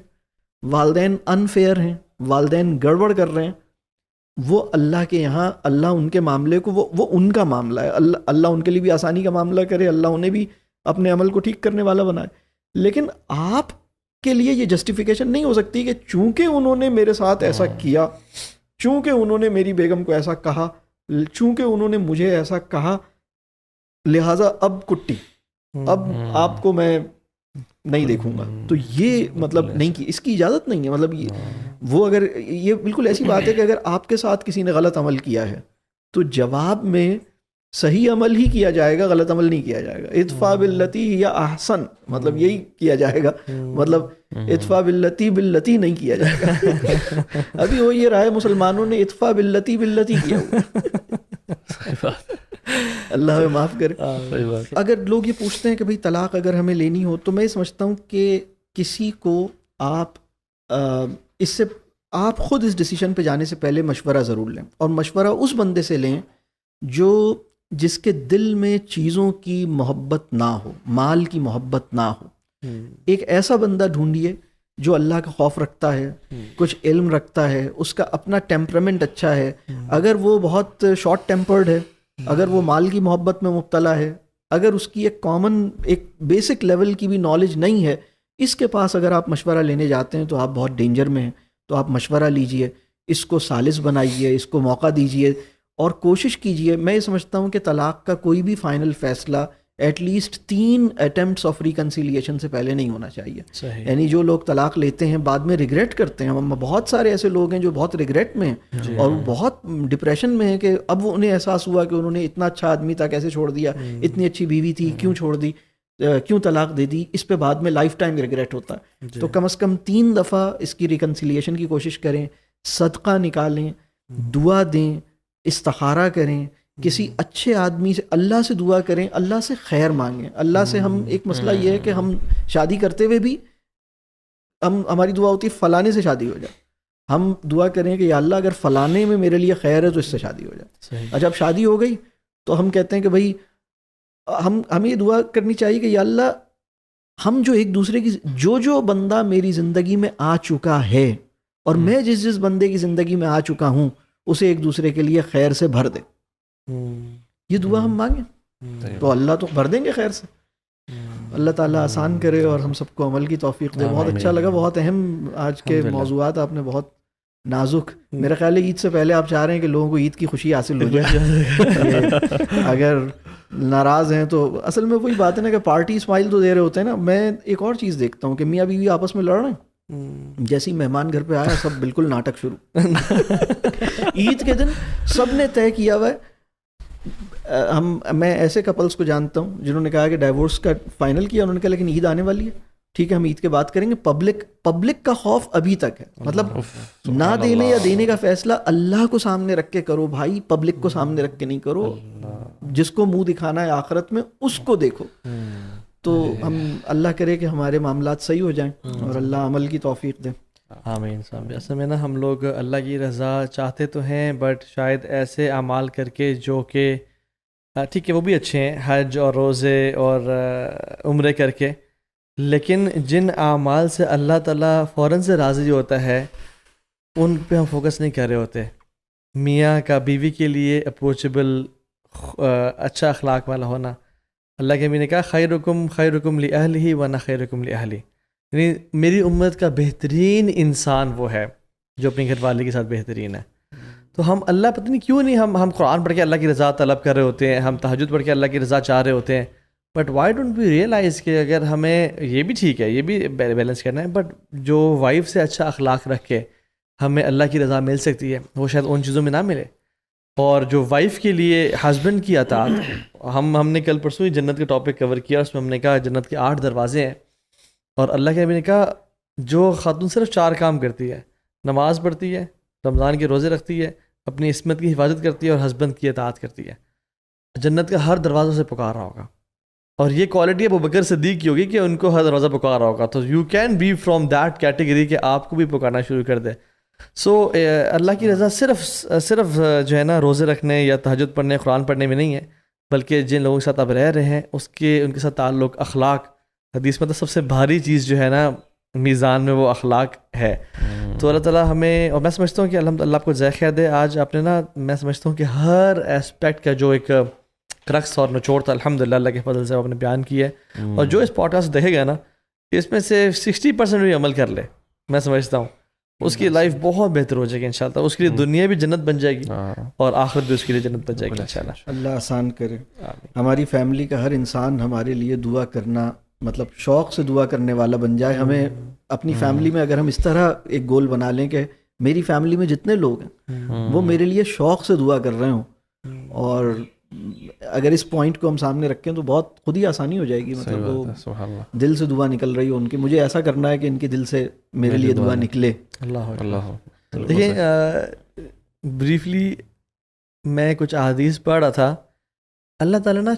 والدین انفیئر ہیں, والدین گڑبڑ کر رہے ہیں, وہ اللہ کے یہاں, اللہ ان کے معاملے کو وہ ان کا معاملہ ہے, اللہ ان کے لیے بھی آسانی کا معاملہ کرے, اللہ انہیں بھی اپنے عمل کو ٹھیک کرنے والا بنائے. لیکن آپ کے لیے یہ جسٹیفیکیشن نہیں ہو سکتی کہ چونکہ انہوں نے میرے ساتھ ایسا کیا, چونکہ انہوں نے میری بیگم کو ایسا کہا, چونکہ انہوں نے مجھے ایسا کہا, لہٰذا اب کٹی, اب آپ کو میں نہیں دیکھوں گا. تو یہ مطلب نہیں کی, اس کی اجازت نہیں ہے. مطلب وہ اگر یہ بالکل ایسی بات ہے کہ اگر آپ کے ساتھ کسی نے غلط عمل کیا ہے تو جواب میں صحیح عمل ہی کیا جائے گا, غلط عمل نہیں کیا جائے گا. ادفع باللتی یا احسن, مطلب یہی کیا جائے گا, مطلب ادفع باللتی نہیں کیا جائے گا. ابھی وہ یہ رہا ہے مسلمانوں نے ادفع باللتی کیا ہوا. اللہ ہمیں معاف کرے. اگر لوگ یہ پوچھتے ہیں کہ بھئی طلاق اگر ہمیں لینی ہو, تو میں سمجھتا ہوں کہ کسی کو آپ اس سے آپ خود اس ڈیسیشن پہ جانے سے پہلے مشورہ ضرور لیں, اور مشورہ اس بندے سے لیں جس کے دل میں چیزوں کی محبت نہ ہو, مال کی محبت نہ ہو. ایک ایسا بندہ ڈھونڈیے جو اللہ کا خوف رکھتا ہے, کچھ علم رکھتا ہے, اس کا اپنا ٹیمپرامنٹ اچھا ہے. اگر وہ بہت شارٹ ٹیمپرڈ ہے, اگر وہ مال کی محبت میں مبتلا ہے, اگر اس کی ایک بیسک لیول کی بھی نالج نہیں ہے, اس کے پاس اگر آپ مشورہ لینے جاتے ہیں تو آپ بہت ڈینجر میں ہیں. تو آپ مشورہ لیجئے, اس کو سالس بنائیے, اس کو موقع دیجئے, اور کوشش کیجئے. میں یہ سمجھتا ہوں کہ طلاق کا کوئی بھی فائنل فیصلہ at least 3 attempts of reconciliation سے پہلے نہیں ہونا چاہیے. یعنی جو لوگ طلاق لیتے ہیں بعد میں ریگریٹ کرتے ہیں, بہت سارے ایسے لوگ ہیں جو بہت ریگریٹ میں ہیں اور بہت ڈپریشن میں ہیں کہ اب وہ انہیں احساس ہوا کہ انہوں نے اتنا اچھا آدمی تھا کیسے چھوڑ دیا, اتنی اچھی بیوی تھی کیوں چھوڑ دی, کیوں طلاق دے دی. اس پہ بعد میں لائف ٹائم ریگریٹ ہوتا ہے. تو کم از کم 3 دفعہ اس کی ریکنسیلیشن کی کوشش کریں, صدقہ نکالیں, دعا دیں, استخارہ کریں, کسی اچھے آدمی سے, اللہ سے دعا کریں, اللہ سے خیر مانگیں. اللہ سے ہم ایک مسئلہ یہ ہے کہ ہم شادی کرتے ہوئے بھی ہماری دعا ہوتی ہے فلانے سے شادی ہو جائے. ہم دعا کریں کہ یا اللہ اگر فلانے میں میرے لیے خیر ہے تو اس سے شادی ہو جائے. اچھا اب شادی ہو گئی تو ہم کہتے ہیں کہ بھائی ہمیں یہ دعا کرنی چاہیے کہ یا اللہ ہم جو ایک دوسرے کی جو بندہ میری زندگی میں آ چکا ہے اور میں جس بندے کی زندگی میں آ چکا ہوں اسے ایک دوسرے کے لیے خیر سے بھر دے. یہ دعا ہم مانگیں تو اللہ تو بھر دیں گے خیر سے. اللہ تعالیٰ آسان کرے اور ہم سب کو عمل کی توفیق دے. بہت اچھا لگا, بہت اہم آج کے موضوعات آپ نے, بہت نازک. میرا خیال ہے عید سے پہلے آپ چاہ رہے ہیں کہ لوگوں کو عید کی خوشی حاصل ہو جائے. اگر ناراض ہیں تو اصل میں وہی بات ہے نا کہ پارٹی اسمائل تو دے رہے ہوتے ہیں نا. میں ایک اور چیز دیکھتا ہوں کہ میاں بیوی آپس میں لڑ رہے ہیں, جیسے ہی مہمان گھر پہ آیا سب بالکل ناٹک شروع. عید کے دن سب نے طے کیا ہوا ہے. میں ایسے کپلس کو جانتا ہوں جنہوں نے کہا کہ ڈائیورس کا فائنل کیا, انہوں نے کہا لیکن عید آنے والی ہے, ٹھیک ہے ہم عید کے بعد کریں گے. پبلک کا خوف ابھی تک ہے. مطلب نہ دینے یا دینے کا فیصلہ اللہ کو سامنے رکھ کے کرو بھائی, پبلک کو سامنے رکھ کے نہیں کرو. جس کو منہ دکھانا ہے آخرت میں اس کو دیکھو. تو ہم اللہ کرے کہ ہمارے معاملات صحیح ہو جائیں اور اللہ عمل کی توفیق دے.
آمین. اصل میں نا ہم لوگ اللہ کی رضا چاہتے تو ہیں بٹ شاید ایسے اعمال کر کے جو کہ ٹھیک ہے وہ بھی اچھے ہیں, حج اور روزے اور عمرے کر کے, لیکن جن اعمال سے اللہ تعالیٰ فوراً سے راضی ہوتا ہے ان پہ ہم فوکس نہیں کر رہے ہوتے. میاں کا بیوی کے لیے اپروچیبل, اچھا اخلاق والا ہونا. اللہ کے نبی نے کہا خیرکم لأہلہ وانا خیرکم لأہلی, یعنی میری امت کا بہترین انسان وہ ہے جو اپنی گھر والے کے ساتھ بہترین ہے. تو ہم اللہ پتہ نہیں کیوں نہیں ہم قرآن پڑھ کے اللہ کی رضا طلب کر رہے ہوتے ہیں, ہم تہجد پڑھ کے اللہ کی رضا چاہ رہے ہوتے ہیں, but why don't we realise کہ اگر ہمیں یہ بھی ٹھیک ہے, یہ بھی بیلنس کرنا ہے, بٹ جو وائف سے اچھا اخلاق رکھ کے ہمیں اللہ کی رضا مل سکتی ہے وہ شاید ان چیزوں میں نہ ملے. اور جو وائف کے لیے ہسبینڈ کی اطاعت, ہم نے کل پرسوں ہی جنت کا ٹاپک کور کیا, اس میں ہم نے کہا جنت کے 8 دروازے ہیں, اور اللہ کے نبی نے کہا جو خاتون صرف 4 کام کرتی ہے, نماز پڑھتی ہے, رمضان کے روزے رکھتی ہے, اپنی عصمت کی حفاظت کرتی ہے اور ہسبینڈ کی اطاعت کرتی ہے, جنت کا ہر دروازہ سے پکار رہا ہوگا. اور یہ کوالٹی ابوبکر صدیق کی ہوگی کہ ان کو ہر دروازہ پکار رہا ہوگا. تو you can be from that category کہ آپ کو بھی پکارنا شروع کر دے. سو اللہ کی رضا صرف جو ہے نا روزے رکھنے یا تہجد پڑھنے قرآن پڑھنے میں نہیں ہے، بلکہ جن لوگوں کے ساتھ آپ رہ رہے ہیں ان کے ساتھ تعلق، اخلاق. حدیث میں تو سب سے بھاری چیز جو ہے نا میزان میں وہ اخلاق ہے. تو اللہ تعالیٰ ہمیں، اور میں سمجھتا ہوں کہ الحمدللہ آپ کو ذائقہ خیر دے. آج آپ نے نا، میں سمجھتا ہوں کہ ہر اسپیکٹ کا جو ایک کرکس اور نچوڑ تھا الحمدللہ اللہ کے فضل سے آپ نے بیان کیا ہے. اور جو اس پوڈ کاسٹ دیکھے گا نا، اس میں سے 60% بھی عمل کر لے، میں سمجھتا ہوں اس کی لائف بہت بہتر ہو جائے گی انشاءاللہ. اس کے لیے دنیا بھی جنت بن جائے گی اور آخرت بھی اس کے لیے جنت بن جائے گی انشاءاللہ.
اللہ آسان کرے. ہماری فیملی کا ہر انسان ہمارے لیے دعا کرنا، مطلب شوق سے دعا کرنے والا بن جائے. ہمیں اپنی فیملی میں اگر ہم اس طرح ایک گول بنا لیں کہ میری فیملی میں جتنے لوگ ہیں وہ میرے لیے شوق سے دعا کر رہے ہوں، اور اگر اس پوائنٹ کو ہم سامنے رکھیں تو بہت خود ہی آسانی ہو جائے گی. مطلب وہ دل سے دعا نکل رہی ہو ان کی، مجھے ایسا کرنا ہے کہ ان کے دل سے میرے لیے دعا نکلے.
اللہ. دیکھیں بریفلی میں کچھ احادیث پڑھ رہا تھا. اللہ تعالیٰ نا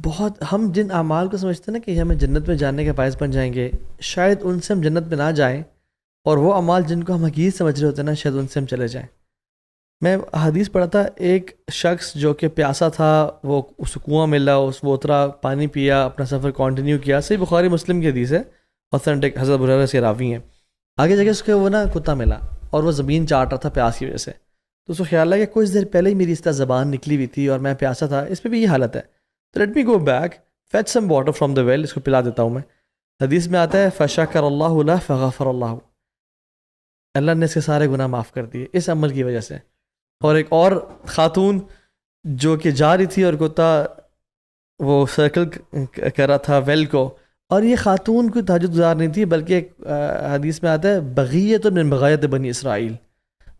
بہت، ہم جن اعمال کو سمجھتے ہیں نا کہ ہمیں جنت میں جانے کے باعث بن جائیں گے، شاید ان سے ہم جنت میں نہ جائیں، اور وہ اعمال جن کو ہم حقیقت سمجھ رہے ہوتے ہیں نا، شاید ان سے ہم چلے جائیں. میں حدیث پڑھا تھا، ایک شخص جو کہ پیاسا تھا، وہ اس کنواں ملا، وہ اترا، پانی پیا، اپنا سفر کنٹینیو کیا. صحیح بخاری مسلم کی حدیث ہے، اوتھینٹک، حضرت ابو ہریرہ سے راوی ہیں. آگے جا کے اس کو وہ نا کتا ملا اور وہ زمین چاٹ رہا تھا پیاس کی وجہ سے. تو اس کو خیال ہے کہ کچھ دیر پہلے ہی میری اس طرح زبان نکلی ہوئی تھی اور میں پیاسا تھا، اس پہ بھی یہ حالت ہے، تو let me go back fetch some water from the well, اس کو پلا دیتا ہوں میں. حدیث میں آتا ہے فشکر اللہ لہ فغفر اللہ، اللہ نے اس کے سارے گناہ معاف کر دیے اس عمل کی وجہ سے. اور ایک اور خاتون جو کہ جا رہی تھی اور کتا وہ سرکل کر رہا تھا ویل کو، اور یہ خاتون کوئی تہجد گزار نہیں تھی، بلکہ ایک حدیث میں آتا ہے بغیت من بغایت بنی اسرائیل،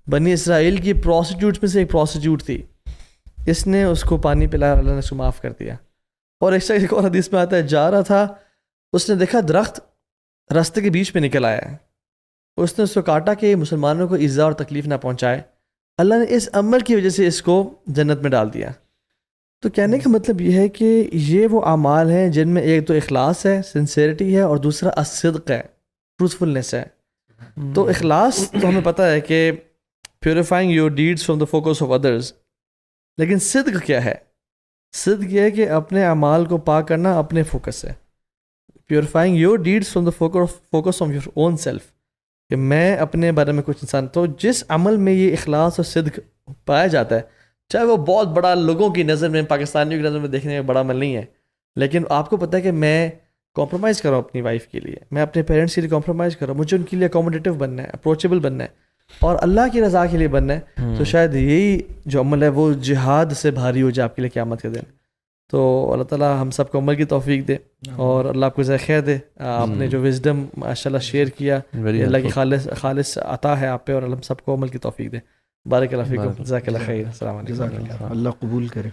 بنی اسرائیل کی پروسٹیوٹس میں سے ایک پروسٹیوٹ تھی. اس نے اس کو پانی پلایا، اللہ نے اس کو معاف کر دیا. اور ایک اور حدیث میں آتا ہے جا رہا تھا، اس نے دیکھا درخت راستے کے بیچ میں نکل آیا ہے، اس نے اس کو کاٹا کہ مسلمانوں کو ایذا اور تکلیف نہ پہنچائے. اللہ نے اس عمل کی وجہ سے اس کو جنت میں ڈال دیا. تو کہنے کا مطلب یہ ہے کہ یہ وہ اعمال ہیں جن میں ایک تو اخلاص ہے، سنسیئرٹی ہے، اور دوسرا الصدق ہے، ٹروتھفلنس ہے. تو اخلاص تو ہمیں پتہ ہے کہ purifying your deeds from the focus of others, لیکن صدق کیا ہے؟ صدق یہ ہے کہ اپنے اعمال کو پاک کرنا اپنے فوکس سے. Purifying your deeds from the focus of your own self, کہ میں اپنے بارے میں کچھ انسان. تو جس عمل میں یہ اخلاص اور صدق پایا جاتا ہے، چاہے وہ بہت بڑا لوگوں کی نظر میں، پاکستانیوں کی نظر میں دیکھنے میں بڑا عمل نہیں ہے، لیکن آپ کو پتہ ہے کہ میں کمپرومائز کروں اپنی وائف کے لیے، میں اپنے پیرنٹس کے لیے کمپرومائز کروں، مجھے ان کے لیے اکوموڈیٹیو بننا ہے، اپروچیبل بننا ہے، اور اللہ کی رضا کے لیے بننا ہے. تو شاید یہی جو عمل ہے وہ جہاد سے بھاری ہو جائے آپ کے لیے قیامت کے دن. تو اللہ تعالیٰ ہم سب کو عمل کی توفیق دے، اور اللہ آپ کو ذائقہ خیر دے. آپ نے جو وزڈم ماشاء اللہ شیئر کیا، اللہ کی خالص عطا ہے آپ پہ، اور ہم سب کو عمل کی توفیق دے. بارک اللہ فیکم، جزاک اللہ خیر. السلام علیکم.
اللہ قبول کرے.